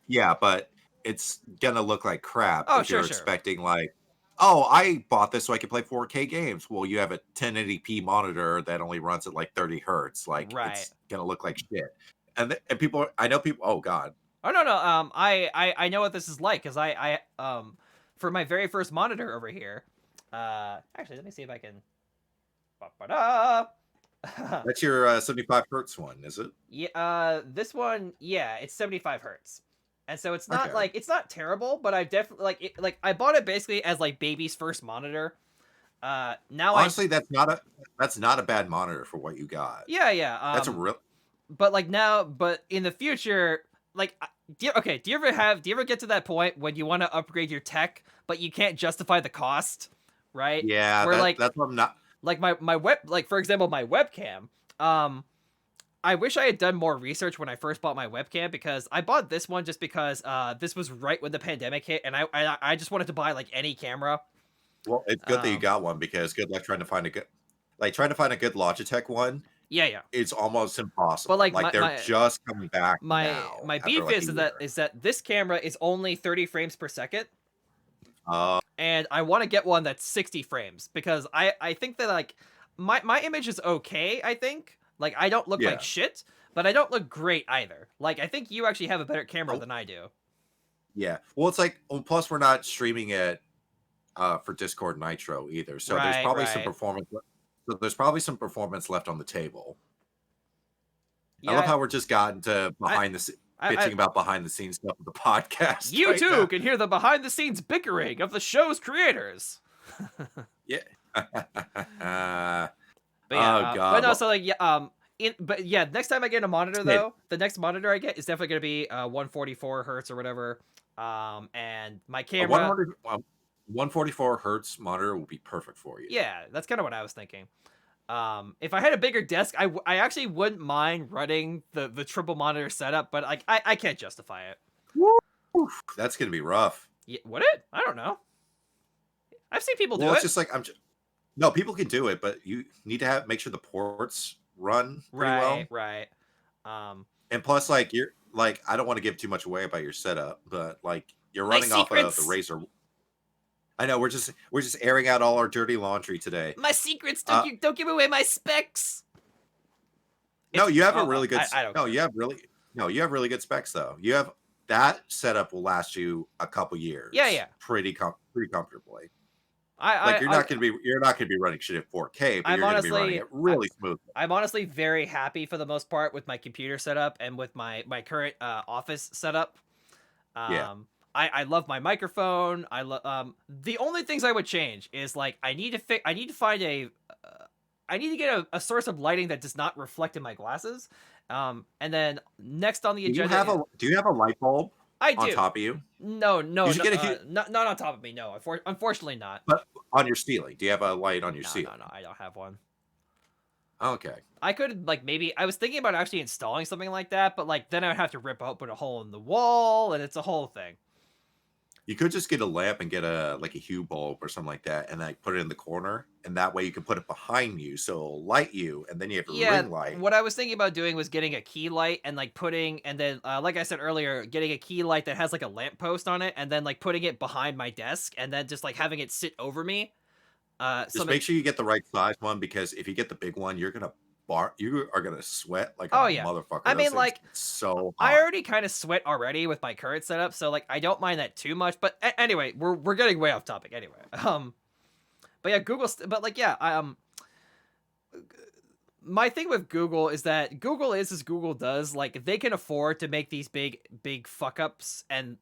Yeah, but it's gonna look like crap Oh, if sure, you're sure. expecting like, oh, I bought this so I can play 4K games. Well, you have a 1080p monitor that only runs at like 30 hertz. Like Right. it's gonna look like shit. And people, I know people. Oh God, Oh no. I know what this is like because I for my very first monitor over here. Actually, let me see if I can. Ba-ba-da. that's your 75 hertz one, is it? Yeah. This one. Yeah, it's 75 hertz. And so it's not Okay. it's not terrible, but I definitely I bought it basically as like baby's first monitor. Now Honestly, that's not a bad monitor for what you got. yeah. That's a real. But in the future, like, do you ever get to that point when you want to upgrade your tech, but you can't justify the cost, right? Yeah, Where that's what I'm not. like my web, like for example, my webcam. I wish I had done more research when I first bought my webcam because I bought this one just because this was right when the pandemic hit, and I just wanted to buy like any camera. Well, it's good that you got one because good luck trying to find a good Logitech one. Yeah. It's almost impossible. But like they're just coming back. My now beef after, is like, is that this camera is only 30 frames per second. Uh, And I want to get one that's 60 frames because I think that like my image is okay, I think. Like I don't look Yeah. like shit, but I don't look great either. Like I think you actually have a better camera Oh. than I do. yeah. Well, it's like plus we're not streaming it for Discord Nitro either. So there's Right, probably some right. performance. So there's probably some performance left on the table. Yeah, I love how we're just gotten to I- bitching about behind the scenes stuff of the podcast. you right too now. can hear the behind the scenes bickering of the show's creators. Yeah. But yeah, Oh, God. but no, Well- so like yeah, next time I get a monitor Snake. though, the next monitor I get is definitely gonna be 144 hertz or whatever. And my A camera, 144 hertz monitor will be perfect for you. yeah, that's kind of what I was thinking. If I had a bigger desk, I actually wouldn't mind running the triple monitor setup, but like I can't justify it. That's gonna be rough. Yeah, would it? I don't know. I've seen people do Well, it's it. just like no, people can do it, but you need to make sure the ports run pretty well. Right. And plus, like you're like, I don't want to give too much away about your setup, but like you're My running off of secrets. the Razer. I know we're just airing out all our dirty laundry today. My secrets, don't give away my specs. No, you have a oh, really good. I don't No, care. you have really good specs though. You have that setup will last you a couple years. Yeah. Pretty comfortably. Like you're not gonna be running shit at 4K, but I'm you're gonna be running honestly, it really smooth. I'm honestly very happy for the most part with my computer setup and with my current office setup. Yeah. I love my microphone. I love the only things I would change is like I need to find I need to get a source of lighting that does not reflect in my glasses. And then next on the agenda, Do you have a light bulb I on do. top of you? No, You should get a not on top of me. No, unfortunately not. but on your ceiling. Do you have a light on your No, ceiling? no, I don't have one. Okay. I could like maybe I was thinking about actually installing something like that, but like then I would have to rip open a hole in the wall, and it's a whole thing. You could just get a lamp and get a hue bulb or something like that, and like put it in the corner, and that way you can put it behind you, so it'll light you, and then you have a ring light. What I was thinking about doing was getting a key light and like like I said earlier, getting a key light that has like a lamp post on it, and then like putting it behind my desk, and then just like having it sit over me. Just make sure you get the right size one, because if you get the big one, you are gonna sweat like a motherfucker. I mean, like, so I hot. already kind of sweat already with my current setup, so like I don't mind that too much. But anyway, we're getting way off topic anyway. But yeah, but like yeah, my thing with Google is that Google is as Google does. Like they can afford to make these big fuck ups, and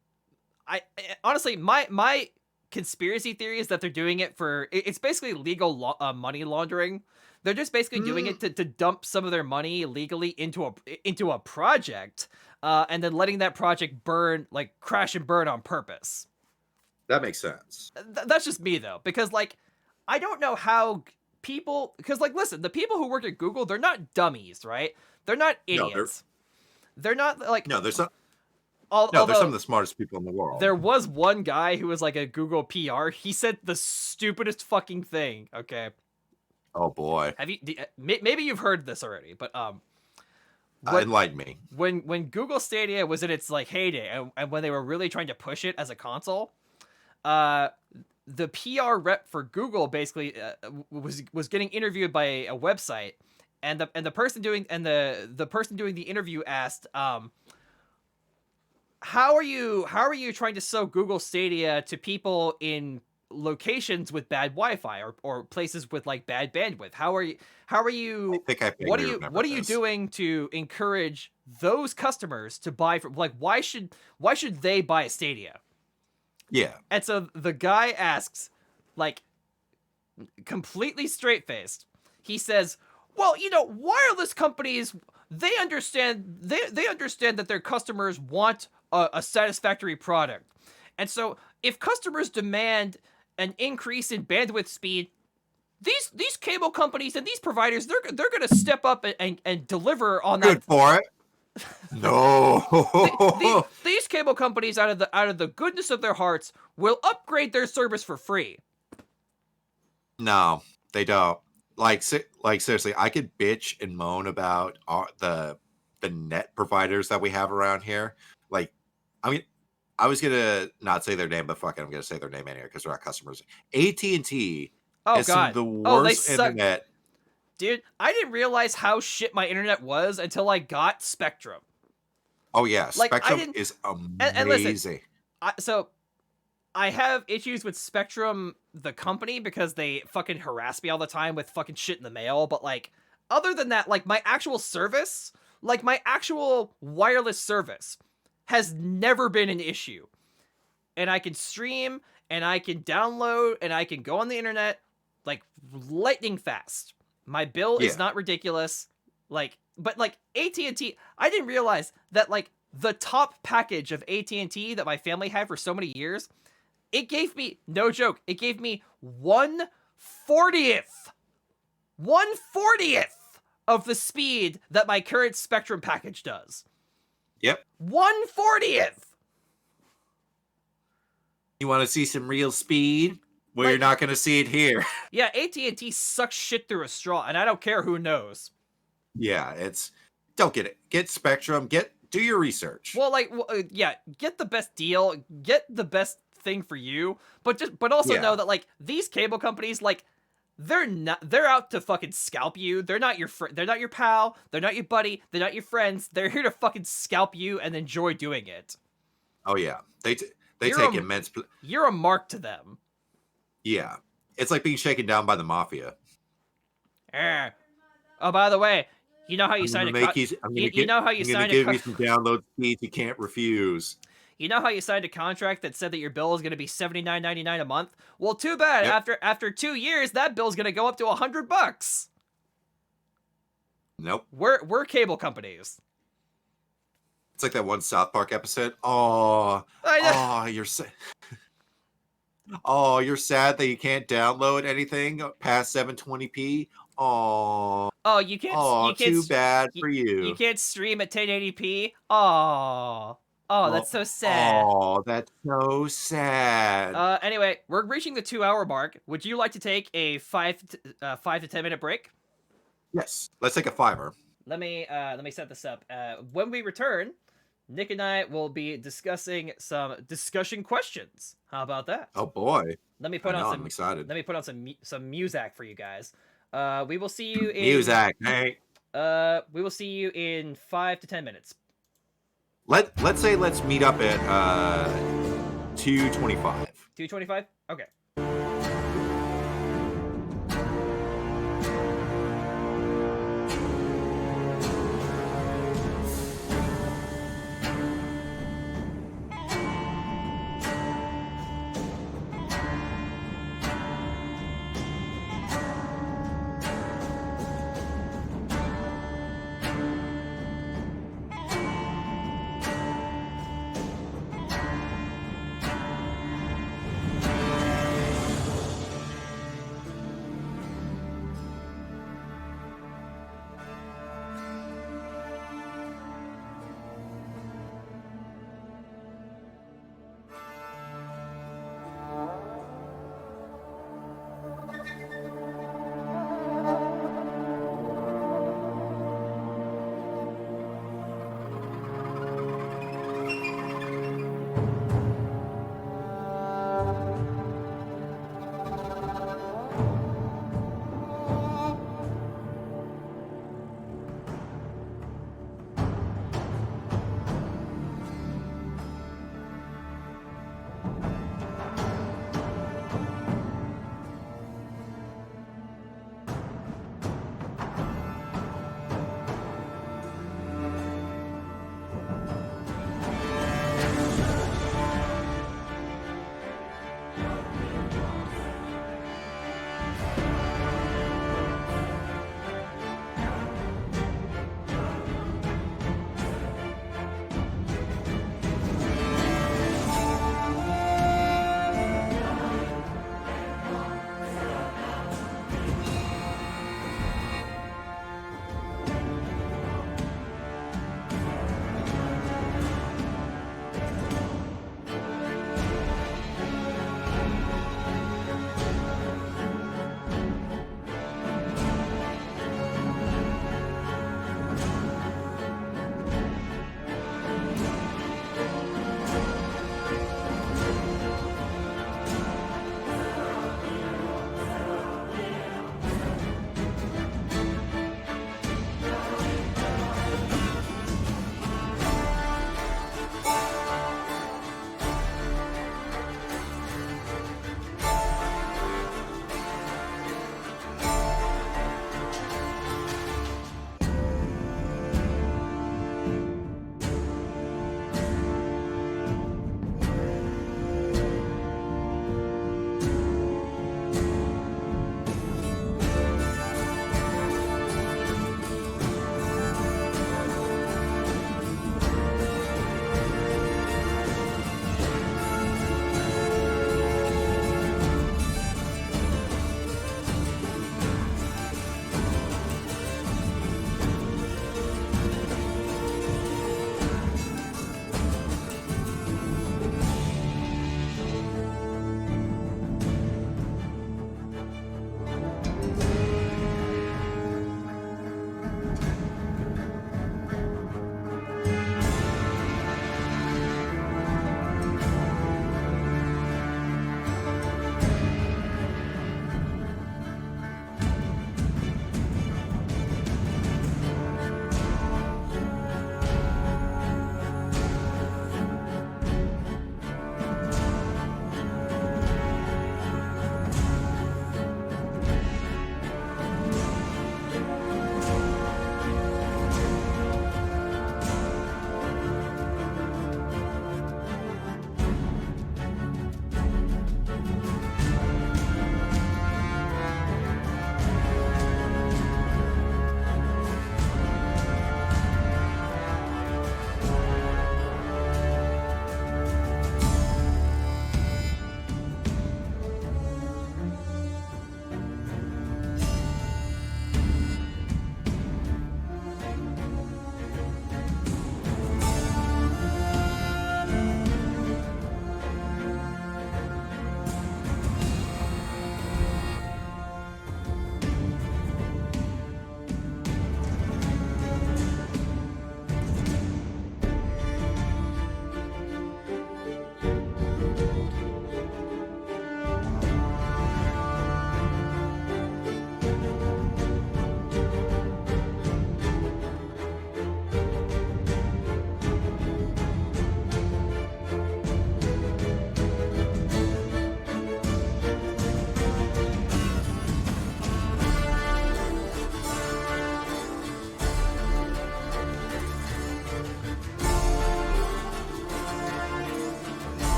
honestly my conspiracy theory is that they're doing it for it's basically legal money laundering. They're just basically doing it to dump some of their money legally into a project, and then letting that project crash and burn on purpose. That makes sense. That's just me though, because like I don't know how because like listen, the people who work at Google, they're not dummies, right? They're not idiots. They're not like they're some. Although, they're some of the smartest people in the world. There was one guy who was like a Google PR. He said the stupidest fucking thing. Okay. Oh boy. Have you? Maybe you've heard this already, but enlighten me. When Google Stadia was in its like heyday, and when they were really trying to push it as a console, the PR rep for Google basically was getting interviewed by a website, and the person doing the interview asked, how are you trying to sell Google Stadia to people in locations with bad Wi-Fi or places with like bad bandwidth? How are you what are you doing to encourage those customers to buy from, like, why should they buy a Stadia? Yeah. And so the guy asks, like, completely straight-faced, he says, well, wireless companies, they understand that their customers want a satisfactory product. And so if customers demand an increase in bandwidth speed, these cable companies and these providers, they're going to step up and deliver on that. Good for it. No. These cable companies, out of the goodness of their hearts, will upgrade their service for free. No, they don't. Like seriously, I could bitch and moan about the net providers that we have around here. Like, I mean, I was gonna not say their name, but fuck it, I'm gonna say their name anyway because they're not customers. AT&T is some of the worst internet. Dude, I didn't realize how shit my internet was until I got Spectrum. Oh yeah, like, Spectrum is amazing. And listen, so I have issues with Spectrum, the company, because they fucking harass me all the time with fucking shit in the mail. But like, other than that, like my actual service, like my actual wireless service, has never been an issue. And I can stream, and I can download, and I can go on the internet like lightning fast. My bill is not ridiculous. Like, but like AT&T, I didn't realize that like the top package of AT&T that my family had for so many years, it gave me, no joke, it gave me 1/40th of the speed that my current Spectrum package does. Yep. 1/40th. You want to see some real speed? Well, you're not going to see it here. Yeah, AT&T sucks shit through a straw, and I don't care who knows. Yeah, don't get it. Get Spectrum. Do your research. Well, like, yeah, get the best deal, get the best thing for you, but also know that like these cable companies, like, they're out to fucking scalp you. They're not your they're not your pal. They're not your buddy. They're not your friends. They're here to fucking scalp you and enjoy doing it. Oh yeah, they take immense. You're a mark to them. Yeah, It's like being shaken down by the mafia. Oh, by the way, you know how you I'm signed gonna a make you. I'm gonna, you know how you I'm gonna signed give a you some download speeds you can't refuse. you know how you signed a contract that said that your bill is going to be $79.99 a month? Well, too bad. Yep. After 2 years, that bill's going to go up to $100. Nope. We're cable companies. It's like that one South Park episode. Oh, I know. you're oh, you're sad that you can't download anything past 720p. Oh, Oh, you can't. oh, too bad for you. You can't stream at 1080p. Oh, that's so sad. Oh, that's so sad. Anyway, we're reaching the 2-hour mark. Would you like to take a 5 to 10 minute break? Yes, let's take a 5-er. Let me set this up. When we return, Nick and I will be discussing some discussion questions. How about that? Oh boy. Let me put on some. I'm excited. Let me put on some music for you guys. We will see you in Music, hey. We will see you in 5 to 10 minutes. Let's meet up at 2:25. 2:25? Okay.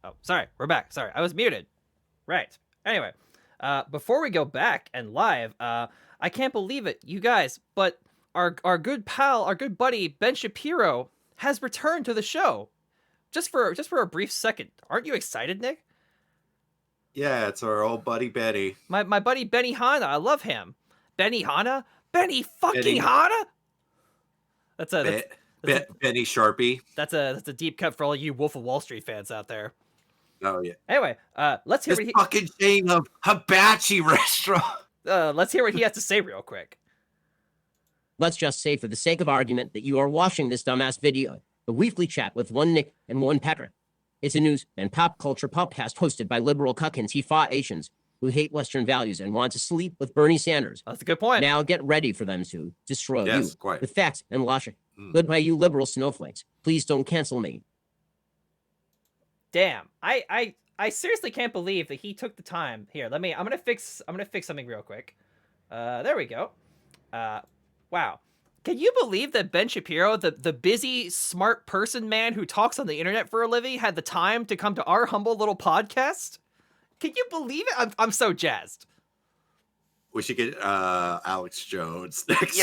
Oh, sorry, we're back. Sorry, I was muted. Right. Anyway, before we go back and live, I can't believe it, you guys, but our good pal, our good buddy Ben Shapiro has returned to the show. Just for a brief second. Aren't you excited, Nick? Yeah, it's our old buddy Benny. My buddy Benny Hanna. I love him. Benny Hanna? Benny fucking Benny. Hanna? That's a Benny Sharpie. that's a deep cut for all you Wolf of Wall Street fans out there. Oh yeah. Anyway, let's hear This what he fucking chain of hibachi restaurant. let's hear what he has to say real quick. Let's just say, for the sake of argument, that you are watching this dumbass video, the weekly chat with one Nick and one Patrick. It's a news and pop culture podcast hosted by liberal cuck and Asians who hate Western values and want to sleep with Bernie Sanders. That's a good point. Now get ready for them to destroy you Quite. with facts and logic. Goodbye, you liberal snowflakes. Please don't cancel me. Damn. I seriously can't believe that he took the time. Here, I'm gonna fix something real quick. There we go. Wow. Can you believe that Ben Shapiro, the busy, smart person man who talks on the internet for a living, had the time to come to our humble little podcast? Can you believe it? I'm so jazzed. We should get Alex Jones next.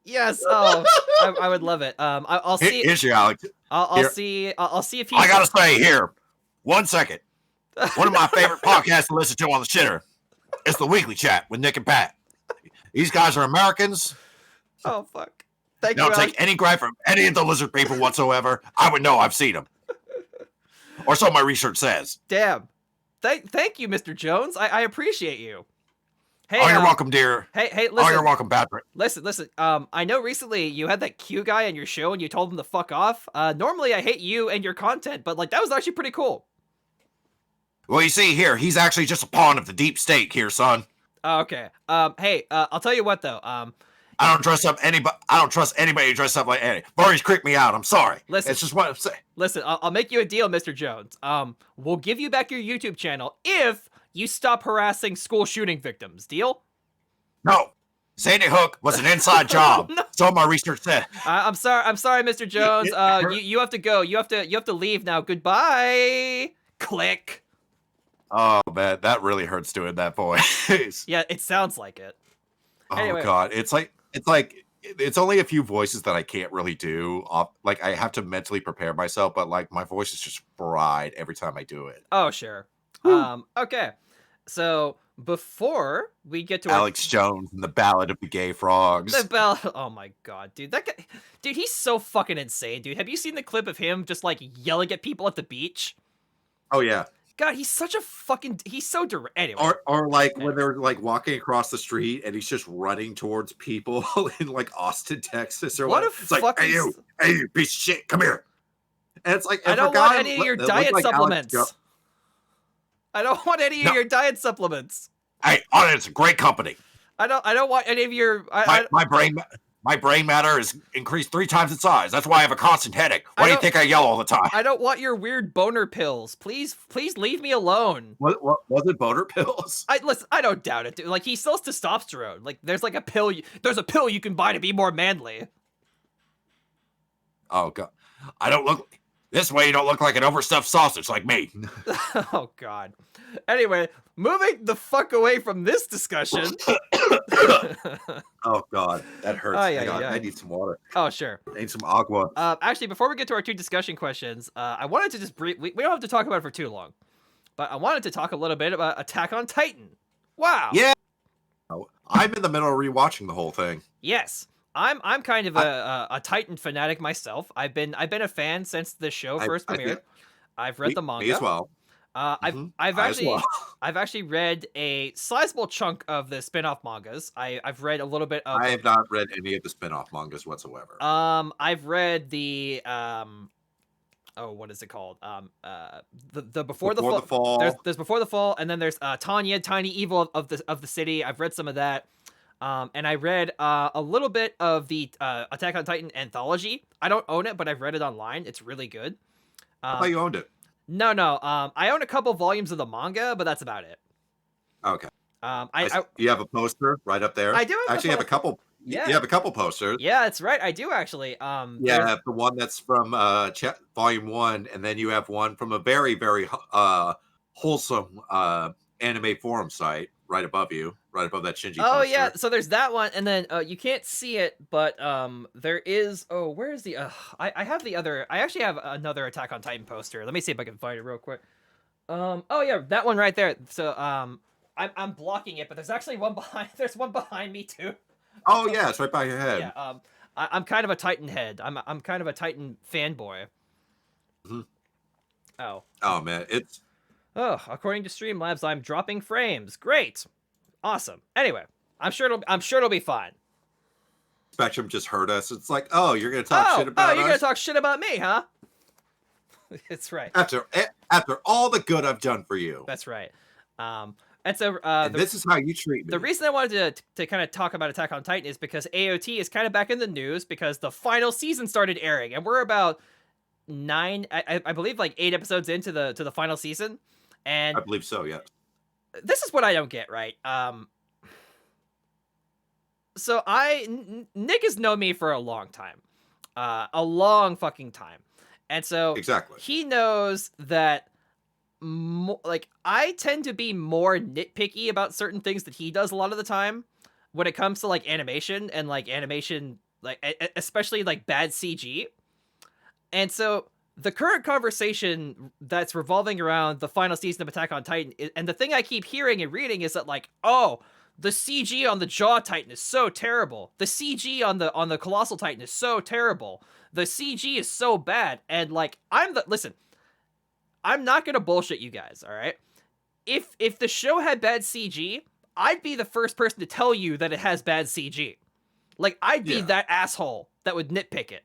Yes. Oh, I would love it. I'll see. Here's your Alex. I'll see. I'll see if he. I gotta say here, 1 second. One of my favorite podcasts to listen to on the shitter is the Weekly Chat with Nick and Pat. These guys are Americans. Oh fuck! Thank They you. don't take any gripe from any of the lizard people whatsoever. I would know. I've seen them, or so my research says. Damn. Thank you, Mr. Jones. I appreciate you. Hey, Oh, you're welcome, dear. Hey, Oh, listen. you're welcome, Patrick. Listen. I know recently you had that Q guy on your show and you told him to fuck off. Normally I hate you and your content, but like that was actually pretty cool. Well, you see here, he's actually just a pawn of the deep state here, son. Oh, okay. Hey, I'll tell you what though. I don't trust anybody who dresses up like Eddie. Barry's creeped me out. I'm sorry. Listen. It's just what I'm saying. Listen, I'll make you a deal, Mr. Jones. We'll give you back your YouTube channel if you stop harassing school shooting victims. Deal? No. Sandy Hook was an inside job. No. So my research said. I'm sorry, Mr. Jones. You have to go. You have to leave now. Goodbye. Click. Oh man, that really hurts doing that voice. Yeah, it sounds like it. Oh Anyway. god, it's only a few voices that I can't really do. Like I have to mentally prepare myself, but like my voice is just fried every time I do it. Oh, sure. Okay. So before we get to Alex Jones and the Ballad of the Gay Frogs. the bell, oh my god, dude, that guy, dude, he's so fucking insane, dude. Have you seen the clip of him just like yelling at people at the beach? Oh yeah. God, he's such a fucking, he's so direct. Anyway, Or like when they're like walking across the street and he's just running towards people in like Austin, Texas, or what a It's like, fucking. hey you piece of shit, come here. And it's like, I don't want any of your diet like supplements. I don't want any of your diet supplements. Hey, oh, it's a great company. I don't want any of your. My brain matter is increased 3 times its size. That's why I have a constant headache. Why do you think I yell all the time? I don't want your weird boner pills. Please leave me alone. What was it, boner pills? Listen, I don't doubt it, dude. Like, he sells testosterone. Like, there's like a pill. There's a pill you can buy to be more manly. Oh god, I don't look this way. You don't look like an overstuffed sausage like me. Oh god. Anyway, moving the fuck away from this discussion. Oh god, that hurts. Oh, yeah, Hang on, yeah. I need some water. Oh sure. I need some agua. Actually, before we get to our 2 discussion questions, I wanted to just we don't have to talk about it for too long, but I wanted to talk a little bit about Attack on Titan. Wow. Yeah. I'm in the middle of rewatching the whole thing. Yes. I'm kind of a Titan fanatic myself. I've been a fan since the show first premiered. I've read the manga. Me as well. I've actually read a sizable chunk of the spin-off mangas. I've read a little bit of. I have not read any of the spin-off mangas whatsoever. I've read the what is it called? The Before the Fall. There's Before the Fall, and then there's Tanya, Tiny Evil of the City. I've read some of that. And I read a little bit of the Attack on Titan anthology. I don't own it, but I've read it online. It's really good. I thought you owned it. No. I own a couple volumes of the manga, but that's about it. Okay. I you have a poster right up there. I do actually have a couple. Yeah. You have a couple posters. Yeah, that's right. I do actually. Yeah, the one that's from volume 1, and then you have one from a very, very wholesome anime forum site right above you, right above that Shinji Oh poster. yeah, so there's that one, and then you can't see it, but there is. Oh, where is the? I have the other. I actually have another Attack on Titan poster. Let me see if I can find it real quick. Oh yeah, that one right there. So I'm blocking it, but there's actually one behind. There's one behind me too. Oh yeah, it's right by your head. Yeah. I'm kind of a Titan head. I'm kind of a Titan fanboy. Mm-hmm. Oh. Oh man, it's. Oh, according to Streamlabs, I'm dropping frames. Great, awesome. Anyway, I'm sure it'll be fine. Spectrum just heard us. It's like, oh, you're gonna talk shit about us. You're gonna talk shit about me, huh? It's right. After all the good I've done for you. That's right. And so this is how you treat me. The reason I wanted to kind of talk about Attack on Titan is because AOT is kind of back in the news because the final season started airing, and we're about 9, I believe, like 8 episodes into the final season. And I believe so, yeah. This is what I don't get, right? So Nick has known me for a long time. A long fucking time. And so exactly. He knows that I tend to be more nitpicky about certain things that he does a lot of the time when it comes to like animation and like animation, like especially like bad CG. And so the current conversation that's revolving around the final season of Attack on Titan, and the thing I keep hearing and reading is that like, oh, the CG on the Jaw Titan is so terrible. The CG on the Colossal Titan is so terrible. The CG is so bad. And like, listen, I'm not gonna bullshit you guys, all right? If the show had bad CG, I'd be the first person to tell you that it has bad CG. Like, I'd be that asshole that would nitpick it.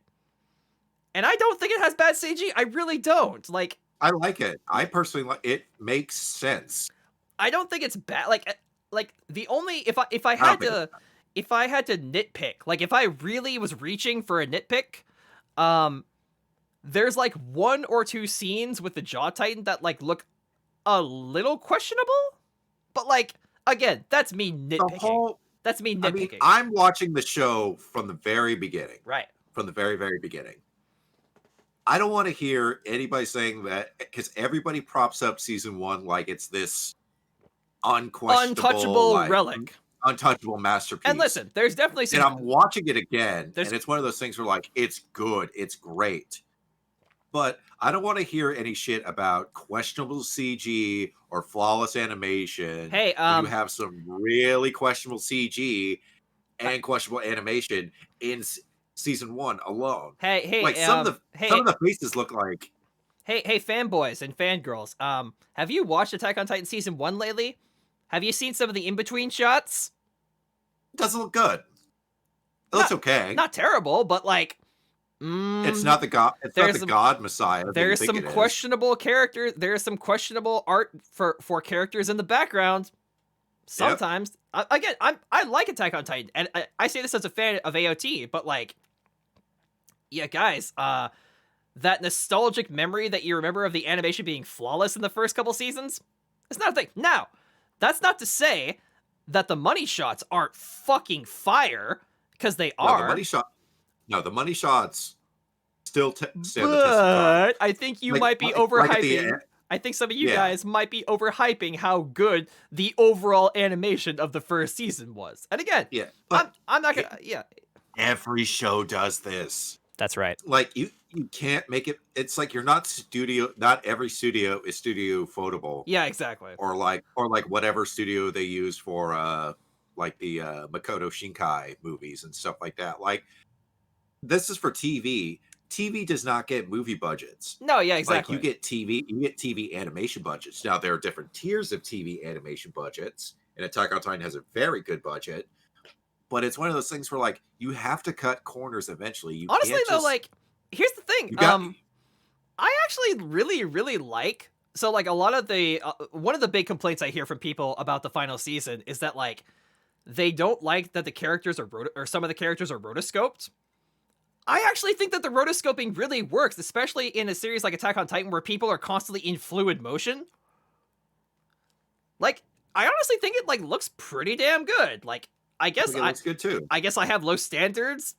And I don't think it has bad CG. I really don't. Like, I like it. I personally like it. Makes sense. I don't think it's bad. Like the only if I had to nitpick, like if I really was reaching for a nitpick, there's like 1 or 2 scenes with the Jaw Titan that like look a little questionable. But like, again, that's me nitpicking. That's me nitpicking. I mean, I'm watching the show from the very beginning. Right. From the very, very beginning. I don't want to hear anybody saying that because everybody props up season 1 like it's this untouchable relic, untouchable masterpiece. And listen, there's definitely some. And I'm watching it again, and it's one of those things where like it's good, it's great, But I don't want to hear any shit about questionable CG or flawless animation. Hey, when you have some really questionable CG and questionable animation in season 1 alone. hey, Like some of the faces look like. Hey, fanboys and fangirls. Have you watched Attack on Titan season 1 lately? Have you seen some of the in-between shots? It doesn't look good. It looks okay. Not terrible, but like, it's not the god. It's not the god Messiah. There's some questionable characters. There's some questionable art for characters in the background. Sometimes, again, I like Attack on Titan, and I say this as a fan of AOT, but like, yeah, guys, that nostalgic memory that you remember of the animation being flawless in the first couple seasons, it's not a thing. Now, that's not to say that the money shots aren't fucking fire, because they are. The money shots still stand the test of time. time. I think you might be overhyping. I think some of you guys might be overhyping how good the overall animation of the first season was. And again, I'm not gonna. Every show does this. That's right. Like you can't make it. It's like you're not studio. Not every studio is studio photable. Yeah, exactly. Or like whatever studio they use for like the Makoto Shinkai movies and stuff like that. Like this is for TV. TV does not get movie budgets. No, yeah, exactly. Like you get TV animation budgets. Now there are different tiers of TV animation budgets, and Attack on Titan has a very good budget. But it's one of those things where like you have to cut corners eventually. Honestly, though, like here's the thing. I actually really like. So like a lot of the one of the big complaints I hear from people about the final season is that like they don't like that the characters are some of the characters are rotoscoped. I actually think that the rotoscoping really works, especially in a series like Attack on Titan where people are constantly in fluid motion. Like, I honestly think it like looks pretty damn good. Like, I guess it looks good too. I guess I have low standards,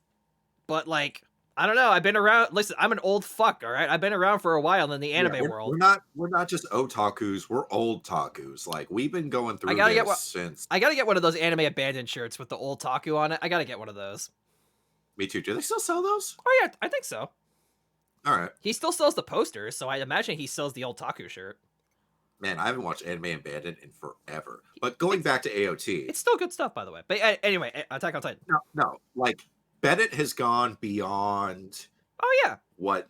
but like, I don't know. I've been around. Listen, I'm an old fuck. All right, I've been around for a while in the anime world. We're not just otakus. We're old takus. Like we've been going through since. I gotta get one of those anime abandoned shirts with the old taku on it. I gotta get one of those. Me too. Do they still sell those? Oh yeah, I think so. All right. He still sells the posters, so I imagine he sells the old taku shirt. Man, I haven't watched Anime Abandoned in forever. But going back to AOT, it's still good stuff, by the way. But anyway, Attack on Titan. No, like Bennett has gone beyond. Oh yeah. What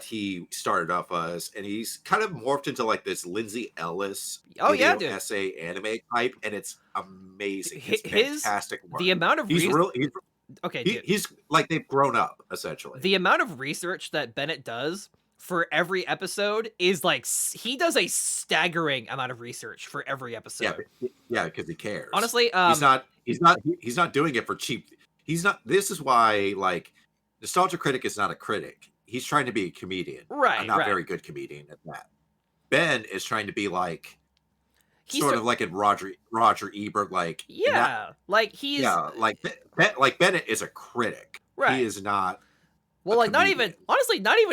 he started off as, and he's kind of morphed into like this Lindsay Ellis essay anime type, and it's amazing. It's fantastic work. The amount of he's like they've grown up essentially. The amount of research that Bennett does for every episode is like he does a staggering amount of research for every episode. Yeah, because he cares. Honestly, he's not doing it for cheap. He's not. This is why like Nostalgia Critic is not a critic. He's trying to be a comedian. Right. A not very good comedian at that. Ben is trying to be like sort of like in Roger Ebert, like like Bennett is a critic. Right. He is not. Well, like not even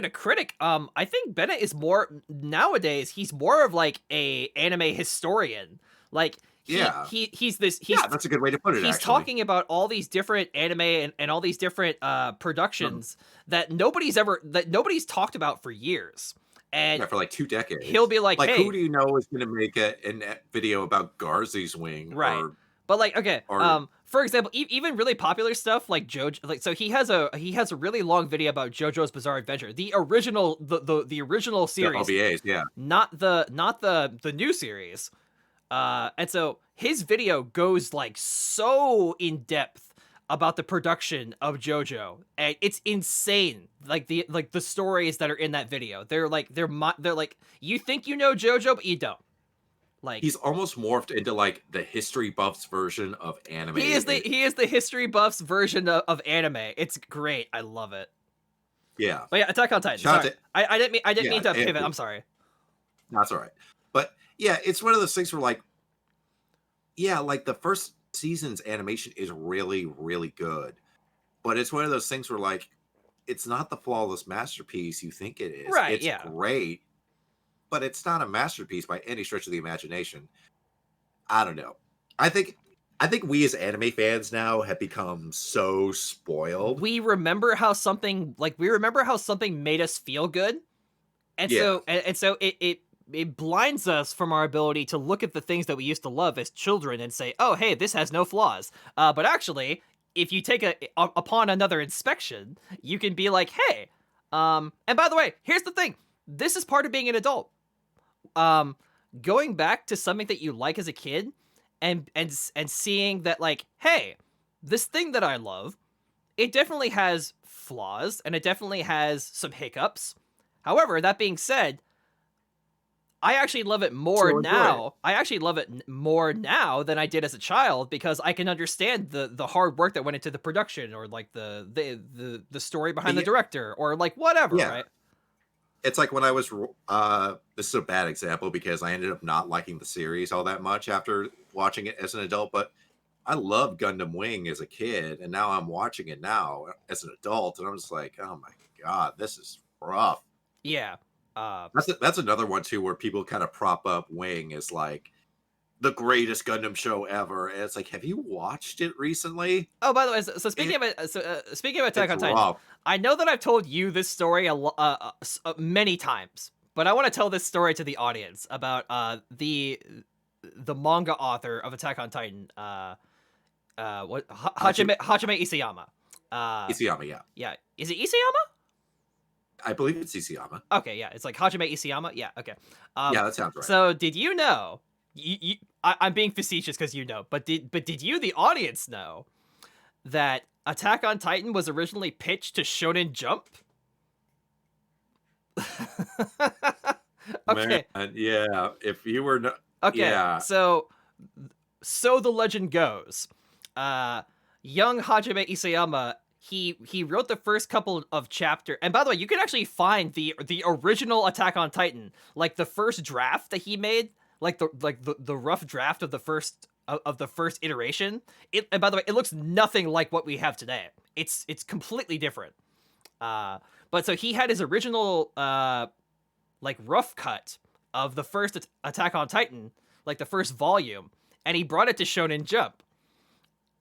a critic. I think Bennett is more nowadays. He's more of like a anime historian. Like he's that's a good way to put it. He's talking about all these different anime and all these different productions that nobody's talked about for years. And for like 2 decades. He'll be like, hey, who do you know is going to make a video about Garzy's wing? Right. But like, okay, for example, even really popular stuff like JoJo, like so he has a really long video about JoJo's Bizarre Adventure, the original the original series, the OVAs, yeah, not the new series, and so his video goes like so in depth about the production of JoJo, and it's insane. Like the stories that are in that video, they're like you think you know JoJo, but you don't. Like he's almost morphed into like the history buffs version of anime. He is the history buffs version of anime. It's great. I love it. Yeah. But yeah, Attack on Titan. Sorry. I didn't mean to pivot. I'm sorry. That's all right. But yeah, it's one of those things where like the first season's animation is really, really good. But it's one of those things where like it's not the flawless masterpiece you think it is. Right. It's great. But it's not a masterpiece by any stretch of the imagination. I don't know. I think we as anime fans now have become so spoiled. We remember how something made us feel good, And Yeah. so it blinds us from our ability to look at the things that we used to love as children and say, oh, hey, this has no flaws. But actually, if you take upon another inspection, you can be like, hey, and by the way, here's the thing. This is part of being an adult. Going back to something that you like as a kid and seeing that, like, hey, this thing that I love, it definitely has flaws and it definitely has some hiccups. However, that being said, I actually love it more So enjoy now. I actually love it more now than I did as a child because I can understand the hard work that went into the production, or like the story behind the Yeah. director, or like whatever, Yeah. right? It's like when I was this is a bad example because I ended up not liking the series all that much after watching it as an adult, but I loved Gundam Wing as a kid, and now I'm watching it now as an adult, and I'm just like, oh my god, this is rough. Yeah. That's another one too where people kind of prop up Wing as like the greatest Gundam show ever, and it's like, have you watched it recently? Oh, by the way, so speaking of Attack on It's Titan, rough. I know that I've told you this story many times, but I want to tell this story to the audience about the manga author of Attack on Titan, Hajime Isayama. Isayama, Yeah, is it Isayama? I believe it's Isayama. Okay, yeah, it's like Hajime Isayama. Yeah, okay. Yeah, that sounds right. So did you know? I'm being facetious because you know, but did you, the audience, know that Attack on Titan was originally pitched to Shonen Jump? Okay. Man, yeah, if you were no, Okay. yeah. So the legend goes, young Hajime Isayama, he wrote the first couple of chapter, and by the way, you can actually find the original Attack on Titan, like the first draft that he made, like the rough draft of the first iteration. And by the way, it looks nothing like what we have today. It's completely different. But so he had his original like rough cut of the first Attack on Titan, like the first volume, and he brought it to Shonen Jump.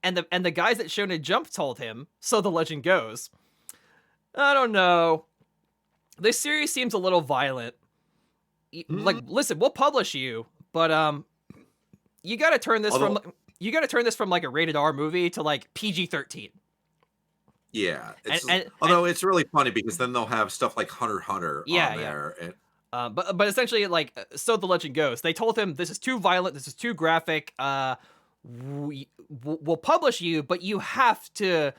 And the guys at Shonen Jump told him, so the legend goes, I don't know, this series seems a little violent. Like, listen, we'll publish you, but you got to turn this from like a rated R movie to like PG-13. Yeah, And although it's really funny because then they'll have stuff like Hunter x Hunter Yeah, on yeah. there. And but essentially, like, so the legend goes, they told him this is too violent, this is too graphic. We'll publish you, but you have to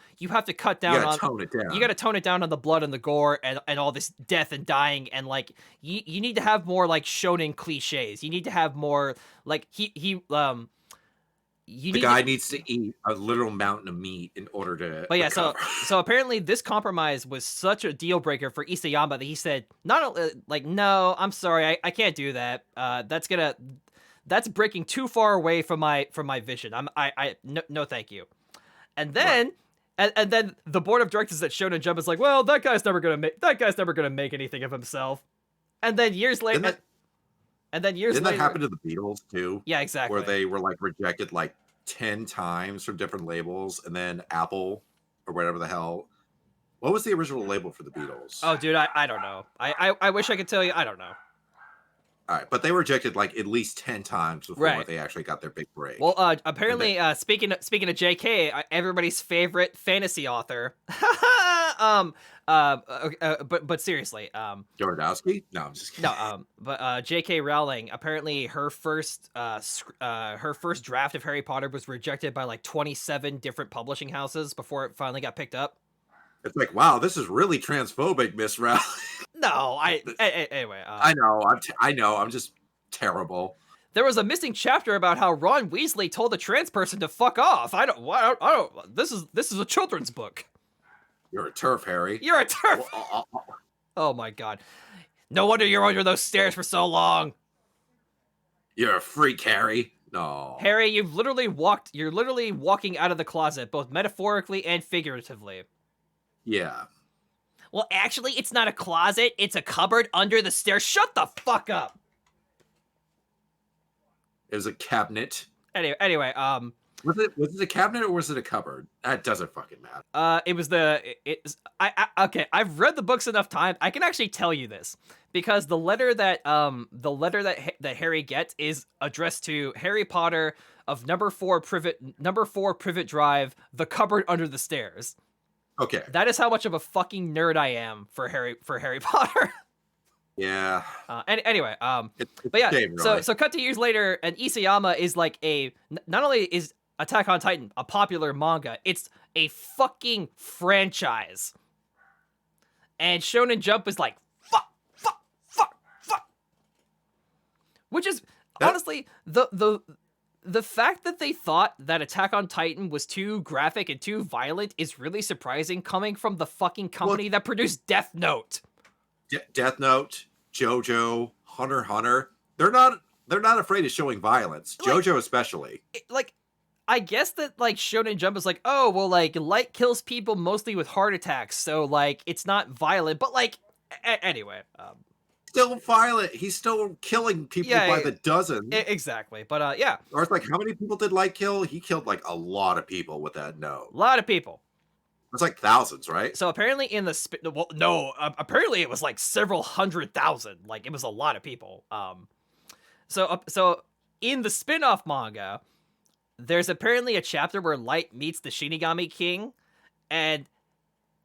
cut down on, tone it down. you got to tone it down on the blood and the gore and all this death and dying, and like you need to have more like shonen cliches. You need to have more like the guy needs to eat a literal mountain of meat in order to. But yeah, recover. so apparently this compromise was such a deal breaker for Isayama that he said, not like, no, I'm sorry, I can't do that. That's breaking too far away from my vision. No, thank you. And then and then the board of directors at Shonen Jump is like, well, that guy's never gonna make anything of himself. And then years later, Didn't that happen to the Beatles too? Yeah, exactly. Where they were like rejected like 10 times from different labels, and then Apple or whatever the hell. What was the original label for the Beatles? Oh, dude, I don't know. I wish I could tell you. I don't know. All right, but they were rejected like at least 10 times before Right. they actually got their big break. Well, apparently, speaking of JK, everybody's favorite fantasy author. But seriously, Jodorowsky? No, I'm just kidding. no, but J.K. Rowling, apparently her first draft of Harry Potter was rejected by like 27 different publishing houses before it finally got picked up. It's like, wow, this is really transphobic, Miss Rowling. No, anyway. I know, I'm just terrible. There was a missing chapter about how Ron Weasley told a trans person to fuck off. I don't. This is a children's book. You're a turf, Harry. You're a turf. Oh my god. No wonder you're under those stairs for so long. You're a freak, Harry. No. Harry, you're literally walking out of the closet, both metaphorically and figuratively. Yeah. Well, actually, it's not a closet. It's a cupboard under the stairs. Shut the fuck up. It was a cabinet. Anyway, Was it a cabinet or was it a cupboard? That doesn't fucking matter. It was okay. I've read the books enough time. I can actually tell you this because the letter that that Harry gets is addressed to Harry Potter of number 4 Privet Drive, the cupboard under the stairs. Okay. That is how much of a fucking nerd I am for Harry Potter. Yeah. Anyway, It's but yeah, shame, so really. cut to years later, and Isayama is like not only is Attack on Titan a popular manga, it's a fucking franchise. And Shonen Jump is like, fuck. Which is, honestly, the fact that they thought that Attack on Titan was too graphic and too violent is really surprising coming from the fucking company that produced Death Note. Death Note, JoJo, Hunter x Hunter. They're not afraid of showing violence. JoJo especially. I guess that like Shonen Jump is like, oh well, like Light kills people mostly with heart attacks, so like it's not violent. But like anyway, Still violent. He's still killing people by the dozen. Exactly. But yeah. Or it's like, how many people did Light kill? He killed like a lot of people with that note. A lot of people. It's like thousands, right? So apparently in the apparently it was like several 100,000. Like it was a lot of people. So in the spin-off manga, there's apparently a chapter where Light meets the Shinigami King, and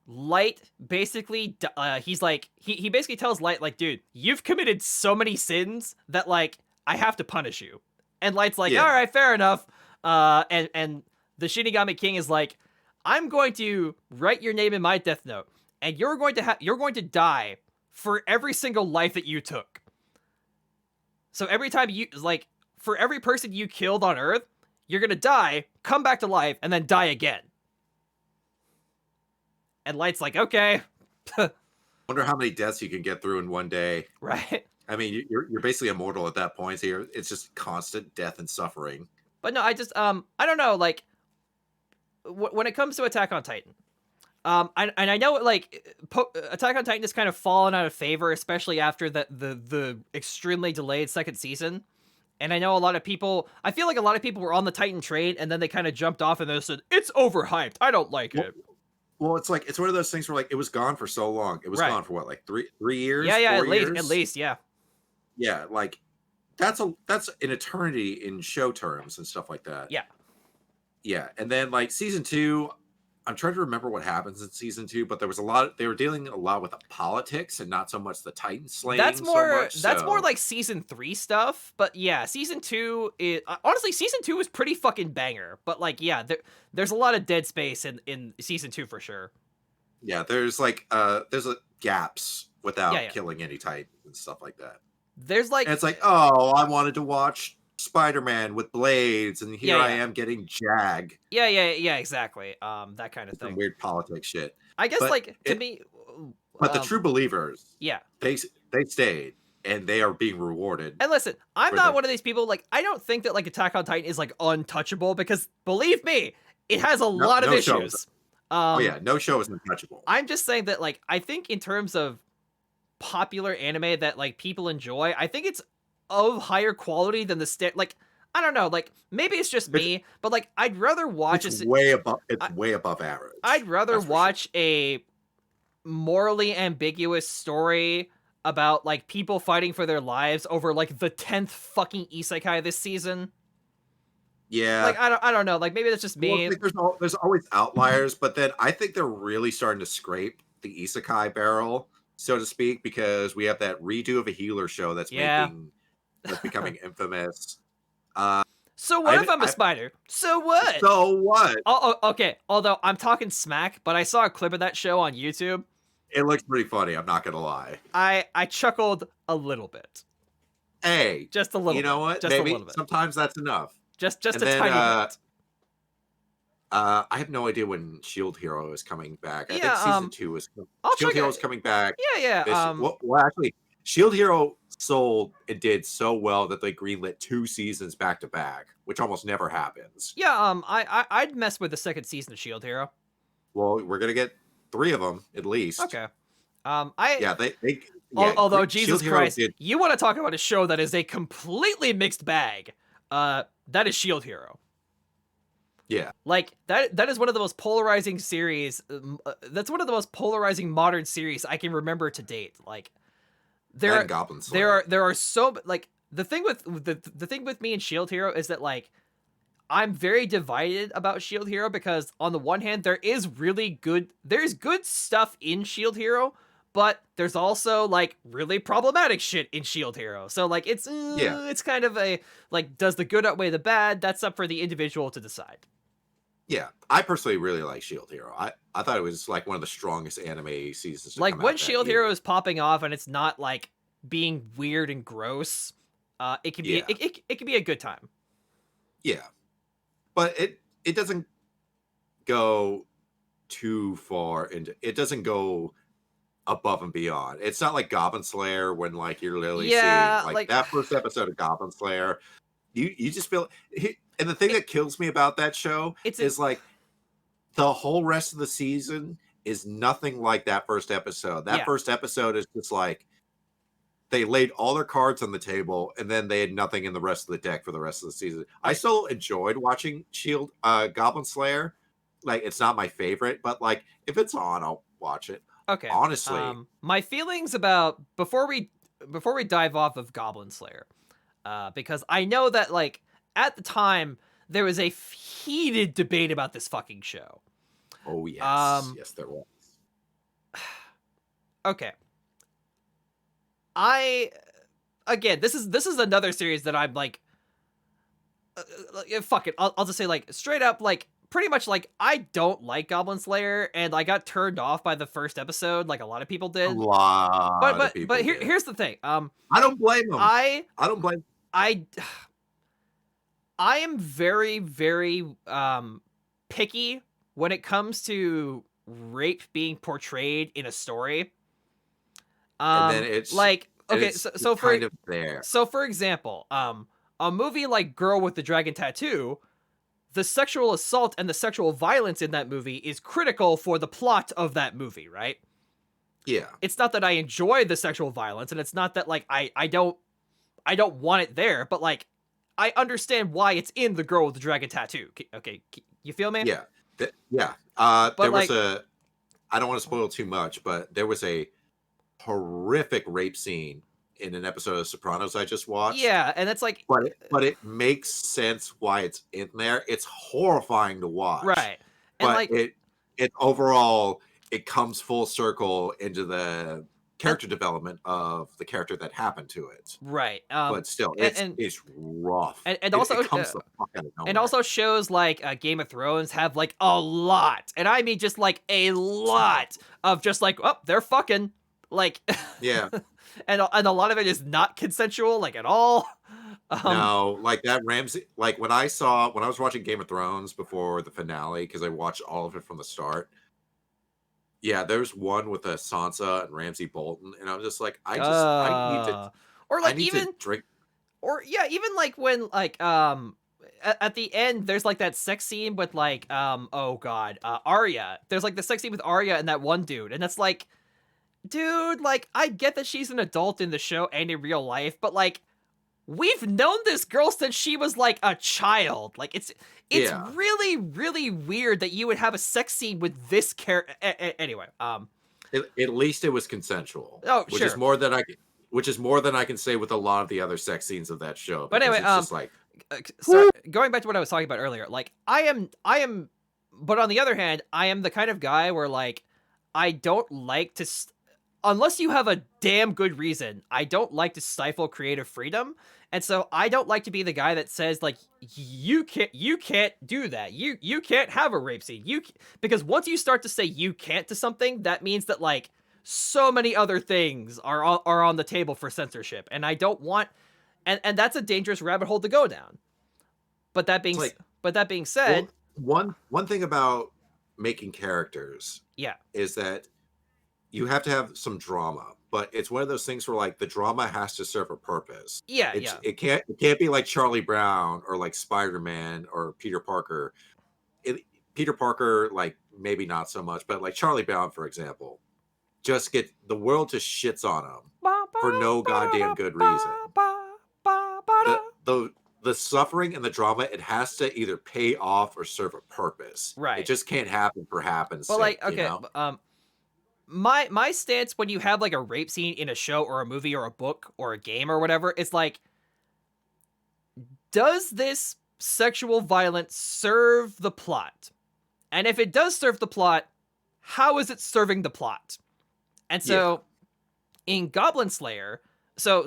Light basically he's like he basically tells Light like, dude, you've committed so many sins that like I have to punish you. And Light's like, all right, fair enough. And the Shinigami King is like, I'm going to write your name in my death note, and you're going to die for every single life that you took. So every time for every person you killed on Earth, you're gonna die, come back to life, and then die again. And Light's like, okay. Wonder how many deaths you can get through in one day. Right. I mean, you're basically immortal at that point. So it's just constant death and suffering. But no, I just I don't know, like when it comes to Attack on Titan, I know like Attack on Titan has kind of fallen out of favor, especially after the extremely delayed second season. And I know I feel like a lot of people were on the Titan train and then they kind of jumped off and they said, it's overhyped, I don't like it. Well, it's like, it's one of those things where like it was gone for so long. It was gone for what, like three years? Yeah, 4 years? at least, yeah. Yeah, like that's an eternity in show terms and stuff like that. Yeah. Yeah, and then like season 2, I'm trying to remember what happens in season 2, but there was they were dealing a lot with the politics and not so much the Titan slaying. That's more like season 3 stuff. But yeah, season 2 is honestly season 2 is pretty fucking banger. But like yeah, there's a lot of dead space in season 2 for sure. Yeah, there's gaps without killing any Titans and stuff like that. There's like, and it's like, oh, I wanted to watch Spider-Man with blades, and here I am getting Jag. Yeah, exactly. That kind of thing. Some weird politics shit. I guess, but to me, but the true believers, they stayed, and they are being rewarded. And listen, I'm not one of these people. Like, I don't think that like Attack on Titan is like untouchable, because believe me, it has a lot of issues. No show is untouchable. I'm just saying that like I think in terms of popular anime that like people enjoy, I think it's of higher quality than the like I don't know, like maybe it's just me, but like I'd rather watch way above average. I'd rather watch a morally ambiguous story about like people fighting for their lives over like the 10th fucking isekai this season. Yeah, like I don't know, like maybe that's just me. Well, there's always outliers, but then I think they're really starting to scrape the isekai barrel, so to speak, because we have that redo of a healer show that's becoming infamous. So what if I'm a spider? So what? So what? Oh, okay. Although I'm talking smack, but I saw a clip of that show on YouTube. It looks pretty funny, I'm not gonna lie. I chuckled a little bit. Hey, just a little. You know what? Just maybe a little bit. Sometimes that's enough. Just a tiny bit. I have no idea when Shield Hero is coming back. I think season 2 is. Shield Hero is coming back. Yeah. Well, actually, Shield Hero sold and did so well that they greenlit 2 seasons back to back, which almost never happens. Yeah. I'd mess with the second season of Shield Hero. Well, we're gonna get 3 of them at least. Okay. Although Jesus Christ, you want to talk about a show that is a completely mixed bag? That is Shield Hero. Yeah. Like that is one of the most polarizing series. That's one of the most polarizing modern series I can remember to date. Like there And Goblin Slayer. there are so like the thing with the thing with me and Shield Hero is that like I'm very divided about Shield Hero because on the one hand there's good stuff in Shield Hero, but there's also like really problematic shit in Shield Hero. So like it's kind of a like, does the good outweigh the bad? That's up for the individual to decide. Yeah, I personally really like Shield Hero. I thought it was like one of the strongest anime seasons. To Like come when out that Shield year. Hero is popping off and it's not like being weird and gross, it can be it can be a good time. Yeah, but it doesn't go too far into. It doesn't go above and beyond. It's not like Goblin Slayer when like you're literally seeing like that first episode of Goblin Slayer. You just feel. And the thing that kills me about that show is like the whole rest of the season is nothing like that first episode. That first episode is just like they laid all their cards on the table and then they had nothing in the rest of the deck for the rest of the season. I still enjoyed watching Goblin Slayer. Like it's not my favorite, but like if it's on, I'll watch it. Okay. Honestly, my feelings about before we dive off of Goblin Slayer, because I know that like at the time there was a heated debate about this fucking show. Oh yes, yes there was. Okay. Again, this is another series that I'm like, fuck it. I'll just say like straight up like pretty much like I don't like Goblin Slayer and I got turned off by the first episode like a lot of people did. A lot of people but did. Here's the thing. I don't blame them. I don't blame. I am very, very picky when it comes to rape being portrayed in a story. And then it's like okay, so for kind of there. So for example, a movie like Girl with the Dragon Tattoo, the sexual assault and the sexual violence in that movie is critical for the plot of that movie, right? Yeah. It's not that I enjoy the sexual violence, and it's not that like I don't want it there, but like I understand why it's in the Girl with the Dragon Tattoo. Okay, you feel me? Yeah, yeah. There was I don't want to spoil too much, but there was a horrific rape scene in an episode of Sopranos I just watched. Yeah, and it's like, but it makes sense why it's in there. It's horrifying to watch, right? And but like it overall it comes full circle into the character development of the character that happened to it, right? But still, it's rough, and also it comes the fuck out of nowhere. And also shows like Game of Thrones have like a lot, and I mean just like a lot of just like, oh, they're fucking like, yeah, and a lot of it is not consensual like at all. No, like that Ramsey, like when I was watching Game of Thrones before the finale because I watched all of it from the start. Yeah, there's one with a Sansa and Ramsay Bolton, and I was just like, I need to, or like even drink, or yeah, even like when like at the end there's like that sex scene with like Arya. There's like the sex scene with Arya and that one dude, and it's like, dude, like I get that she's an adult in the show and in real life, but like we've known this girl since she was like a child. Like it's really, really weird that you would have a sex scene with this character. Anyway, at least it was consensual. Oh, which sure. is more than I can say with a lot of the other sex scenes of that show. But anyway, it's just like, so going back to what I was talking about earlier, like I am, but on the other hand, I am the kind of guy where like I don't like to. Unless you have a damn good reason, I don't like to stifle creative freedom. And so I don't like to be the guy that says like, you can't do that. You can't have a rape scene. Because once you start to say you can't to something, that means that like so many other things are on the table for censorship. And I don't want, and that's a dangerous rabbit hole to go down. But that being said, well, one thing about making characters, is that you have to have some drama, but it's one of those things where like the drama has to serve a purpose. It can't be like Charlie Brown or like Spider-Man or Peter Parker. Peter Parker, like maybe not so much, but like Charlie Brown, for example, the world just shits on him for no goddamn good reason. the suffering and the drama, it has to either pay off or serve a purpose. Right. It just can't happen for happen's But sake, like, you okay, know? my stance when you have like a rape scene in a show or a movie or a book or a game or whatever, it's like, does this sexual violence serve the plot? And if it does serve the plot, how is it serving the plot? And so in Goblin Slayer, so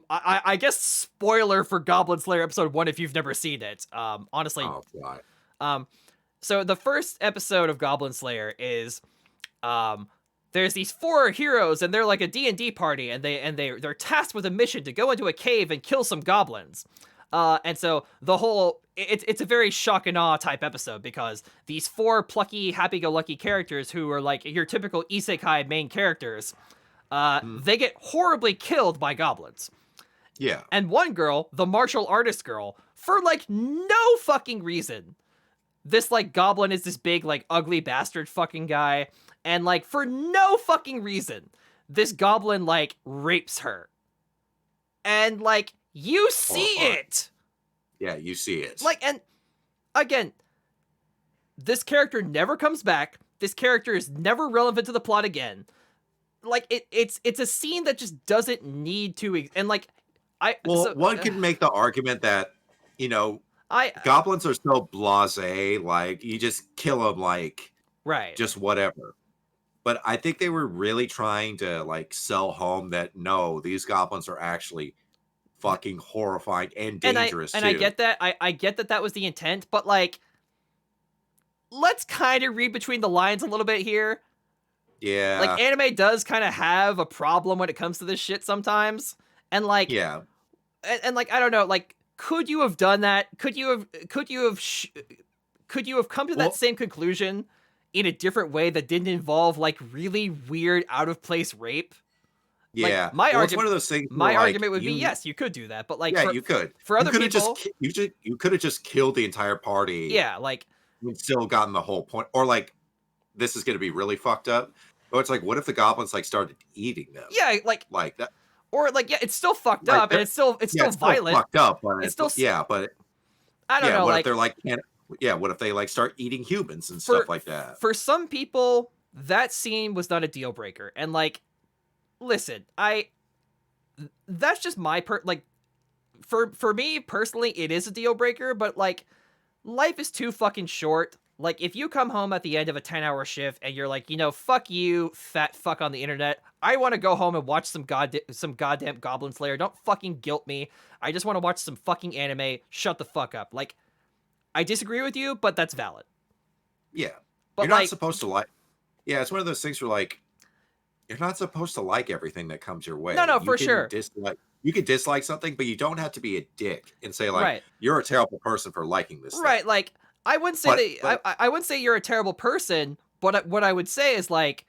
I guess spoiler for Goblin Slayer episode 1 if you've never seen it. Honestly, Oh, God. so the first episode of Goblin Slayer is there's these 4 heroes and they're like a D&D party and they're tasked with a mission to go into a cave and kill some goblins. And so the whole it's a very shock and awe type episode because these 4 plucky, happy-go-lucky characters who are like your typical isekai main characters, they get horribly killed by goblins. Yeah. And one girl, the martial artist girl, for like no fucking reason, this like goblin is this big like ugly bastard fucking guy, and like for no fucking reason, this goblin like rapes her. And like you see it. Yeah, you see it. Like, and again, this character never comes back. This character is never relevant to the plot again. Like it's a scene that just doesn't need to. And like, one can make the argument that, you know, goblins are so blasé, like you just kill them, like just whatever. But I think they were really trying to like sell home that no, these goblins are actually fucking horrifying and dangerous too. I get that. I get that was the intent, but like, let's kind of read between the lines a little bit here. Yeah. Like anime does kind of have a problem when it comes to this shit sometimes. And like, yeah. And like, I don't know, like, could you have done that? Could you have come to that same conclusion in a different way that didn't involve like really weird out of place rape? Yeah, like, my argument. It's one of those things. My argument would be yes, you could do that, but like, you could. For other people, you could have just killed the entire party. Yeah, like, and still gotten the whole point. Or like, this is going to be really fucked up. But it's like, what if the goblins like started eating them? Yeah, like that. Or like, yeah, it's still fucked up, and it's still violent. Still fucked up, but it's still but I don't know. What like, if they're like, what if they like start eating humans and stuff like that? For some people, that scene was not a deal breaker, and like, listen, that's just my for me personally, it is a deal breaker, but like, life is too fucking short. Like, if you come home at the end of a 10-hour shift and you're like, you know, fuck you, fat fuck on the internet. I want to go home and watch some goddamn Goblin Slayer. Don't fucking guilt me. I just want to watch some fucking anime. Shut the fuck up. Like, I disagree with you, but that's valid. Yeah. But you're not supposed to like... Yeah, it's one of those things where, like, you're not supposed to like everything that comes your way. No, for sure. You can dislike something, but you don't have to be a dick and say, like, you're a terrible person for liking this thing. Right, like... I wouldn't say I wouldn't say you're a terrible person, but what I would say is like,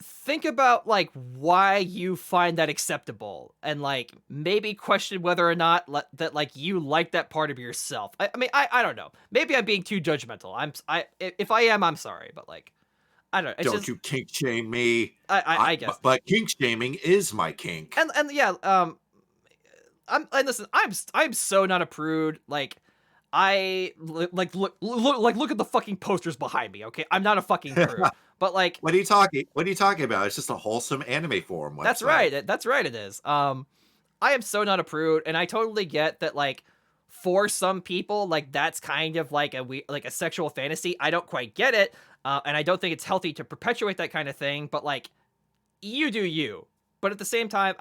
think about like why you find that acceptable, and like maybe question whether or not that like you like that part of yourself. I mean, I don't know. Maybe I'm being too judgmental. If I am, I'm sorry, but like, I don't. It's don't you kink shame me? I guess, but kink shaming is my kink. And yeah, listen, I'm so not a prude. Like. Look at the fucking posters behind me, okay? I'm not a fucking prude. But like, what are you talking about? It's just a wholesome anime forum website. That's right it is. I am so not a prude, and I totally get that like for some people like that's kind of like a sexual fantasy. I don't quite get it. And I don't think it's healthy to perpetuate that kind of thing, but like you do you. But at the same time,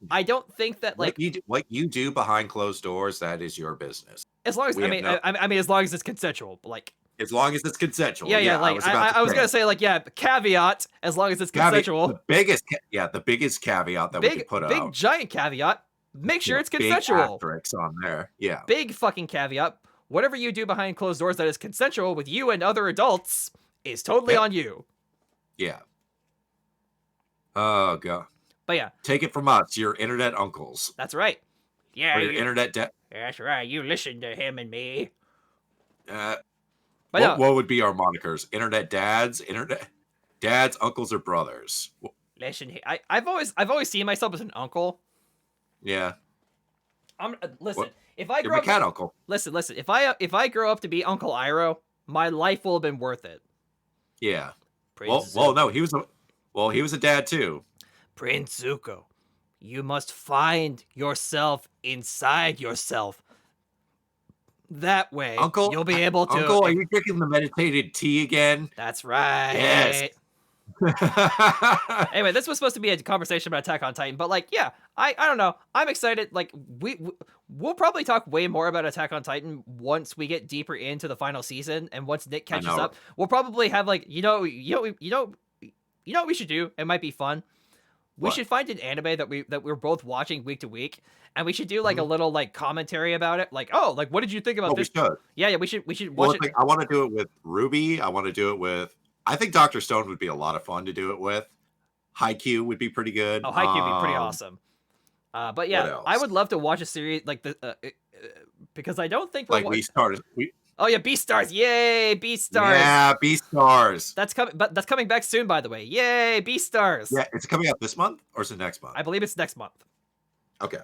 I don't think that like what you do behind closed doors, that is your business. As long as I mean, as long as it's consensual, like as long as it's consensual. Yeah. Like I was gonna say, like, yeah, caveat. As long as it's consensual. The biggest caveat that we could put out. Big giant caveat. Make sure it's consensual. Big asterisks on there. Yeah. Big fucking caveat. Whatever you do behind closed doors that is consensual with you and other adults is totally on you. Yeah. Oh god. But yeah. Take it from us, your internet uncles. That's right. Yeah. Or your internet That's right. You listen to him and me. What would be our monikers? Internet dads, uncles, or brothers? Listen, I've always seen myself as an uncle. Yeah. Listen. What? If I You're grow my up, cat uncle. listen. If I grow up to be Uncle Iroh, my life will have been worth it. Yeah. Prince Well, Zuko. no, he was a dad too. Prince Zuko, you must find yourself inside yourself. That way, Uncle, you'll be able to. Uncle, are you drinking the meditated tea again? That's right. Yes. Anyway, this was supposed to be a conversation about Attack on Titan, but like, yeah, I don't know. I'm excited. Like, we'll probably talk way more about Attack on Titan once we get deeper into the final season, and once Nick catches know. up, we'll probably have like, you know what we should do. It might be fun. We What? should find an anime that we're both watching week to week, and we should do like a little like commentary about it. Like, oh, like what did you think about Well, this? we should. Yeah, we should Well, watch it's it. like, I want to do it with Ruby. I want to do it with. I think Dr. Stone would be a lot of fun to do it with. Haikyuu would be pretty good. Oh, Haikyuu would be pretty awesome. But yeah, else? I would love to watch a series like the because I don't think we're Like we started. Oh yeah, Beastars! Yay, Beastars! Yeah, Beastars. That's coming, but that's coming back soon, by the way. Yay, Beastars! Yeah, is it coming out this month or is it next month? I believe it's next month. Okay.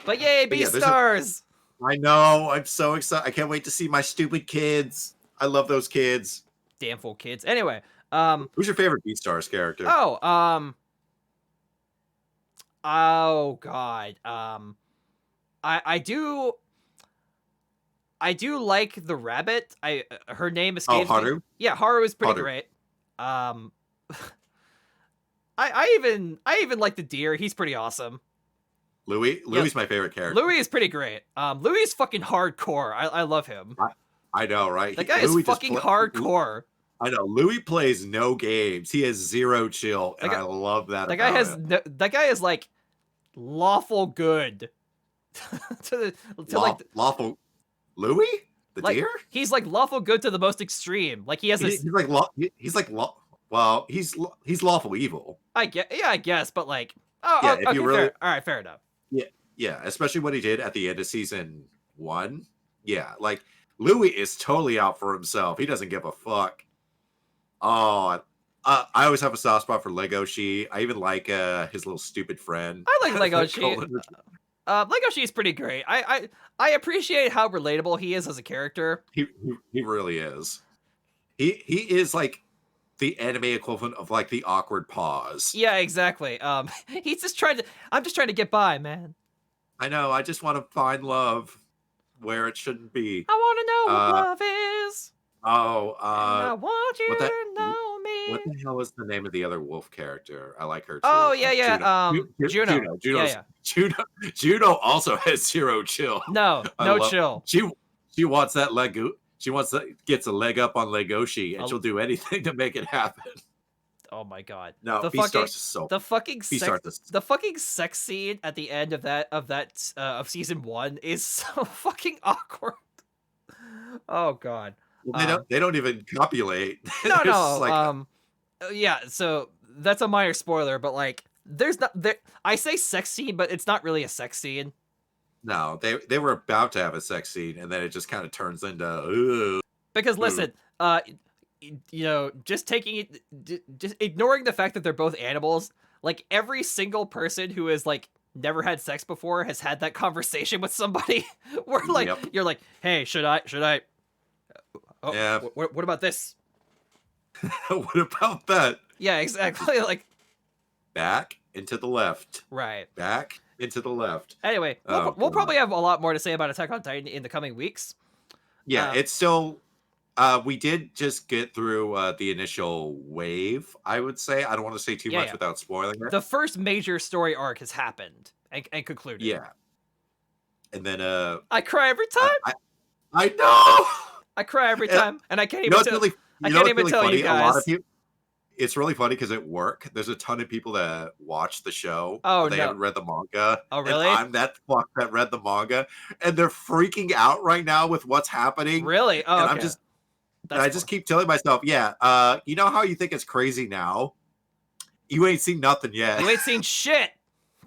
But yay, But yeah, there's a- Beastars! I know. I'm so excited. I can't wait to see my stupid kids. I love those kids. Damn fool kids. Anyway, Who's your favorite Beastars character? oh god, I do like the rabbit. Her name escapes me. Haru? Yeah, Haru is pretty Haru. great. I even like the deer. He's pretty awesome. Louis? Louis my favorite character. Louis is pretty great. Louis is fucking hardcore. I love him. I know, right? That guy Louis is just fucking hardcore. I know. Louis plays no games. He has zero chill, and I love that. That guy about has him. that guy is like lawful good. Like lawful Louis the like, deer. He's like lawful good to the most extreme. Like he has He's like well, he's lawful evil. I guess, but like Yeah, if you really- fair. All right, fair enough. Yeah, especially what he did at the end of season 1. Yeah, like Louis is totally out for himself. He doesn't give a fuck. Oh, I always have a soft spot for Legoshi. I even like his little stupid friend. I like Legoshi. Legoshi is pretty great. I appreciate how relatable he is as a character. He really is. He is like the anime equivalent of like the awkward pause. Yeah, exactly. He's just trying to. I'm just trying to get by, man. I know. I just want to find love where it shouldn't be. I want to know what love is. Oh, And I want you what the- to know me. what the hell is the name of the other wolf character? I like her too. Oh yeah. Juno. Juno. Yeah. Juno also has zero chill. No chill. She wants that leg. She gets a leg up on Legoshi, and Oh. she'll do anything to make it happen. Oh my god. No, the Beastars fucking is so. the fucking Beastars is the fucking sex scene at the end of season 1 is so fucking awkward. Oh god. Well, they don't even copulate. No, There's no. like- Yeah, so that's a minor spoiler, but like there's not there I say sex scene, but it's not really a sex scene. No, they were about to have a sex scene, and then it just kind of turns into. Ugh. Because listen, just taking it, just ignoring the fact that they're both animals, like every single person who has like never had sex before has had that conversation with somebody where like Yep. you're like, hey, should I? Oh, Yeah. What about this? What about that? Yeah, exactly. Like, Back into the left. right. Back into the left. Anyway, Oh, we'll God. probably have a lot more to say about Attack on Titan in the coming weeks. Yeah, it's still. We did just get through the initial wave. I would say. I don't want to say too much Yeah. without spoiling it. The first major story arc has happened and concluded. Yeah. And then I cry every time. I know. I cry every Yeah. time, and I can't You know even what's tell. really. I You know can't what's even really tell funny? you A lot guys. of people. It's really funny because at work, there's a ton of people that watch the show. Oh, They no. haven't read the manga. Oh, and really? I'm that fuck that read the manga, and they're freaking out right now with what's happening. Really? Oh, And okay. I'm just. That's And I just keep telling myself, yeah, you know how you think it's crazy now? You ain't seen nothing yet. You ain't seen shit.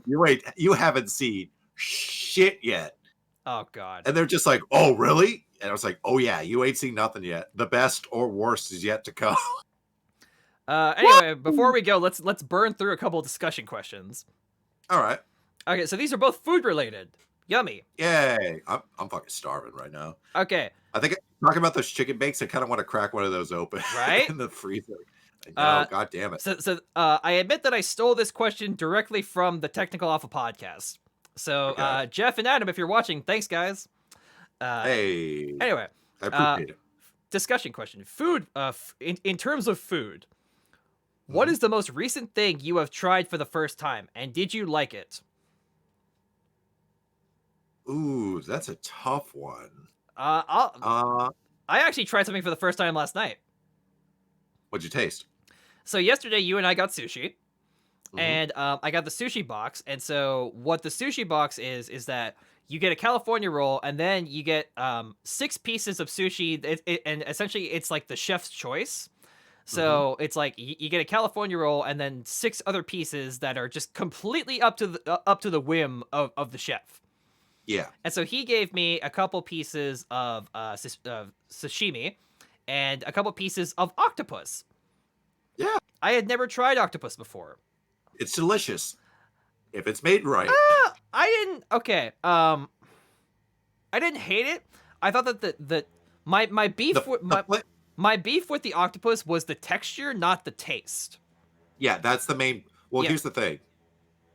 You haven't seen shit yet. Oh god. And they're just like, oh, really? And I was like, oh yeah, you ain't seen nothing yet. The best or worst is yet to come. Anyway, before we go, let's burn through a couple of discussion questions. All right. Okay, so these are both food related. Yummy. Yay! I'm fucking starving right now. Okay. I think talking about those chicken bakes, I kind of want to crack one of those open Right? in the freezer. Uh, No, god damn it. So I admit that I stole this question directly from the Technical Alpha podcast. So Okay. Jeff and Adam, if you're watching, thanks guys. Hey, Anyway, I appreciate it. discussion question: food. In terms of food, what is the most recent thing you have tried for the first time, and did you like it? Ooh, that's a tough one. I actually tried something for the first time last night. What'd you taste? So yesterday, you and I got sushi, Mhm. and I got the sushi box. And so what the sushi box is that you get a California roll, and then you get 6 pieces of sushi, and essentially it's like the chef's choice. So it's like you get a California roll, and then 6 other pieces that are just completely up to the whim of the chef. Yeah. And so he gave me a couple pieces of sashimi and a couple pieces of octopus. Yeah. I had never tried octopus before. It's delicious. If it's made right. I didn't. Okay. I didn't hate it. I thought that my beef my beef with the octopus was the texture, not the taste. Yeah, that's the main. Well, Yeah. here's the thing.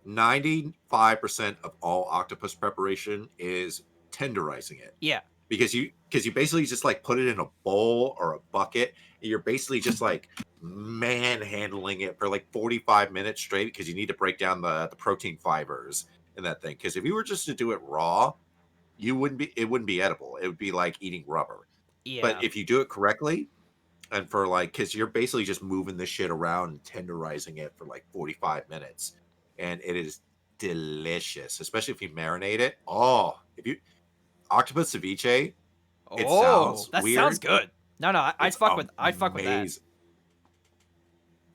95% of all octopus preparation is tenderizing it. Yeah. Because you basically just like put it in a bowl or a bucket, and you're basically just like manhandling it for like 45 minutes straight, because you need to break down the protein fibers in that thing. Because if you were just to do it raw, it wouldn't be edible. It would be like eating rubber. Yeah. But if you do it correctly, and for like, because you're basically just moving this shit around and tenderizing it for like 45 minutes, and it is delicious, especially if you marinate it. Oh, if you octopus ceviche, it sounds that weird. sounds good. No, I'd It's fuck with that. amazing.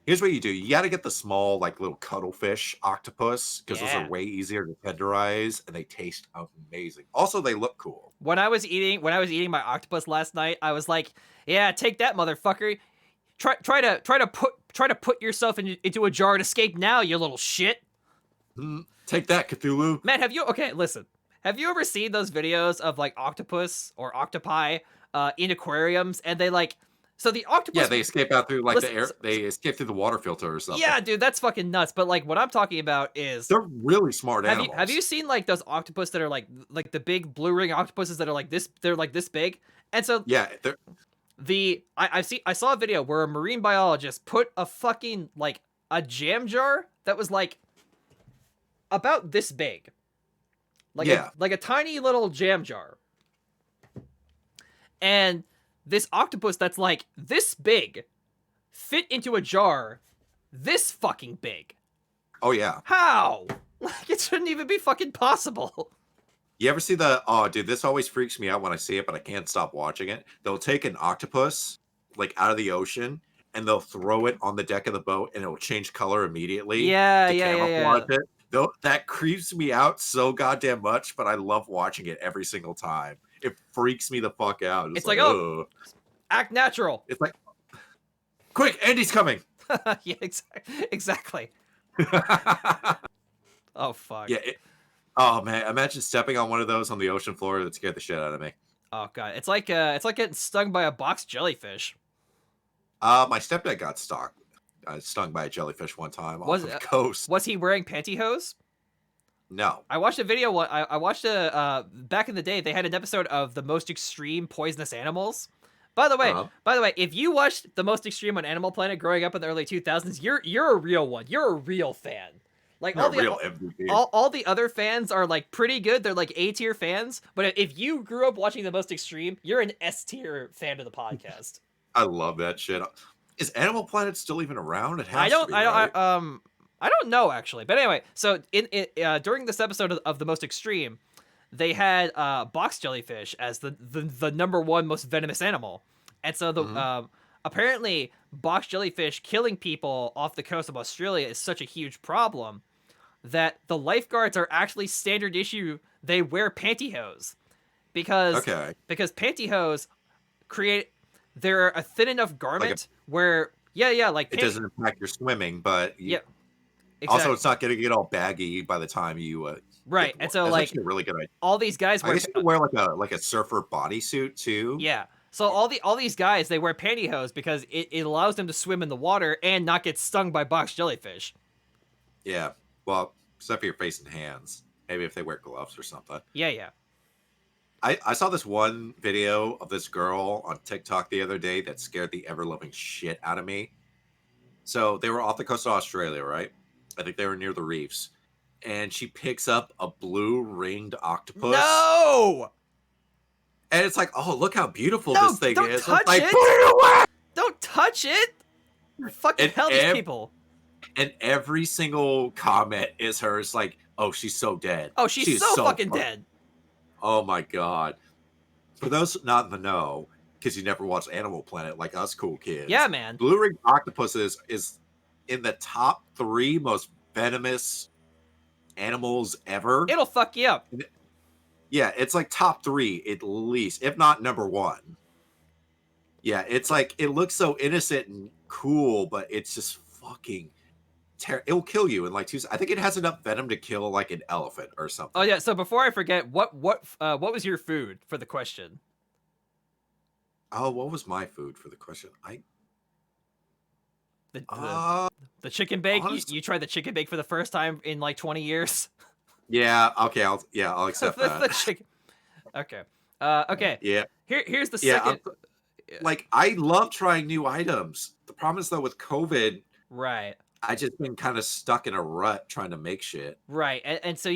Here's what you do: you got to get the small, like little cuttlefish octopus, because those Yeah. are way easier to tenderize, and they taste amazing. Also, they look cool. When I was eating my octopus last night, I was like, "Yeah, take that, motherfucker! Try to put yourself into a jar and escape now, you little shit!" Take that, Cthulhu. Man, listen. Have you ever seen those videos of like octopus or octopi in aquariums, and they like, so the octopus? Yeah, they escape out through like Listen, the air. They escape through the water filter or something. Yeah, dude, that's fucking nuts. But like, what I'm talking about is, They're really smart animals. have you seen like those octopus that are like the big blue ring octopuses that are like this? They're like this big, and so Yeah, I saw a video where a marine biologist put a fucking like a jam jar that was like about this big, like a tiny little jam jar, and this octopus that's like this big fit into a jar this fucking big. Oh yeah. How? Like, it shouldn't even be fucking possible. You ever see the? Oh, dude, this always freaks me out when I see it, but I can't stop watching it. They'll take an octopus like out of the ocean, and they'll throw it on the deck of the boat, and it'll change color immediately. Yeah. It. Though that creeps me out so goddamn much, but I love watching it every single time. It freaks me the fuck out. It's like, oh, ugh. Act natural. It's like, quick, Andy's coming. Yeah, exactly. Oh fuck. Yeah. Oh man, imagine stepping on one of those on the ocean floor. That scared the shit out of me. Oh god, it's like getting stung by a box jellyfish. My stepdad got stung by a jellyfish one time off the coast. Was he wearing pantyhose? No. I watched a video. I watched back in the day. They had an episode of the most extreme poisonous animals. By the way, if you watched the most extreme on Animal Planet growing up in the early 2000s, you're a real one. You're a real fan. Like all the other fans are like pretty good. They're like A tier fans. But if you grew up watching the most extreme, you're an S tier fan of the podcast. I love that shit. Is Animal Planet still even around? It has I don't. to be, right? I don't know actually. But anyway, so during this episode of the most extreme, they had box jellyfish as the number one most venomous animal, and so apparently box jellyfish killing people off the coast of Australia is such a huge problem that the lifeguards are actually standard issue. They wear pantyhose because pantyhose they're a thin enough garment where like it doesn't impact your swimming, but exactly. Also it's not going to get all baggy by the time you Right, and so That's like actually a really good idea. all these guys I wear guess you could wear like a surfer bodysuit too. yeah. So all these guys they wear pantyhose because it allows them to swim in the water and not get stung by box jellyfish. Yeah. Well, except for your face and hands. Maybe if they wear gloves or something. Yeah, yeah. I saw this one video of this girl on TikTok the other day that scared the ever-loving shit out of me. So they were off the coast of Australia, right? I think they were near the reefs. And she picks up a blue ringed octopus. No! And it's like, oh, look how beautiful No, this thing don't is. touch I'm like, it! put it away! Don't touch it! Fucking And hell, these people. And every single comment is hers like, oh, she's so dead. Oh, she's She is so fucking dead. Oh my god. For those not in the know, because you never watched Animal Planet like us cool kids. Yeah, man. Blue ringed octopuses is in the top 3 most venomous animals ever. It'll fuck you up. Yeah, it's like top 3 at least, if not number 1. Yeah, it's like it looks so innocent and cool, but it's just fucking it'll kill you in like 2 seconds. I think it has enough venom to kill like an elephant or something. Oh yeah, so before I forget, what was your food for the question? Oh, what was my food for the question? The chicken bake? Honestly, You tried the chicken bake for the first time in like 20 years? yeah, okay, I'll accept that. The chicken. Okay. Okay. Yeah. Here's the Yeah, second. like I love trying new items. The problem is though with COVID, Right. I just been kind of stuck in a rut trying to make shit. Right. And so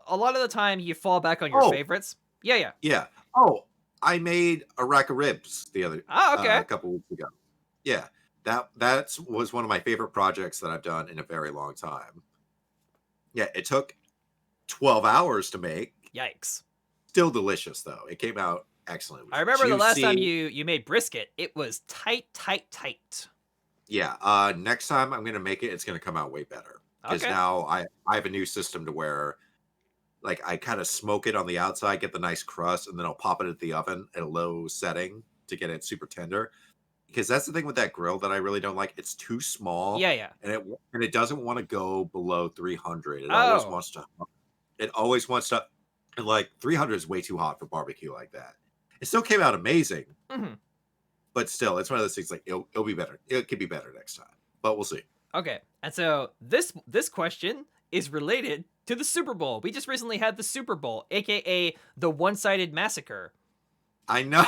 a lot of the time you fall back on your favorites. Yeah, yeah. Yeah. Oh, I made a rack of ribs the other Oh, okay. a couple weeks ago. Yeah. That was one of my favorite projects that I've done in a very long time. Yeah, it took 12 hours to make. Yikes. Still delicious though. It came out excellent. I remember the last time juicy. you made brisket. It was tight. Yeah, next time I'm gonna make it, it's gonna come out way better. Because Okay. now I have a new system to where like I kind of smoke it on the outside, get the nice crust, and then I'll pop it at the oven at a low setting to get it super tender. Because that's the thing with that grill that I really don't like. It's too small. Yeah, yeah. And it doesn't want to go below 300. Oh. It always wants to and like 300 is way too hot for barbecue like that. It still came out amazing. Mhm. But still, it's one of those things like it'll be better. It could be better next time. But we'll see. Okay. And so this question is related to the Super Bowl. We just recently had the Super Bowl, aka the one-sided massacre. I know.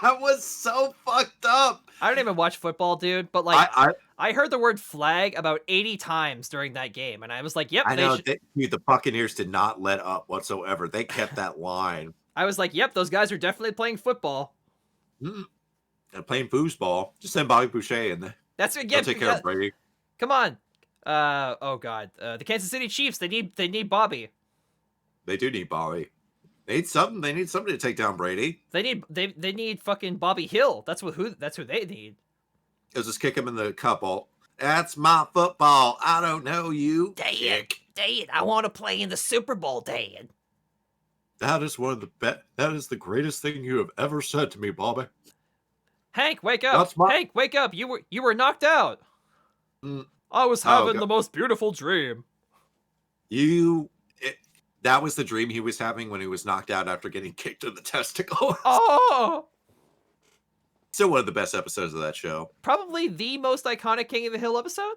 That was so fucked up. I don't even watch football, dude, but like I I heard the word flag about 80 times during that game, and I was like, yep, I know should... dude, the Buccaneers did not let up whatsoever. They kept that line. I was like, yep, those guys are definitely playing football. And playing foosball. Just send Bobby Boucher in there. That's what He'll take care of Brady. Come on. Oh god. The Kansas City Chiefs, they need Bobby. They do need Bobby. They need something. They need somebody to take down Brady. They need fucking Bobby Hill. That's who they need. They'll just kick him in the couple. That's my football. I don't know you. Dad, I want to play in the Super Bowl, Dad. That is one of the best. That is the greatest thing you have ever said to me, Bobby. Hank, wake up! Hank, wake up! You were knocked out. I was having the most beautiful dream. That was the dream he was having when he was knocked out after getting kicked in the testicles. Oh! Still one of the best episodes of that show. Probably the most iconic King of the Hill episode.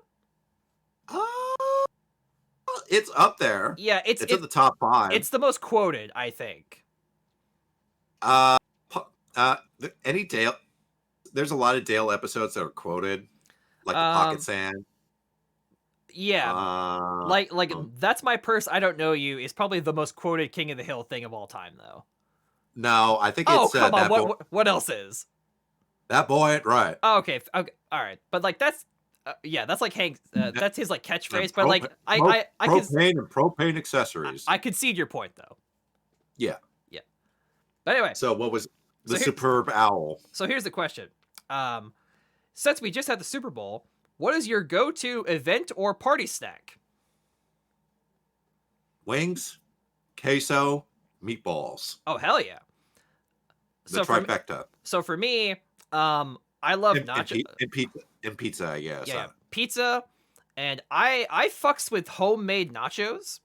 It's up there. Yeah, it's in the top 5. It's the most quoted, I think. Any Dale. There's a lot of Dale episodes that are quoted, like the Pocket Sand. Yeah, like that's my purse. I don't know you is probably the most quoted King of the Hill thing of all time, though. No, I think it's. Oh, come on! What else is? That boy ain't right. Oh, okay, all right, but like that's that's like Hank. That's his like catchphrase. But like I propane and propane accessories. I concede your point though. Yeah. But anyway, so what was the superb owl? So here's the question. Since we just had the Super Bowl, what is your go-to event or party snack? Wings, queso, meatballs. Oh hell yeah! The trifecta. So for me, I love nachos and pizza. I guess. Yeah, pizza, and I fucks with homemade nachos.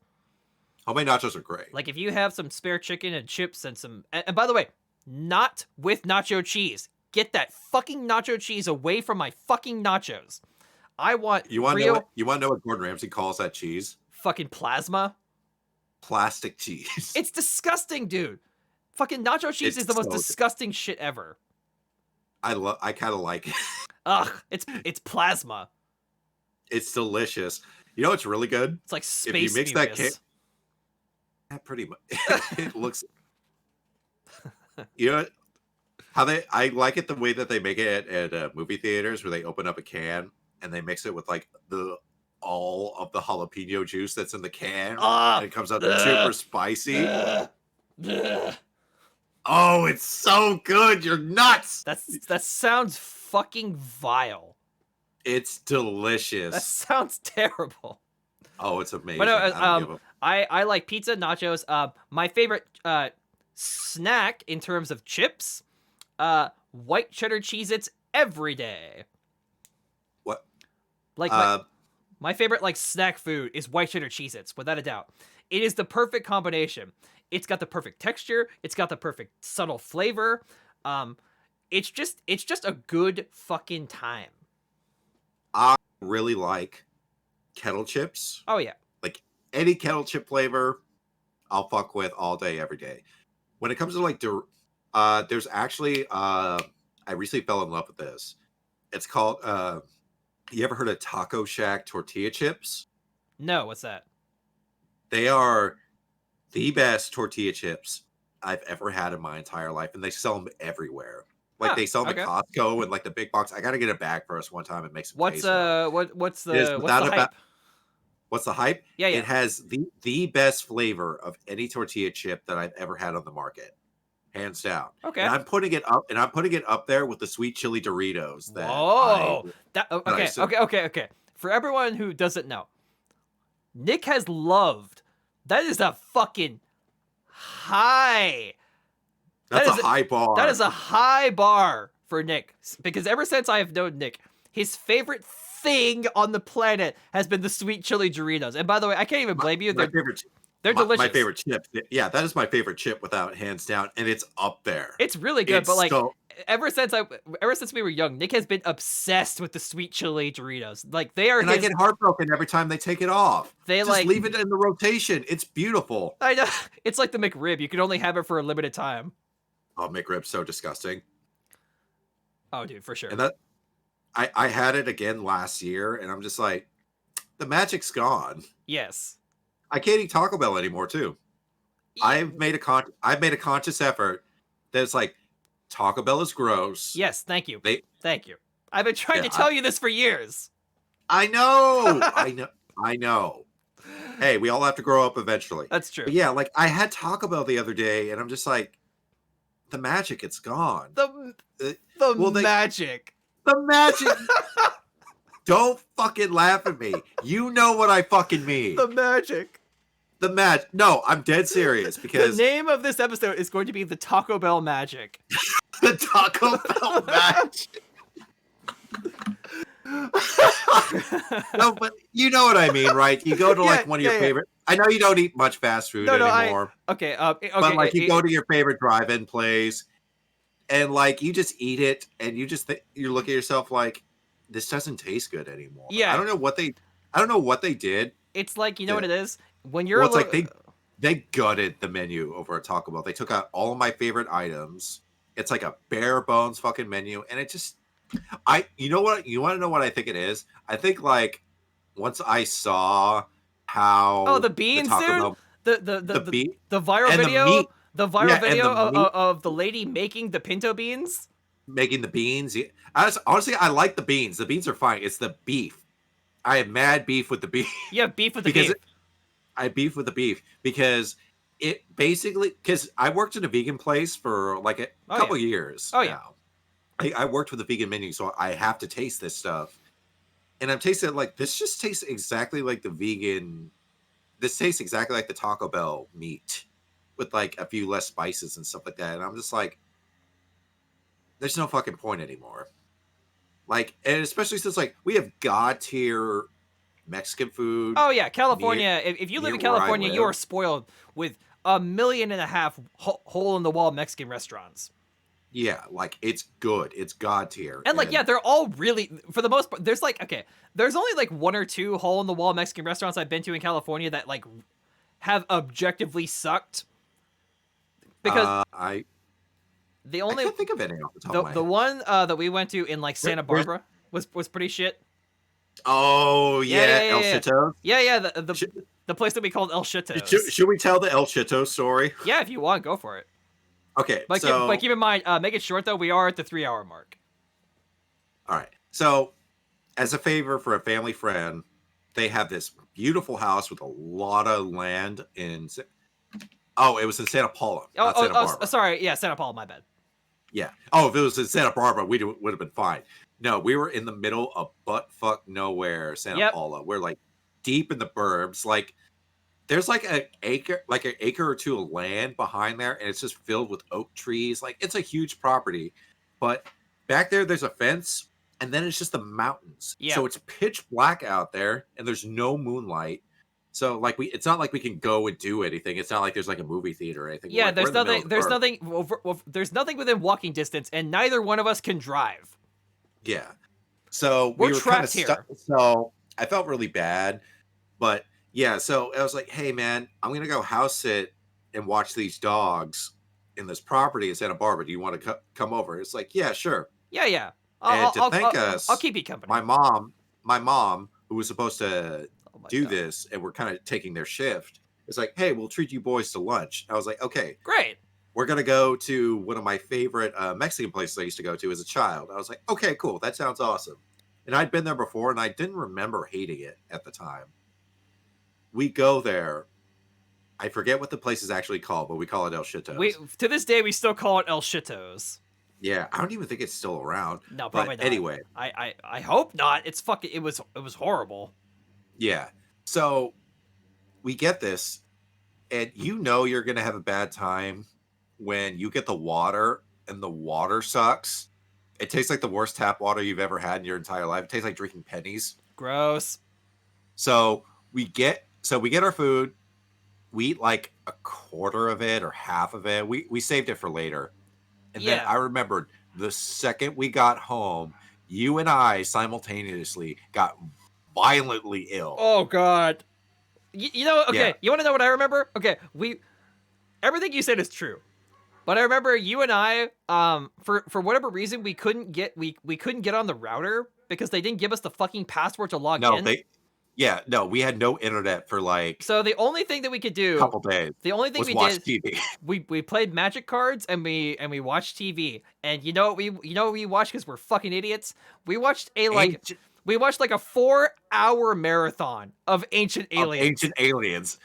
Homemade nachos are great. Like if you have some spare chicken and chips and some, and by the way, not with nacho cheese. Get that fucking nacho cheese away from my fucking nachos. I want You want to real know what Gordon Ramsay calls that cheese? fucking plasma. Plastic cheese. It's disgusting, dude. Fucking nacho cheese It's is the most so good. disgusting shit ever. I kind of like it. Ugh, it's plasma. It's delicious. You know what's really good? It's like If space you mix mucus. that yeah, pretty much. It looks. You know how I like it the way that they make it at movie theaters, where they open up a can and they mix it with like all of the jalapeno juice that's in the can, and it comes out super spicy. Oh, it's so good! You're nuts. That sounds fucking vile. It's delicious. That sounds terrible. Oh, it's amazing. But no, I don't give a I like pizza, nachos. My favorite snack in terms of chips, white cheddar Cheez-Its every day. what. Like my favorite like snack food is white cheddar Cheez-Its, without a doubt. It is the perfect combination. It's got the perfect texture. It's got the perfect subtle flavor. It's just a good fucking time. I really like kettle chips. Oh yeah. Like any kettle chip flavor, I'll fuck with all day, every day. When it comes to like, there's actually I recently fell in love with this. It's called. You ever heard of Taco Shack tortilla chips? No, what's that? They are the best tortilla chips I've ever had in my entire life, and they sell them everywhere. Like Huh, they sell them okay. at Costco and like the big box. I gotta get a bag for us one time and make some. What's queso. what's It is the without a hype? What's the hype? Yeah, yeah. It has the best flavor of any tortilla chip that I've ever had on the market, hands down. Okay. And I'm putting it up there with the sweet chili Doritos. Whoa. Okay, Nice. okay. For everyone who doesn't know, Nick has loved. That is a fucking high. That's that is a high bar. That is a high bar for Nick, because ever since I have known Nick, his favorite thing on the planet has been the sweet chili Doritos. And by the way, I can't even blame you. my favorite. They're delicious. My favorite chip. Yeah, that is my favorite chip without hands down, and it's up there. It's really good, It's but like so- ever since we were young, Nick has been obsessed with the sweet chili Doritos. Like they are and I get heartbroken every time they take it off. They just like leave it in the rotation. It's beautiful. I know. It's like the McRib. You can only have it for a limited time. Oh, McRib's so disgusting. Oh, dude, for sure. And that I had it again last year, and I'm just like, the magic's gone. Yes. I can't eat Taco Bell anymore, too. I've made a conscious effort that's like, Taco Bell is gross. Yes, thank you. They- Thank you. I've been trying Yeah, to tell you this for years. I know. I know. Hey, we all have to grow up eventually. That's true. But yeah, like I had Taco Bell the other day, and I'm just like, the magic, it's gone. The well, magic. The magic. Don't fucking laugh at me. You know what I fucking mean. The magic. The magic. No, I'm dead serious, because The name of this episode is going to be the Taco Bell Magic. the Taco Bell magic. No, but you know what I mean, right? You go to like one of your favorite. I know you don't eat much fast food anymore. Okay. But like you go to your favorite drive-in place, and like you just eat it, and you just you look at yourself like, this doesn't taste good anymore. Yeah. I don't know what they did. It's like, you know what it is? When you're Well, it's like they gutted the menu over at Taco Bell. They took out all of my favorite items. It's like a bare bones fucking menu, and it just you know what? You want to know what I think it is? I think like once I saw how the beans, Taco dude. Bell, The viral and the video, meat. the viral Yeah, and video the meat. of the lady making the pinto beans. making the beans. Honestly, I like the beans. The beans are fine. It's the beef. I have mad beef with the beef. Yeah, beef with the Because beef. I beef with the beef because it basically, because I worked in a vegan place for like a couple years. Oh, yeah. now. I worked with a vegan menu, so I have to taste this stuff. And I'm tasting it like, this just tastes exactly like the vegan. This tastes exactly like the Taco Bell meat with like a few less spices and stuff like that. And I'm just like, there's no fucking point anymore. Like, and especially since like we have God tier Mexican food. Oh yeah, California. If you live in near where I California, you are live. spoiled with 1.5 million hole in the wall Mexican restaurants. Yeah, like it's good. It's god tier. And like, yeah, they're all really, for the most part, there's like, okay, there's only like 1 or 2 hole in the wall Mexican restaurants I've been to in California that like have objectively sucked. Because I the only can't think of any off the top of my the head. one that we went to in like Santa There's- Barbara was pretty shit. Oh yeah, yeah, El yeah. Chito. Yeah, Should- the place that we called El Shitos. Should we tell the El Chito story? Yeah, if you want, go for it. Okay, But so keep in mind, make it short though. We are at the 3-hour mark. all right. So, as a favor for a family friend, they have this beautiful house with a lot of land in. Oh, it was in Santa Paula. Not Santa Barbara. Sorry. Yeah, Santa Paula. My bad. Yeah. Oh, if it was in Santa Barbara, would have been fine. No, we were in the middle of butt-fuck nowhere, Santa Paula. We're like deep in the burbs. Like there's like an acre or two of land behind there, and it's just filled with oak trees. Like it's a huge property. But back there's a fence, and then it's just the mountains. Yeah. So it's pitch black out there, and there's no moonlight. So like it's not like we can go and do anything. It's not like there's like a movie theater or anything. Yeah, We're in the middle of the burb. there's nothing within walking distance, and neither one of us can drive. Yeah. So We're we were kind trapped of here. stuck. So I felt really bad. But yeah, so I was like, hey, man, I'm going to go house sit and watch these dogs in this property in Santa Barbara. Do you want to come over? It's like, yeah, sure. Yeah. I'll keep you company. My mom, who was supposed to do this, and we're kind of taking their shift, is like, hey, we'll treat you boys to lunch. I was like, okay. Great. We're going to go to one of my favorite Mexican places I used to go to as a child. I was like, okay, cool. That sounds awesome. And I'd been there before, and I didn't remember hating it at the time. We go there. I forget what the place is actually called, but we call it El Shitos. To this day, we still call it El Shitos. Yeah, I don't even think it's still around. No, probably but not. Anyway. I hope not. It's fucking, it was horrible. Yeah. So we get this, and you know you're going to have a bad time when you get the water and the water sucks. It tastes like the worst tap water you've ever had in your entire life. It tastes like drinking pennies. Gross. So we get our food. We eat like a quarter of it or half of it. We saved it for later. And then I remembered the second we got home, you and I simultaneously got violently ill. Oh God. You know, okay, Yeah. You want to know what I remember? Okay, everything you said is true. But I remember you and I, for whatever reason, we couldn't get on the router because they didn't give us the fucking password to log in. We had no internet for like. So the only thing that we could do, a couple days, the only thing was we watch did, TV. we played Magic cards and we watched TV. And you know what we watched because we're fucking idiots. We watched a 4-hour marathon of Ancient Aliens.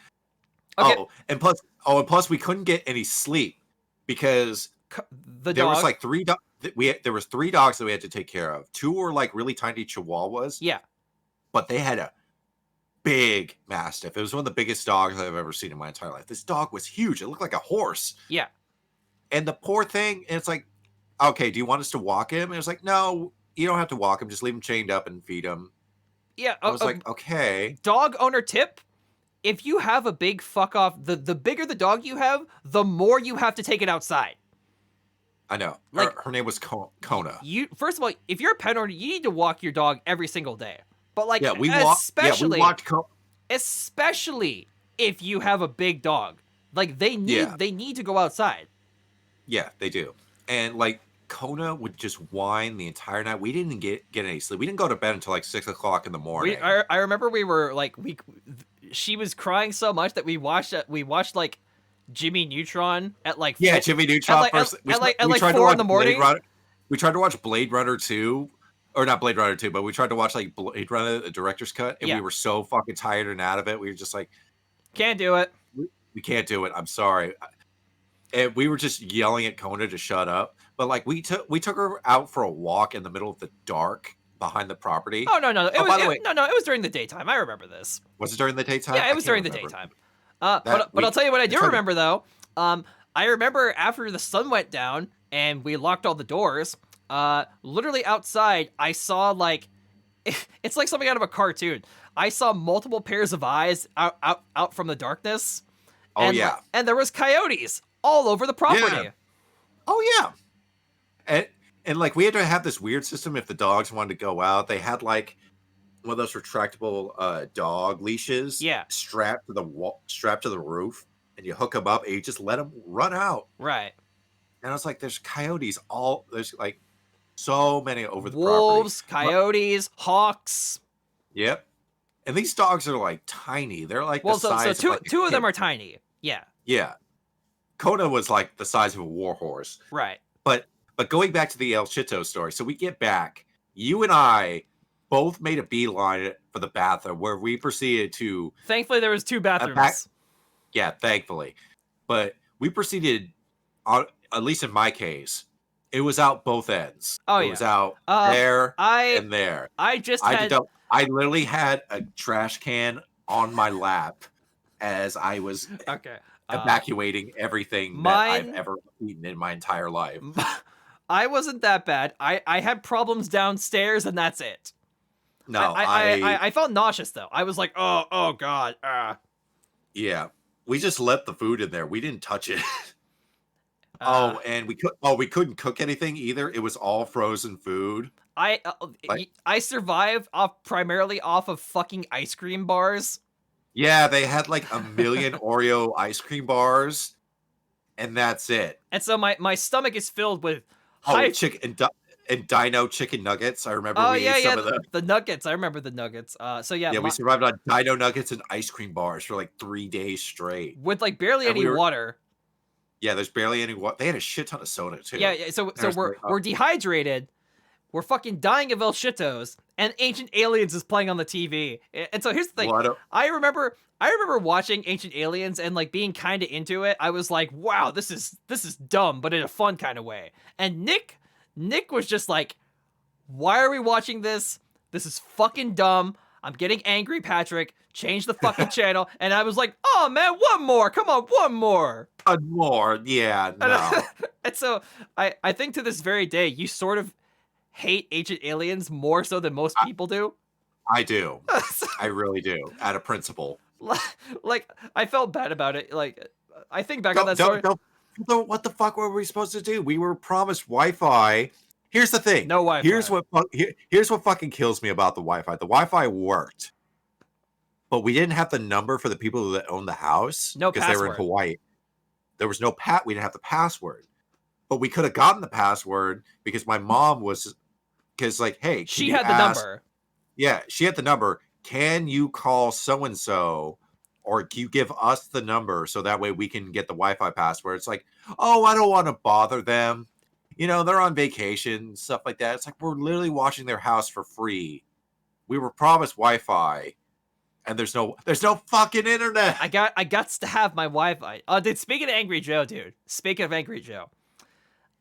Okay. And plus we couldn't get any sleep because there was like there was 3 dogs that we had to take care of. 2 were like really tiny chihuahuas. Yeah. But they had a big mastiff. It was one of the biggest dogs I've ever seen in my entire life. This dog was huge. It looked like a horse. Yeah. And the poor thing, and it's like, okay, do you want us to walk him? And it was like, no, you don't have to walk him. Just leave him chained up and feed him. Yeah. I was like, okay. Dog owner tip: if you have a big fuck off, the bigger the dog you have, the more you have to take it outside. I know. Like, her name was Kona. First of all, if you're a pet owner, you need to walk your dog every single day. But like, especially if you have a big dog, like they need to go outside. Yeah, they do. And like Kona would just whine the entire night. We didn't get any sleep. We didn't go to bed until like 6 o'clock in the morning. I remember we were like she was crying so much that we watched like Jimmy Neutron at like Jimmy Neutron at like 4 in the morning. We tried to watch Blade Runner 2. Or not Blade Runner 2, but we tried to watch like Blade Runner, the director's cut, and we were so fucking tired and out of it. We were just like, can't do it. We can't do it. I'm sorry. And we were just yelling at Kona to shut up. But like we took her out for a walk in the middle of the dark behind the property. Oh no, it was during the daytime. I remember this. Was it during the daytime? Yeah, it was during the daytime. But I'll tell you what I do remember though. I remember after the sun went down and we locked all the doors. Literally outside, I saw like it's like something out of a cartoon. I saw multiple pairs of eyes out from the darkness. Oh and, yeah. and there was coyotes all over the property. Yeah. Oh yeah. And like we had to have this weird system if the dogs wanted to go out. They had like one of those retractable dog leashes. Yeah. Strapped to the wall, strapped to the roof, and you hook them up and you just let them run out. Right. And I was like, there's coyotes there's like so many over the Wolves, property. coyotes, hawks. Yep. And these dogs are like tiny. They're like Well, the so size of like two of them kid. are tiny. Yeah. Yeah. Kona was like the size of a warhorse. Right. But going back to the El Chito story, so we get back, you and I both made a beeline for the bathroom where we proceeded to Thankfully, there was 2 bathrooms. yeah, thankfully. But we proceeded at least in my case, it was out both ends. Oh, it yeah. was out there and there. I literally had a trash can on my lap as I was okay. evacuating everything that I've ever eaten in my entire life. I wasn't that bad. I had problems downstairs, and that's it. No, I felt nauseous though. I was like, oh god. Yeah, we just left the food in there. We didn't touch it. And we couldn't cook anything either. It was all frozen food. I survived primarily off of fucking ice cream bars. Yeah, they had like a million Oreo ice cream bars, and that's it. And so my stomach is filled with chicken and Dino chicken nuggets. I remember ate some of them. The nuggets. I remember the nuggets. We survived on Dino nuggets and ice cream bars for like 3 days straight with like barely any water. Yeah, there's barely any water. They had a shit ton of soda too. Yeah. So we're dehydrated. We're fucking dying of El Shitos, and Ancient Aliens is playing on the TV. And so here's the thing. I remember watching Ancient Aliens and like being kind of into it. I was like, wow, this is dumb, but in a fun kind of way. And Nick was just like, why are we watching this? This is fucking dumb. I'm getting angry, Patrick. Change the fucking channel. And I was like, oh man, one more. Come on, one more. One more. Yeah, no. And so I think to this very day, you sort of hate Ancient Aliens more so than most people do. I do. I really do. Out of principle. Like, I felt bad about it. Like, I think back on that story. What the fuck were we supposed to do? We were promised Wi-Fi. Here's the thing. No Wi-Fi. Here's what fucking kills me about the Wi-Fi. The Wi-Fi worked, but we didn't have the number for the people that owned the house. No because they were in Hawaii. There was no we didn't have the password, but we could have gotten the password because my mom was like, hey, she had the number. Yeah, she had the number. Can you call so and so? Or can you give us the number so that way we can get the Wi-Fi password? It's like, oh, I don't want to bother them. You know, they're on vacation, stuff like that. It's like, we're literally watching their house for free. We were promised Wi-Fi, and there's no fucking internet. I got to have my Wi-Fi. Dude, speaking of Angry Joe, Speaking of Angry Joe,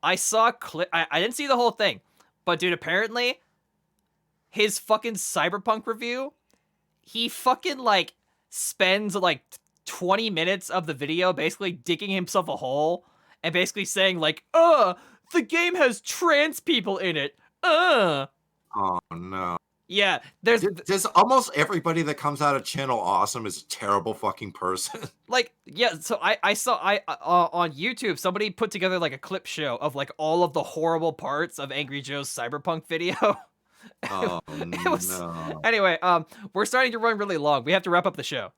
I saw a clip. I didn't see the whole thing, but dude, apparently, his fucking Cyberpunk review, he fucking like spends like 20 minutes of the video basically digging himself a hole and basically saying like, the game has trans people in it. Oh no. Yeah, there's almost everybody that comes out of Channel Awesome is a terrible fucking person. Like, yeah, so I saw on YouTube somebody put together like a clip show of like all of the horrible parts of Angry Joe's Cyberpunk video. Oh no. Anyway, we're starting to run really long. We have to wrap up the show.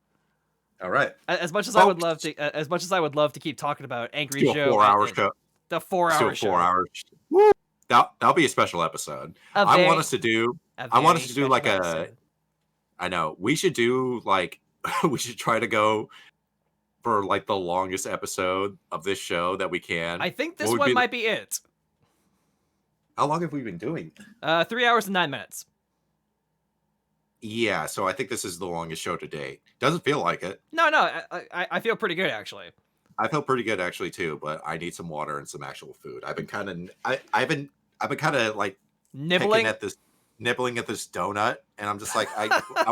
All right. As much as I would love to keep talking about Angry Joe. 4-hour show. The 4-hour show. 4 hours. Woo! That'll be a special episode. I want us to do like episode. I know. We should do like we should try to go for like the longest episode of this show that we can. I think this one might be it. How long have we been doing? 3 hours and 9 minutes. Yeah, so I think this is the longest show to date. Doesn't feel like it. No, I feel pretty good actually. I feel pretty good actually too, but I need some water and some actual food. I've been kind of like nibbling at this donut, and I'm just like I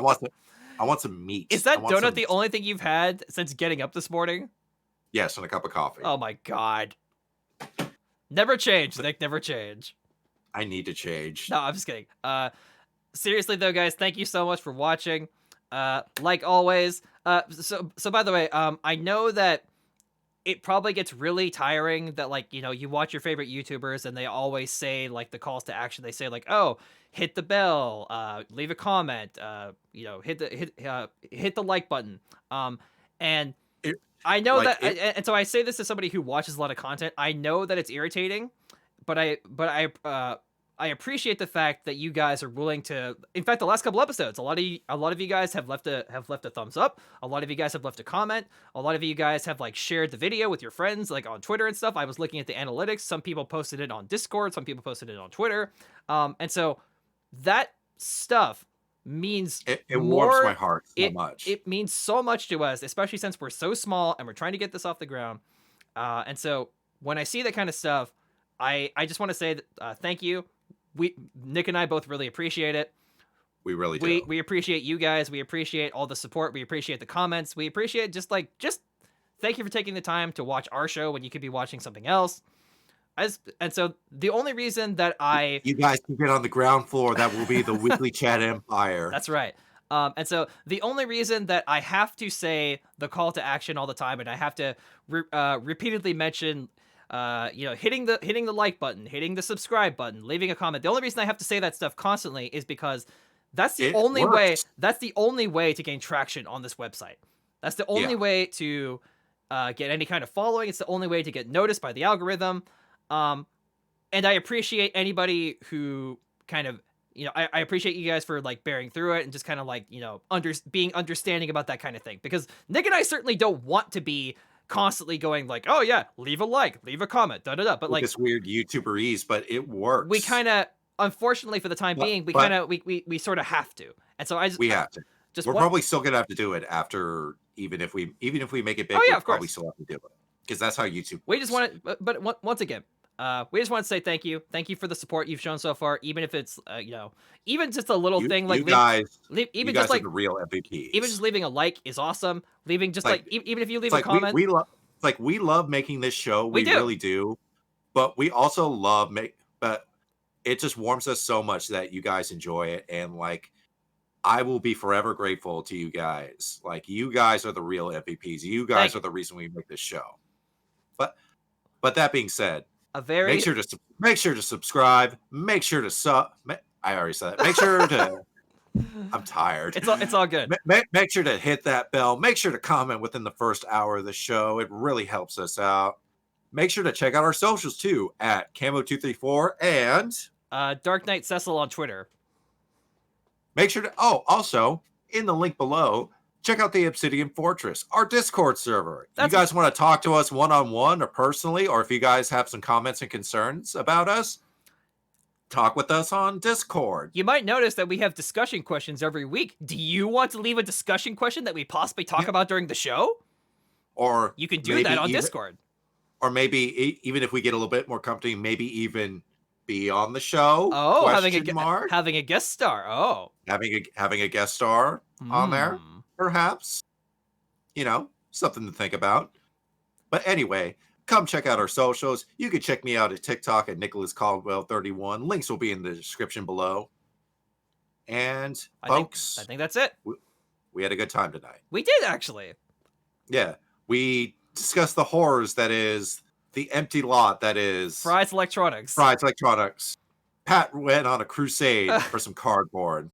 want some meat. Is that donut the only thing you've had since getting up this morning? Yes, and a cup of coffee. Oh my god. Never change, Nick, never change. I need to change. No, I'm just kidding. seriously though, guys, thank you so much for watching. Like always. So by the way, I know that it probably gets really tiring that, like, you know, you watch your favorite YouTubers and they always say, like, the calls to action. They say, like, oh, hit the bell, leave a comment, you know, hit the like button. And It, I know like, that, and so I say this as somebody who watches a lot of content. I know that it's irritating, but I appreciate the fact that you guys are willing to. In fact, the last couple episodes, a lot of you guys have left a thumbs up. A lot of you guys have left a comment. A lot of you guys have like shared the video with your friends, like on Twitter and stuff. I was looking at the analytics. Some people posted it on Discord. Some people posted it on Twitter. And so that stuff means it more. warms my heart so much. It means so much to us, especially since we're so small and we're trying to get this off the ground. And so when I see that kind of stuff, I just want to say that, thank you. Nick and I both really appreciate it. We really do. We appreciate you guys. We appreciate all the support. We appreciate the comments. We appreciate just thank you for taking the time to watch our show when you could be watching something else. And so the only reason that you guys can get on the ground floor, that will be the weekly chat empire. That's right. And so the only reason that I have to say the call to action all the time, and I have to repeatedly mention, you know, hitting the like button, hitting the subscribe button, leaving a comment. The only reason I have to say that stuff constantly is because that's the only way. That's the only way to gain traction on this website. That's the only way to get any kind of following. It's the only way to get noticed by the algorithm. And I appreciate anybody who kind of, you know, I appreciate you guys for like bearing through it and just kind of like, you know, being understanding about that kind of thing, because Nick and I certainly don't want to be constantly going like, oh yeah, leave a like, leave a comment, da da da. But like, it's weird YouTuberese, but it works. We kind of, unfortunately for the time being, we sort of have to. And so we have to. We're probably still gonna have to do it after, even if we make it big. Oh yeah, we'll of course. Probably still have to do it because that's how YouTube. We just want to, but once again, we just want to say thank you for the support you've shown so far, even if it's you know, even just a little thing like you guys like are the real MVPs. Even just leaving a like is awesome. Leaving just like even if you leave a comment, we love making this show. We really do, but we also love but it just warms us so much that you guys enjoy it, and like I will be forever grateful to you guys. Like, you guys are the real MVPs. You guys are the reason we make this show. But that being said, make sure to subscribe. Make sure to I already said that. Make sure to. I'm tired. It's all good. Make sure to hit that bell. Make sure to comment within the first hour of the show. It really helps us out. Make sure to check out our socials too at Camo234 and Dark Knight Cecil on Twitter. Make sure to also in the link below, check out the Obsidian Fortress, our Discord server. You guys want to talk to us one-on-one or personally, or if you guys have some comments and concerns about us, talk with us on Discord. You might notice that we have discussion questions every week. Do you want to leave a discussion question that we possibly talk about during the show? Or you can do that on Discord. Or maybe even if we get a little bit more company, maybe even be on the show. Oh, having a guest star. Oh, having a guest star on there, perhaps. You know, something to think about. But anyway, come check out our socials. You can check me out at TikTok at NicholasCaldwell31. Links will be in the description below. And folks, I think that's it. We had a good time tonight. We did, actually. Yeah, we discussed the horrors that is the empty lot that is Fry's Electronics. Pat went on a crusade for some cardboard.